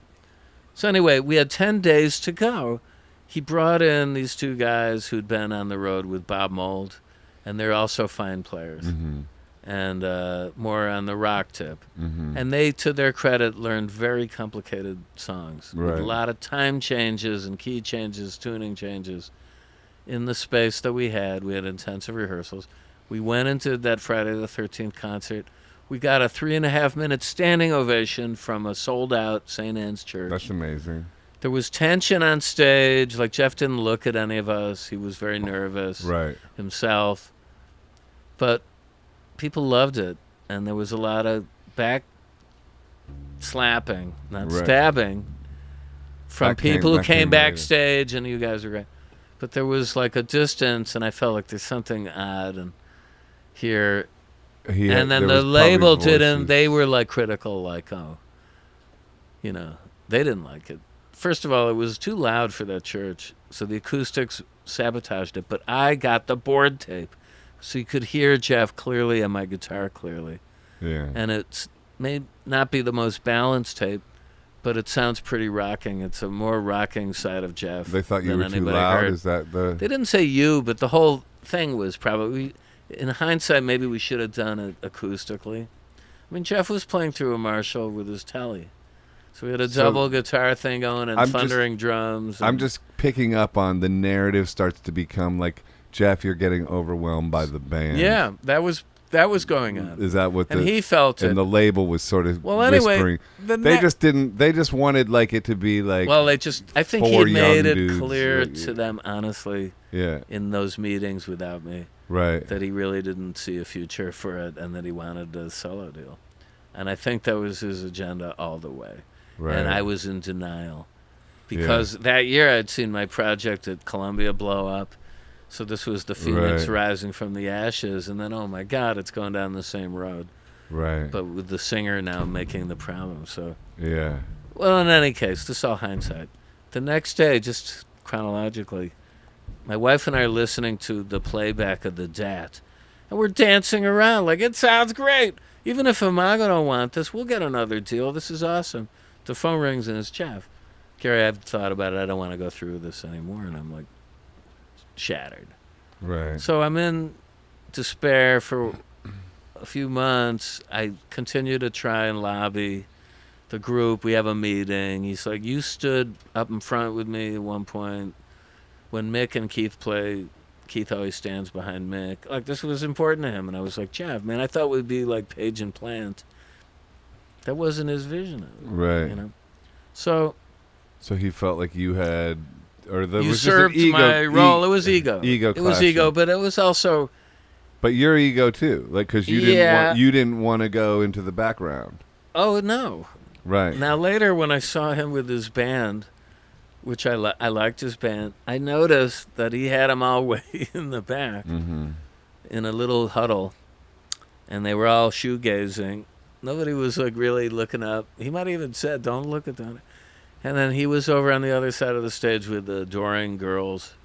B: anyway, we had 10 days to go. He brought in these two guys who'd been on the road with Bob Mould, and they're also fine players.
A: Mm-hmm.
B: And more on the rock tip.
A: Mm-hmm.
B: And they, to their credit, learned very complicated songs. With a lot of time changes and key changes, tuning changes. In the space that we had intensive rehearsals. We went into that Friday the 13th concert. We got a 3.5-minute standing ovation from a sold-out St. Anne's Church.
A: That's amazing.
B: There was tension on stage. Like, Jeff didn't look at any of us. He was very nervous himself. But people loved it, and there was a lot of back slapping, not stabbing, from people who came backstage, and you guys were great. But there was like a distance, and I felt like there's something odd and here. And then the label didn't. They were like critical, like, oh, they didn't like it. First of all, it was too loud for that church, so the acoustics sabotaged it. But I got the board tape. So you could hear Jeff clearly and my guitar clearly.
A: Yeah. And
B: it may not be the most balanced tape, but it sounds pretty rocking. It's a more rocking side of Jeff.
A: They thought you were too loud?
B: Heard.
A: Is that the...
B: They didn't say you, but the whole thing was probably... In hindsight, maybe we should have done it acoustically. I mean, Jeff was playing through a Marshall with his telly. So we had a double guitar thing going and thundering drums.
A: I'm just picking up on the narrative starts to become like, Jeff, you're getting overwhelmed by the band.
B: Yeah, that was going on.
A: Is that what?
B: And he felt it.
A: And the label was sort of whispering. They just didn't. They just wanted like it to be like.
B: Well, I think he made it clear to them honestly.
A: Yeah.
B: In those meetings without me.
A: Right.
B: That he really didn't see a future for it, and that he wanted a solo deal, and I think that was his agenda all the way. Right. And I was in denial, because that year I'd seen my project at Columbia blow up. So this was the phoenix rising from the ashes, and then, oh my God, it's going down the same road.
A: Right.
B: But with the singer now making the problem, so.
A: Yeah.
B: Well, in any case, this is all hindsight. The next day, just chronologically, my wife and I are listening to the playback of the DAT, and we're dancing around like, it sounds great. Even if Imago don't want this, we'll get another deal. This is awesome. The phone rings, and it's Jeff. Gary, I've thought about it. I don't want to go through with this anymore. And I'm like, shattered.
A: Right.
B: So I'm in despair for a few months. I continue to try and lobby the group. We have a meeting. He's like, you stood up in front with me at one point when Mick and Keith play. Keith always stands behind Mick. Like, this was important to him. And I was like, Jeff, man, I thought we'd be like Page and Plant. That wasn't his vision of it.
A: Right.
B: So
A: he felt like you had... Or the
B: usurped my role. It was ego.
A: It
B: was ego, but it was also.
A: But your ego too, like because you didn't want to go into the background.
B: Oh no!
A: Right
B: now, later when I saw him with his band, which I liked his band, I noticed that he had them all way in the back, in a little huddle, and they were all shoegazing. Nobody was like really looking up. He might have even said, "Don't look at that." And then he was over on the other side of the stage with the adoring girls.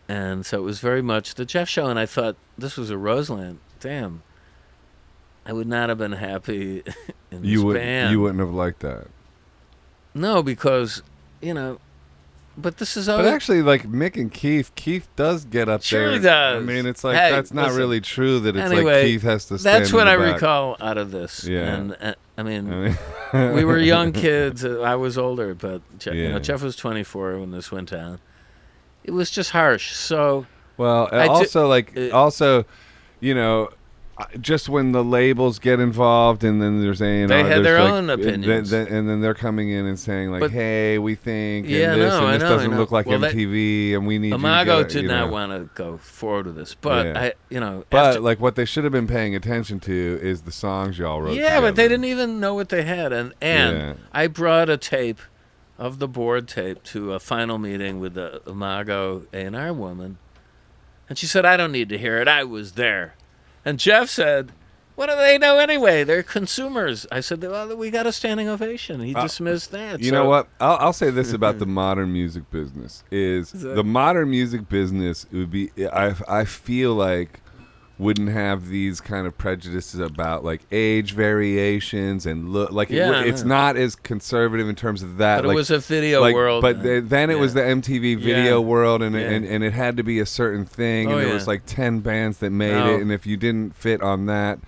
B: And so it was very much the Jeff Show. And I thought, this was a Roseland. Damn. I would not have been happy in this band.
A: You wouldn't have liked that.
B: No, because, but this is all...
A: But actually, like, Mick and Keith does get up there.
B: Sure he does.
A: I mean, it's like, that's not really true that it's
B: anyway,
A: like Keith has to stand
B: that's what I
A: back.
B: recall out of this.
A: Yeah.
B: And, I mean we were young kids. I was older, but Jeff was 24 when this went down. It was just harsh. So...
A: Well, just when the labels get involved, and then there's A&R,
B: they had their own opinions,
A: and then they're coming in and saying like, "Hey, we think this doesn't look like MTV, and we need."
B: Imago did not want to go forward with this, but
A: But like, what they should have been paying attention to is the songs y'all wrote.
B: Yeah, but they didn't even know what they had, and I brought a tape of the board tape to a final meeting with the Imago A&R woman, and she said, "I don't need to hear it. I was there." And Jeff said, What do they know anyway? They're consumers. I said, well, we got a standing ovation. He dismissed that.
A: You know what? I'll say this about the modern music business is the modern music business would be, I feel like, wouldn't have these kind of prejudices about like age variations and look like it's not as conservative in terms of that.
B: But it was a video world.
A: But then it was the MTV video world, and it had to be a certain thing, and there was like 10 bands that made it, and if you didn't fit on that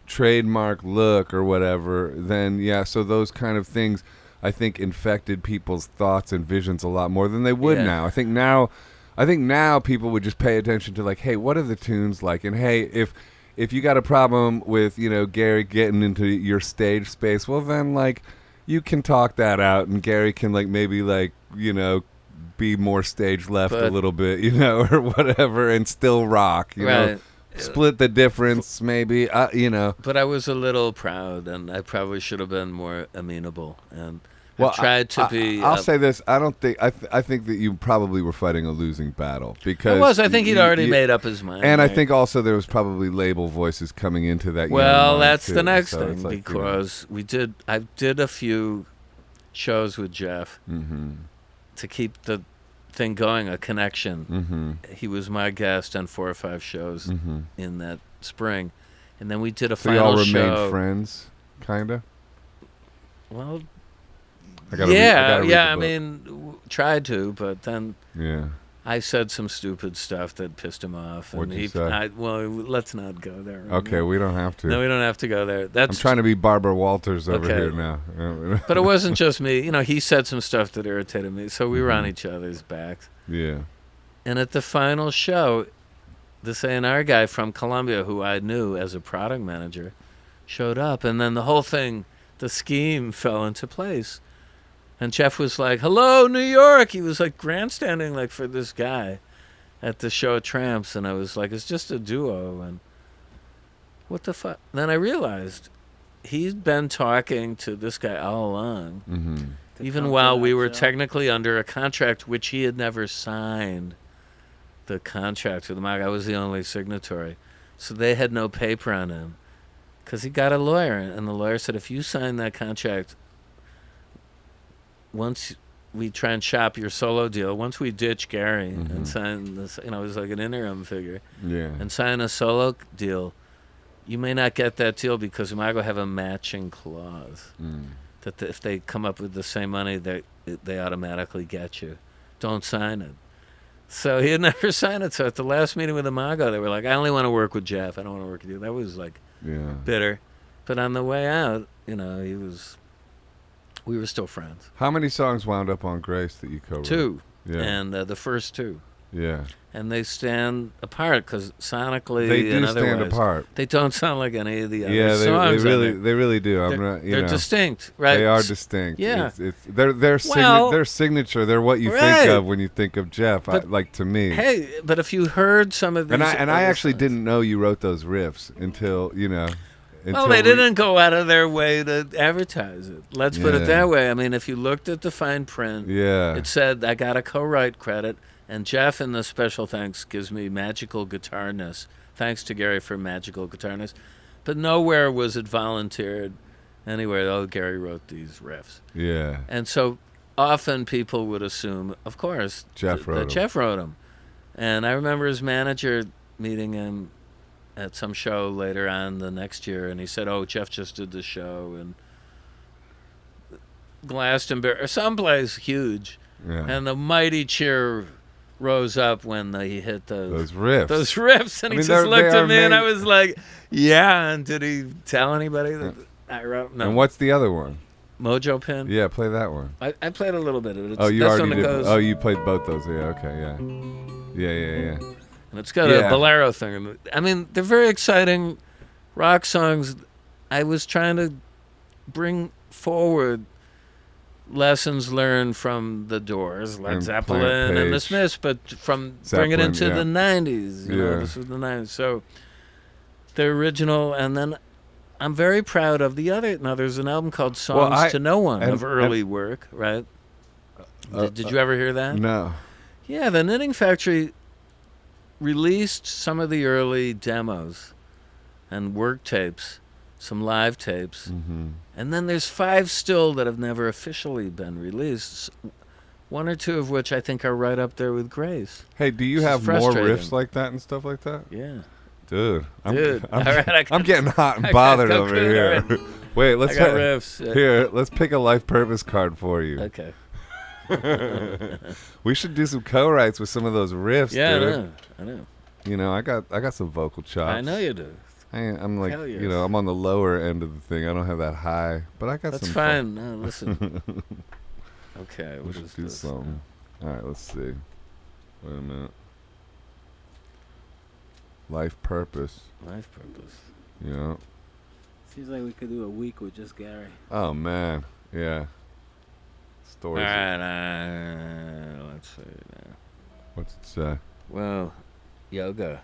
A: trademark look or whatever, then so those kind of things I think infected people's thoughts and visions a lot more than they would now. I think now people would just pay attention to like, hey, what are the tunes like? And hey, if you got a problem with, Gary getting into your stage space, well then like you can talk that out and Gary can like maybe like, be more stage left a little bit, or whatever, and still rock, you know. Split the difference maybe, But I
B: was a little proud, and I probably should have been more amenable, and I tried to be.
A: I'll say this: I don't think I think that you probably were fighting a losing battle because
B: I think he'd already made up his mind,
A: and I think also there was probably label voices coming into that.
B: Well, that's the next thing because I did a few shows with Jeff to keep the thing going, a connection. He was my guest on 4 or 5 shows in that spring, and then we did a final show. So you all remained
A: friends, kinda.
B: Well.
A: I
B: mean, tried to, but then I said some stupid stuff that pissed him off.
A: What'd you say?
B: Let's not go there.
A: Okay, we don't have to.
B: No, we don't have to go there.
A: I'm trying to be Barbara Walters over here now.
B: But it wasn't just me. He said some stuff that irritated me, so we were on each other's backs.
A: Yeah.
B: And at the final show, this A&R guy from Columbia, who I knew as a product manager, showed up, and then the whole thing, the scheme fell into place. And Jeff was like, hello, New York. He was like grandstanding like for this guy at the show at Tramps. And I was like, it's just a duo. And what the fuck? Then I realized he'd been talking to this guy all along, even while we were technically under a contract, which he had never signed the contract with the Mag. I was the only signatory. So they had no paper on him because he got a lawyer. And the lawyer said, if you sign that contract, once we try and shop your solo deal, once we ditch Gary and sign this, it was like an interim figure, and sign a solo deal, you may not get that deal because Imago have a matching clause that if they come up with the same money, they automatically get you. Don't sign it. So he had never signed it. So at the last meeting with Imago, they were like, I only want to work with Jeff. I don't want to work with you. That was like bitter. But on the way out, we were still friends.
A: How many songs wound up on Grace that you co-wrote?
B: 2. Yeah. And the first 2.
A: Yeah.
B: And they stand apart because sonically
A: they do
B: and
A: stand apart.
B: They don't sound like any of the other songs.
A: They really do.
B: They're distinct, right?
A: They are distinct.
B: Yeah.
A: Their signature. They're what you think of when you think of Jeff. To me.
B: Hey, but if you heard some of these,
A: and I actually didn't know you wrote those riffs until
B: Well, they didn't go out of their way to advertise it. Let's put it that way. I mean, if you looked at the fine print, it said I got a co-write credit, and Jeff in the special thanks gives me magical guitarness. Thanks to Gary for magical guitarness. But nowhere was it volunteered anywhere. Oh, Gary wrote these riffs.
A: Yeah.
B: And so often people would assume, of course,
A: Jeff wrote
B: them. And I remember his manager meeting him at some show later on the next year, and he said, oh, Jeff just did the show in Glastonbury or someplace huge, and the mighty cheer rose up when he hit those riffs, and he just looked at me, and I was like, yeah. And did he tell anybody that I wrote? No.
A: And what's the other one?
B: Mojo Pin.
A: Yeah, play that one.
B: I played a little bit of it.
A: You already did. Oh, you played both those. Yeah, okay, yeah.
B: And it's got a bolero thing. I mean, they're very exciting rock songs. I was trying to bring forward lessons learned from the Doors, Led Zeppelin, and the Smiths, but bring it into the 90s. This was the 90s. So the original, and then I'm very proud of the other. Now, there's an album called Songs to No One of early work, right? Did you ever hear that?
A: No.
B: Yeah, the Knitting Factory released some of the early demos, and work tapes, some live tapes.
A: Mm-hmm.
B: And then there's 5 still that have never officially been released. 1 or 2 of which I think are right up there with Grace.
A: Hey, do you
B: This is
A: have more
B: frustrating.
A: riffs like that and stuff like that?
B: Yeah.
A: Dude, I'm
B: All right,
A: I'm getting hot and
B: I
A: bothered
B: gotta
A: over
B: go
A: here.
B: clean,
A: Wait, let's
B: I got riffs.
A: here. Let's pick a life purpose card for you.
B: Okay.
A: We should do some co-writes with some of those riffs,
B: Yeah,
A: dude.
B: I know.
A: You know, I got some vocal chops.
B: I know you do.
A: I'm like,
B: Hell yes.
A: you know, I'm on the lower end of the thing. I don't have that high, but I got
B: That's
A: some.
B: fine. No, listen. Okay,
A: We
B: what
A: should
B: is
A: do
B: this?
A: something. All right, let's see. Wait a minute. Life purpose.
B: Life purpose.
A: You know.
C: Seems like we could do a week with just Gary.
A: Oh man, yeah.
B: All
A: Stories.
B: right, let's see now.
A: What's it say?
B: Well, yoga.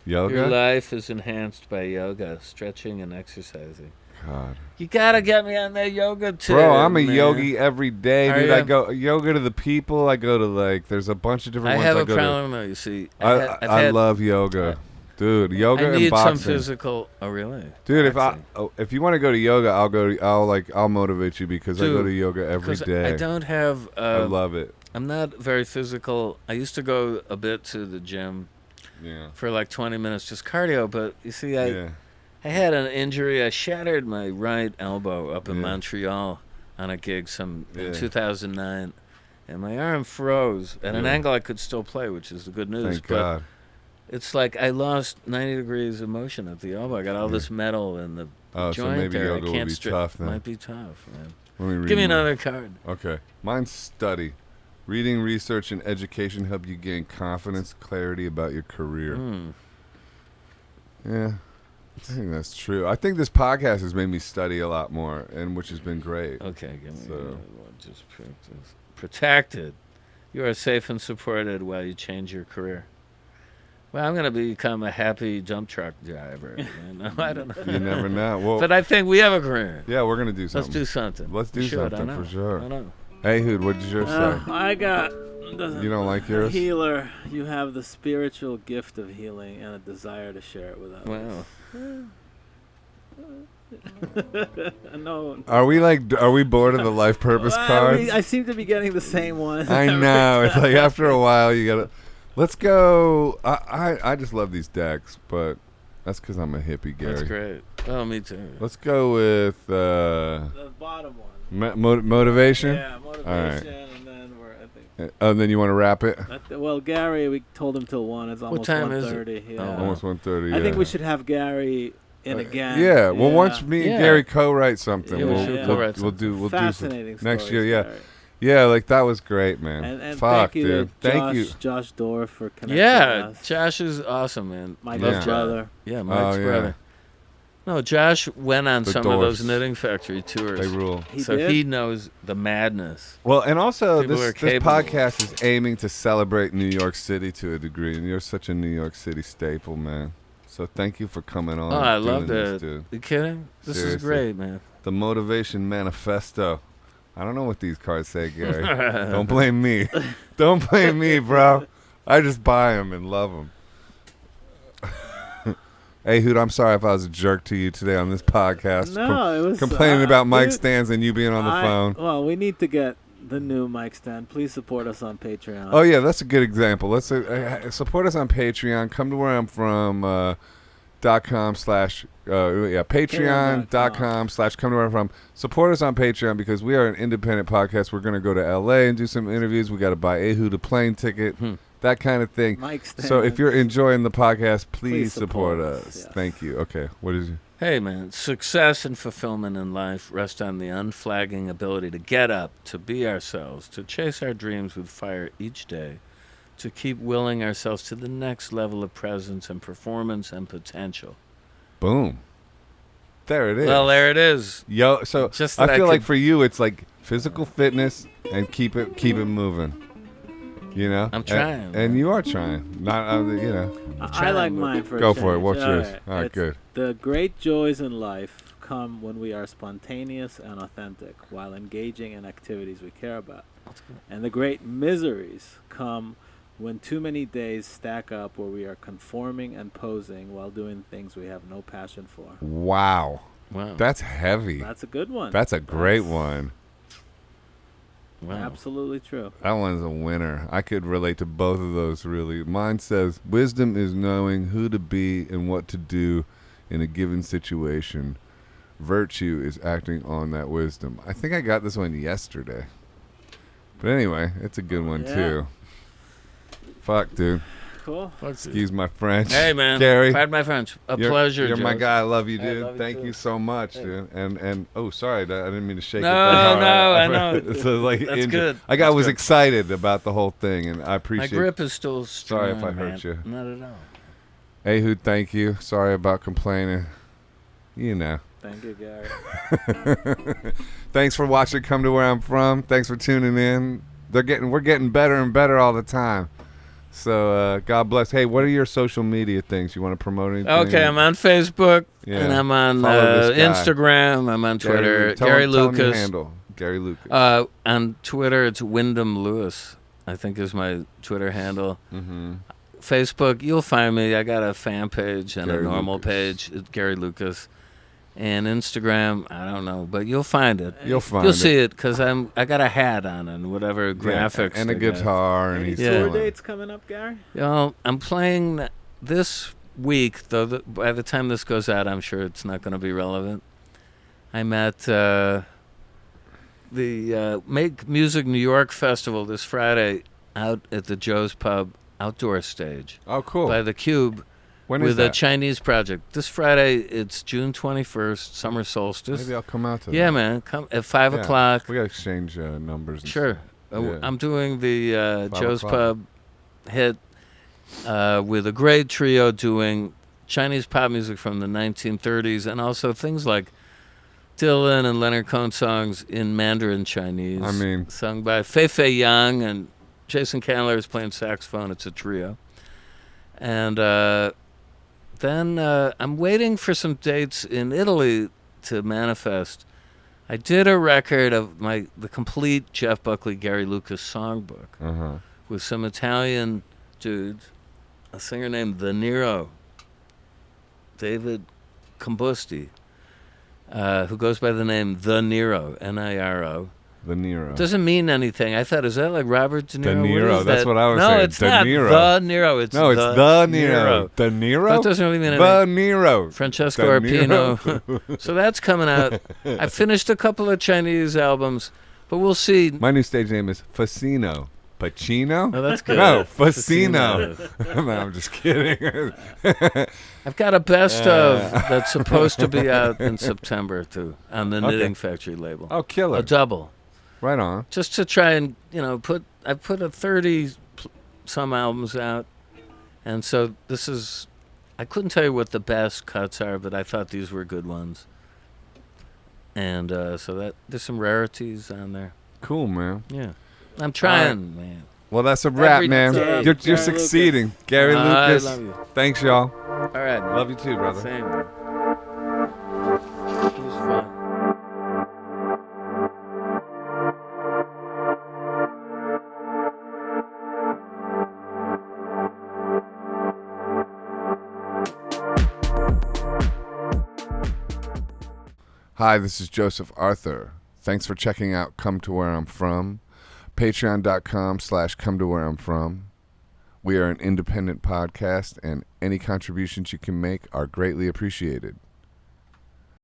A: Yoga.
B: Your life is enhanced by yoga, stretching and exercising.
A: God.
B: You gotta get me on that yoga too,
A: Bro, I'm a
B: man.
A: yogi every day,
B: Are
A: dude.
B: ya?
A: I go yoga to the people. I go to like, there's a bunch of different
B: I
A: ones.
B: have
A: I
B: a
A: go
B: problem though. You see,
A: to. I love yoga, dude. Yoga
B: I
A: and
B: need
A: boxing.
B: some physical. Oh, really?
A: Dude,
B: Boxing.
A: if you want to go to yoga, I'll motivate you because I go
B: Dude,
A: to yoga every
B: 'Cause
A: day.
B: I don't have.
A: I love it.
B: I'm not very physical. I used to go a bit to the gym
A: Yeah.
B: for like 20 minutes, just cardio. But you see,
A: Yeah.
B: I had an injury. I shattered my right elbow up in
A: Yeah.
B: Montreal on a gig in
A: Yeah.
B: 2009, and my arm froze at an
A: Yeah.
B: angle I could still play, which is the good news.
A: Thank
B: but
A: God.
B: it's like I lost 90 degrees of motion at the elbow. I got all this metal in the
A: Oh, so
B: joint
A: maybe
B: there.
A: yoga
B: I
A: would
B: can't
A: be
B: stri-
A: tough then.
B: Might be tough, man.
A: Let me read
B: Give me
A: mine.
B: another card.
A: Okay. Mine's study. Reading, research, and education help you gain confidence, clarity about your career. Yeah. I think that's true. I think this podcast has made me study a lot more, and which has been great.
B: Okay, give me
A: So-
B: another one. Just practice. Protected. You are safe and supported while you change your career. Well, I'm going to become a happy dump truck driver. You know? I don't know.
A: You never know. Well,
B: But I think we have a career.
A: yeah, we're gonna do something.
B: Let's do something.
A: Let's do
B: We should,
A: something
B: I know.
A: for sure.
B: I know.
A: Hey, Hood, what did yours say?
C: I got.
A: You don't like yours?
C: Healer. You have the spiritual gift of healing and a desire to share it with others.
B: Wow.
C: No.
A: Are we bored of the life purpose cards?
C: I seem to be getting the same one.
A: I know. It's like after a while you gotta. Let's go. I just love these decks, but that's because I'm a hippie, Gary.
B: That's great. Oh, me too.
A: Let's go with
C: The bottom one.
A: motivation.
C: Yeah, motivation,
A: Alright.
C: and then we're. I think.
A: Oh, then you want to wrap it?
C: Well, Gary, we told him till 1. It's almost
B: time is it?
C: 1:30. Yeah.
B: Oh.
A: Almost 1:30. Yeah.
C: I think we should have Gary in again.
A: Yeah. Well, once me and
B: Yeah.
A: Gary co-write something,
B: Yeah, we
A: we'll,
B: should
A: we'll,
B: co-write
A: we'll do we'll
C: Fascinating
A: do some next year.
C: stories,
A: Yeah.
C: Gary.
A: Yeah, like that was great, man.
C: And
A: Fuck,
C: thank you
A: dude.
C: to
A: Thank you.
C: Josh Dorr for connecting
B: Yeah,
C: us.
B: Josh is awesome, man.
C: Mike's
A: Yeah.
B: Love
C: brother.
B: Yeah, Mike's
A: Oh, yeah.
B: brother. No, Josh went on
A: The
B: some of those
A: Dorfs.
B: Knitting Factory tours.
A: They rule.
C: He
B: so
C: did?
B: he knows the madness.
A: Well, and also
B: People are
A: this
B: capable.
A: podcast is aiming to celebrate New York City to a degree, and you're such a New York City staple, man. So thank you for coming on.
B: Oh,
A: and
B: I
A: doing
B: love
A: this,
B: that.
A: dude.
B: You kidding? This
A: Seriously.
B: is great, man.
A: The Motivation Manifesto. I don't know what these cards say, Gary. Don't blame me. Don't blame me, bro. I just buy them and love them. Hey, Hoot, I'm sorry if I was a jerk to you today on this podcast.
C: No, it was
A: complaining about mic
C: dude,
A: stands and you being on the phone.
C: Well, we need to get the new mic stand. Please support us on Patreon.
A: Oh yeah, that's a good example. Let's support us on Patreon. Come to where I'm from. .com/, patreon.com/ come to where I'm from. Support us on Patreon because we are an independent podcast. We're gonna go to LA and do some interviews. We got to buy Ehud a plane ticket, that kind of thing.
C: Mic stand.
A: So if you're enjoying the podcast, please
C: Please
A: support
C: support
A: us.
C: us, yes.
A: Thank you. Okay, what is it?
B: Hey, man, success and fulfillment in life rest on the unflagging ability to get up, to be ourselves, to chase our dreams with fire each day, to keep willing ourselves to the next level of presence and performance and potential.
A: Boom. There it is.
B: Well, there it is.
A: Yo, so
B: Just
A: I
B: that
A: feel
B: I
A: like
B: could-
A: for you, it's like physical fitness and keep it moving. You know,
B: I'm trying,
A: and
B: man.
A: you are trying. Not, you know.
C: I like mine for a
A: Go for it.
C: change.
A: What's yours?
C: Alright,
A: All right,
C: it's
A: good.
C: The great joys in life come when we are spontaneous and authentic while engaging in activities we care about. And the great miseries come when too many days stack up where we are conforming and posing while doing things we have no passion for.
A: Wow.
B: Wow.
A: That's heavy.
C: That's a good one.
A: That's a great one.
B: Wow.
C: Absolutely true.
A: That one's a winner. I could relate to both of those, really. Mine says, wisdom is knowing who to be and what to do in a given situation. Virtue is acting on that wisdom. I think I got this one yesterday. But anyway, it's a good one, too. Fuck, dude.
C: Cool.
A: Excuse my French.
B: Hey, man.
A: Gary.
B: Pardon my French. Pleasure,
A: You're my
B: Joe.
A: guy. I love you, dude.
B: I love you
A: Thank
B: too.
A: you so much, dude. And oh, sorry, I didn't mean to shake it.
B: No, I know.
A: So, like,
B: That's good.
A: I was excited about the whole thing, and I
B: My
A: appreciate.
B: grip is still strong.
A: Sorry if I
B: man.
A: hurt you.
B: Not at all.
A: Ehud, thank you. Sorry about complaining. You know.
C: Thank you, Gary.
A: Thanks for watching Come to Where I'm From. Thanks for tuning in. We're getting better and better all the time. So God bless. Hey, what are your social media things? You want to promote anything?
B: Okay, I'm on Facebook and I'm on
A: Follow this guy.
B: Instagram. I'm on Twitter.
A: Gary
B: Lucas.
A: Tell him your handle. Gary Lucas.
B: On Twitter, it's Wyndham Lewis, I think is my Twitter handle.
A: Mm-hmm.
B: Facebook, you'll find me. I got a fan page and
A: Gary
B: a normal
A: Lucas.
B: page. It's Gary Lucas. And Instagram, I don't know, but you'll find it.
A: You'll
B: see it because I got a hat on and whatever graphics
A: and a
B: they got.
A: guitar, and
C: Any
A: he's
C: tour
A: selling.
C: dates coming up, Gary?
B: You know, I'm playing this week, though. By the time this goes out, I'm sure it's not going to be relevant. I'm at the Make Music New York Festival this Friday out at the Joe's Pub outdoor stage
A: Oh, cool.
B: by the Cube.
A: When is
B: with
A: that?
B: a Chinese project. This Friday, it's June 21st, summer solstice.
A: Maybe I'll come out to that.
B: Yeah, man. Come at 5 o'clock.
A: We got to exchange numbers. And
B: Sure.
A: stuff. Yeah.
B: I'm doing the
A: 5
B: Joe's
A: o'clock.
B: Pub hit with a great trio doing Chinese pop music from the 1930s and also things like Dylan and Leonard Cohen songs in Mandarin Chinese.
A: I mean,
B: sung by Fei Fei Yang and Jason Candler is playing saxophone. It's a trio. And then I'm waiting for some dates in Italy to manifest. I did a record of the complete Jeff Buckley, Gary Lucas songbook with some Italian dudes, a singer named The Nero, David Combusti, who goes by the name The Nero, Niro.
A: The Nero.
B: It doesn't mean anything. I thought, is that like Robert De Niro?
A: De
B: What
A: Niro,
B: is
A: that's
B: that?
A: what I was
B: no,
A: saying.
B: it's
A: De
B: not
A: Niro.
B: The Nero. It's
A: No, it's the Nero. The Nero?
B: That doesn't really mean
A: The
B: anything.
A: Nero.
B: Francesco
A: De
B: Arpino. So that's coming out. I finished a couple of Chinese albums, but we'll see.
A: My new stage name is Facino. Pacino?
B: Oh, that's good.
A: No, Facino. No, I'm just kidding.
B: I've got a best of that's supposed to be out in September too on the Knitting Factory label.
A: Oh, killer.
B: A double.
A: Right on.
B: Just to try and, I put a 30 some albums out. And so I couldn't tell you what the best cuts are, but I thought these were good ones. And so there's some rarities on there.
A: Cool, man.
B: Yeah. I'm trying, man.
A: Well, that's a wrap,
B: Every
A: man.
B: day.
A: You're
C: Gary
A: succeeding. Gary
B: I
A: Lucas.
B: love you.
A: Thanks, y'all.
B: All right, man.
A: Love you too, brother.
B: Same. It was fun.
A: Hi, this is Joseph Arthur. Thanks for checking out Come to Where I'm From. Patreon.com/Come to Where I'm From. We are an independent podcast, and any contributions you can make are greatly appreciated.